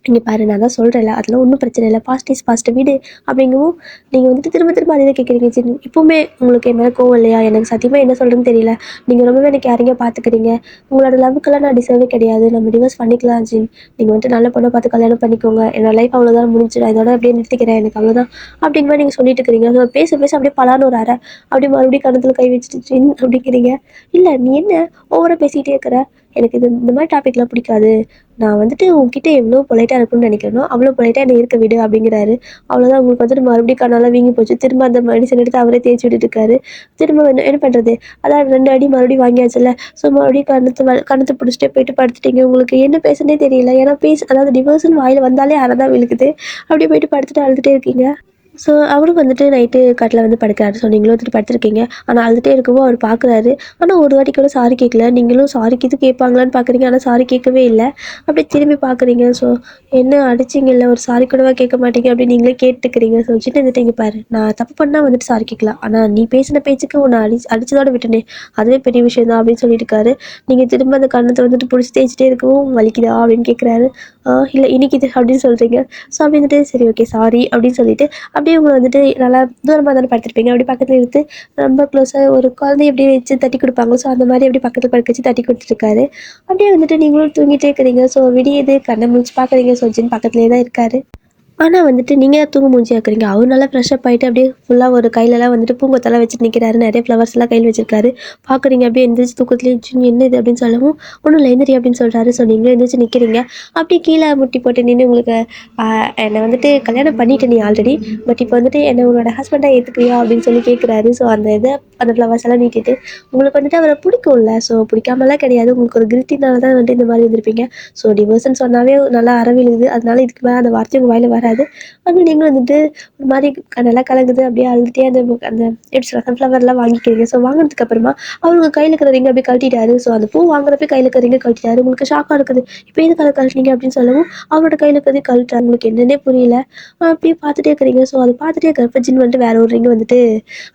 இங்கே பாரு நான் தான் சொல்கிறேன்ல, அதெல்லாம் ஒன்றும் பிரச்சனை இல்லை, பாஸ்ட் இஸ் பாஸ்ட் விடு அப்படிங்கவும் நீங்கள் வந்துட்டு திரும்ப திரும்ப அதே தான் கேட்குறீங்க ஜின். இப்போவுமே உங்களுக்கு என் மேலே கோவம் இல்லையா, எனக்கு சத்தியமாக என்ன சொல்கிறேன்னு தெரியல, நீங்கள் ரொம்பவே எனக்கு யாரையும் பார்த்துக்கிறீங்க, உங்களோட லவ்வுக்கெல்லாம் நான் டிசர்வே கிடையாது, நம்ம டிவோர்ஸ் பண்ணிக்கலாம் ஜின், நீங்கள் வந்துட்டு நல்ல பொண்ணை பார்த்து கல்யாணம் பண்ணிக்கோங்க, என்னோட லைஃப் அவ்வளோதான் முடிஞ்சு, நான் இதோட அப்படியே நிறுத்திக்கிறேன், எனக்கு அவ்வளோதான் அப்படிங்கிற மாதிரி நீங்கள் சொல்லிட்டு இருக்கிறீங்க. ஸோ பேச பேச அப்படியே பலான்னு ஒரு அரை அப்படியே மறுபடியும் கணத்தில் கை வச்சுட்டு ஜின் அப்படிங்கிறீங்க. இல்லை நீ என்ன ஓவராக பேசிக்கிட்டே இருக்கிற, எனக்கு இந்த மாதிரி டாப்பிக்லாம் பிடிக்காது, நான் வந்துட்டு உங்ககிட்ட எவ்வளோ பொலைட்டாக இருக்குன்னு நினைக்கிறேனோ அவ்வளோ பொலைட்டாக என்னை இருக்க விடு அப்படிங்கிறாரு. அவ்வளோதான், உங்களுக்கு வந்துட்டு மறுபடியும் கண்ணாலாம் வீங்கி போச்சு. திரும்ப அந்த மெடிசன் எடுத்து அவரே தேய்ச்சி விட்டுட்டு இருக்காரு. திரும்ப என்ன பண்ணுறது, அதான் 2 அடி மறுபடியும் வாங்கியாச்சுல்ல. ஸோ மறுபடியும் கணத்தை பிடிச்சிட்டே போயிட்டு படுத்துட்டீங்க. உங்களுக்கு என்ன பேசுனே தெரியல, ஏன்னா அதாவது டிவோர்ஸ்னு வாயில் வந்தாலே அரை தான் விழுக்குது. அப்படியே போயிட்டு படுத்துட்டு அழுதுகிட்டே இருக்கீங்க. ஸோ அவரும் வந்துட்டு நைட்டு கட்டில் வந்து படுக்கிறாரு. ஸோ நீங்களும் வந்துட்டு படுத்துருக்கீங்க. ஆனால் அழுதுகிட்டே இருக்கவும் அவர் பார்க்குறாரு. ஆனால் ஒரு வாட்டி கூட சாரி கேட்கல. நீங்களும் சாரிக்கு இது கேட்பாங்களான்னு பார்க்குறீங்க, ஆனால் சாரி கேட்கவே இல்லை. அப்படியே திரும்பி பார்க்குறீங்க. ஸோ என்ன அடிச்சிங்கல்ல, ஒரு சாரி கூடவா கேட்க மாட்டீங்க அப்படின்னு நீங்களே கேட்டுக்கிறீங்க. ஸோ சின்ன வந்துட்டு இங்கே பாரு, நான் தப்பு பண்ணால் வந்துட்டு சாரி கேட்கலாம், ஆனால் நீ பேசின பேச்சுக்கு உன்னை அடிச்சதோட விட்டனே, அதுவே பெரிய விஷயம் தான் அப்படின்னு சொல்லிட்டு இருக்காரு. நீங்கள் திரும்ப அந்த கண்ணத்தை வந்துட்டு பிடிச்சி தேய்ச்சிட்டே இருக்கவும் வலிக்குதா அப்படின்னு கேட்குறாரு. இல்லை இனிக்குது அப்படின்னு சொல்கிறீங்க. ஸோ அப்படி வந்துட்டு சரி ஓகே சாரி அப்படின்னு சொல்லிட்டு அப்படியே உங்களை வந்துட்டு நல்லா தூரமாக தானே படுத்துருப்பீங்க, அப்படி பக்கத்தில் எடுத்து ரொம்ப க்ளோஸாக ஒரு குழந்தைய அப்படியே வச்சு தட்டி கொடுப்பாங்க. ஸோ அந்த மாதிரி அப்படி பக்கத்தில் படுக்க வச்சு தட்டி கொடுத்துருக்காரு. அப்படியே வந்துட்டு நீங்களும் தூங்கிட்டே இருக்கிறீங்க. ஸோ விடியுது, கண்ணை முடிச்சு பார்க்குறீங்க. ஸோ ஜின் பக்கத்துலேயே தான் இருக்காரு. ஆனா வந்துட்டு நீங்க தான் தூங்கு மூஞ்சியா இருக்கிறீங்க. அவரு நல்லா ஃப்ரெஷ் அப் ஆயிட்டு அப்படியே ஃபுல்லா ஒரு கையிலலாம் வந்துட்டு பூங்கொத்தெல்லாம் வச்சுட்டு நிக்கிறாரு. நெறைய ஃப்ளவர்ஸ்லாம் கையில வச்சிருக்காரு. பார்க்குறீங்க அப்படியே எந்திரிச்சு தூக்கத்திலேயே "ஜின் என்ன இது?" அப்படின்னு சொல்லவும், "ஒண்ணும் இல்ல எந்திரி" அப்படின்னு சொல்றாரு. ஸோ நீங்களும் எந்திரிச்சு நிக்கிறீங்க. அப்படியே கீழ முட்டி போட்டு நின்னு உங்களுக்கு "என்ன வந்துட்டு கல்யாணம் பண்ணிட்ட நீ ஆல்ரெடி. பட் இப்போ வந்துட்டு என்ன உன்னோட ஹஸ்பண்டா ஏத்துக்கிறியா?" அப்படின்னு சொல்லி கேட்குறாரு. ஸோ அந்த ஃப்ளவர்ஸ் எல்லாம் நீட்டிட்டு, உங்களுக்கு வந்துட்டு அவர புடிக்கும்ல. ஸோ பிடிக்காமலாம் கிடையாது. உங்களுக்கு ஒரு கில்ட்டினால தான் வந்துட்டு இந்த மாரி இருந்திருப்பீங்க. ஸோ டிவோர்ஸ்ன்னு சொன்னாவே நல்லா விழுகுது. அதனால இதுக்கு மேல அந்த வார்த்தை உங்க வாயில வராது. ஆனா நீங்களும் வந்துட்டு ஒரு மாரி நல்லா கலங்குது. அப்படியே அழுதுட்டே அந்த எப்படி சொல்ல சன்ஃப்ளவர்லாம் வாங்கிக்கிறீங்க. ஸோ வாங்குனதுக்கு அப்புறமா அவரு உங்க கையில இருக்கிற ரிங்க அப்படியே கழட்டிட்டாரு. ஸோ அந்த பூ வாங்குறப்பயே கையில இருக்கிற ரிங்க கழட்டிட்டாரு. உங்களுக்கு ஷாக்கா இருக்குது. இப்ப எதுக்கு அத கழட்டுனீங்க அப்படின்னு சொல்லவும், அவரோட கையில இருக்கிறதையும் கழட்டுறாரு. உங்களுக்கு என்னன்னே புரியல. அப்படியே பார்த்துட்டே இருக்கிறீங்க. ஸோ அத பார்த்துட்டே இருக்கிறப்ப ஜின் வந்துட்டு வேற ஒரு ரிங் வந்துட்டு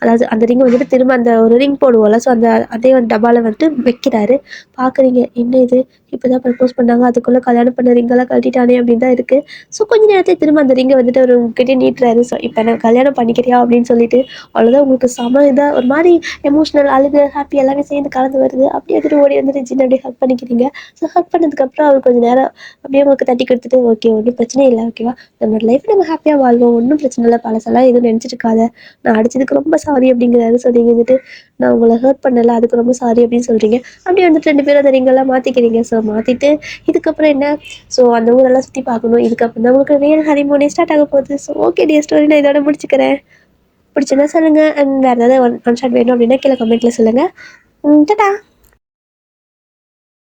அதாவது அந்த ரிங் வந்துட்டு திரும்ப அந்த ஒரு ரிங் போடுவோம்ல. ஸோ அதே வந்து டப்பால வந்துட்டு வைக்கிறாரு. பார்க்குறீங்க. என்ன இது? இப்பதான் ப்ரப்போஸ் பண்ணாங்க. அதுக்குள்ள கல்யாணம் பண்ண ரிங்கெல்லாம் கழட்டிட்டானே அப்படின்னு தான் இருக்கு. ஸோ கொஞ்ச நேரத்துல திரும்ப அந்த ரிங்க வந்துட்டு அவரு உங்ககிட்ட நீட்டுறாரு. ஸோ இப்ப என்ன கல்யாணம் பண்ணிக்கிறியா அப்படின்னு சொல்லிட்டு, அவ்வளோதான் உங்களுக்கு செம இதா ஒரு மாரி எமோஷனல் அழுக, ஹாப்பி எல்லாமே சேர்ந்து கலந்து வருது. அப்படியே வந்துட்டு ஓடி வந்துட்டு ஜின்ன அப்படியே ஹக் பண்ணிக்கிறீங்க. ஸோ ஹக் பண்ணதுக்கப்புறம் அவர் கொஞ்ச நேரம் அப்படியே உங்களுக்கு தட்டி குடுத்துட்டு, "ஓகே ஒண்ணும் பிரச்சனை இல்ல. ஓகேவா? நம்மளோட லைஃப் நம்ம ஹாப்பியா வாழ்வோம். ஒண்ணும் பிரச்சனை இல்ல. பழசெல்லாம் எதுவும் நெனச்சுட்டு இருக்காத. நான் அடிச்சதுக்கு ரொம்ப சாரி" அப்படிங்கிறாரு. ஸோ நீங்க வந்துட்டு, "நான் உங்கள ஹர்ட் பண்ணல. அதுக்கு ரொம்ப சாரி" அப்படின்னு சொல்றீங்க. அப்படியே வந்துட்டு 2 பேரும் அந்த ரிங்கெல்லாம் மாத்திக்கிறீங்க. ஸோ மாத்திட்டு இதுக்கப்புறம் என்ன? ஸோ அந்த ஊரெல்லாம் சுத்தி பார்க்கணும். இதுக்கப்புறம் தான் உங்களுக்கு ரியல் ஹனிமூனே ஸ்டார்ட் ஆக போகுது. ஸோ ஓகே டியர் ஸ்டோரி நான் இதோட முடிச்சுக்கிறேன். பிடிச்சிருந்தா சொல்லுங்க. அண்ட் வேறு ஏதாவது ஒன் ஒன் ஷாட் வேணும் அப்படின்னா கீழே கமெண்ட்ல சொல்லுங்க. டாடா.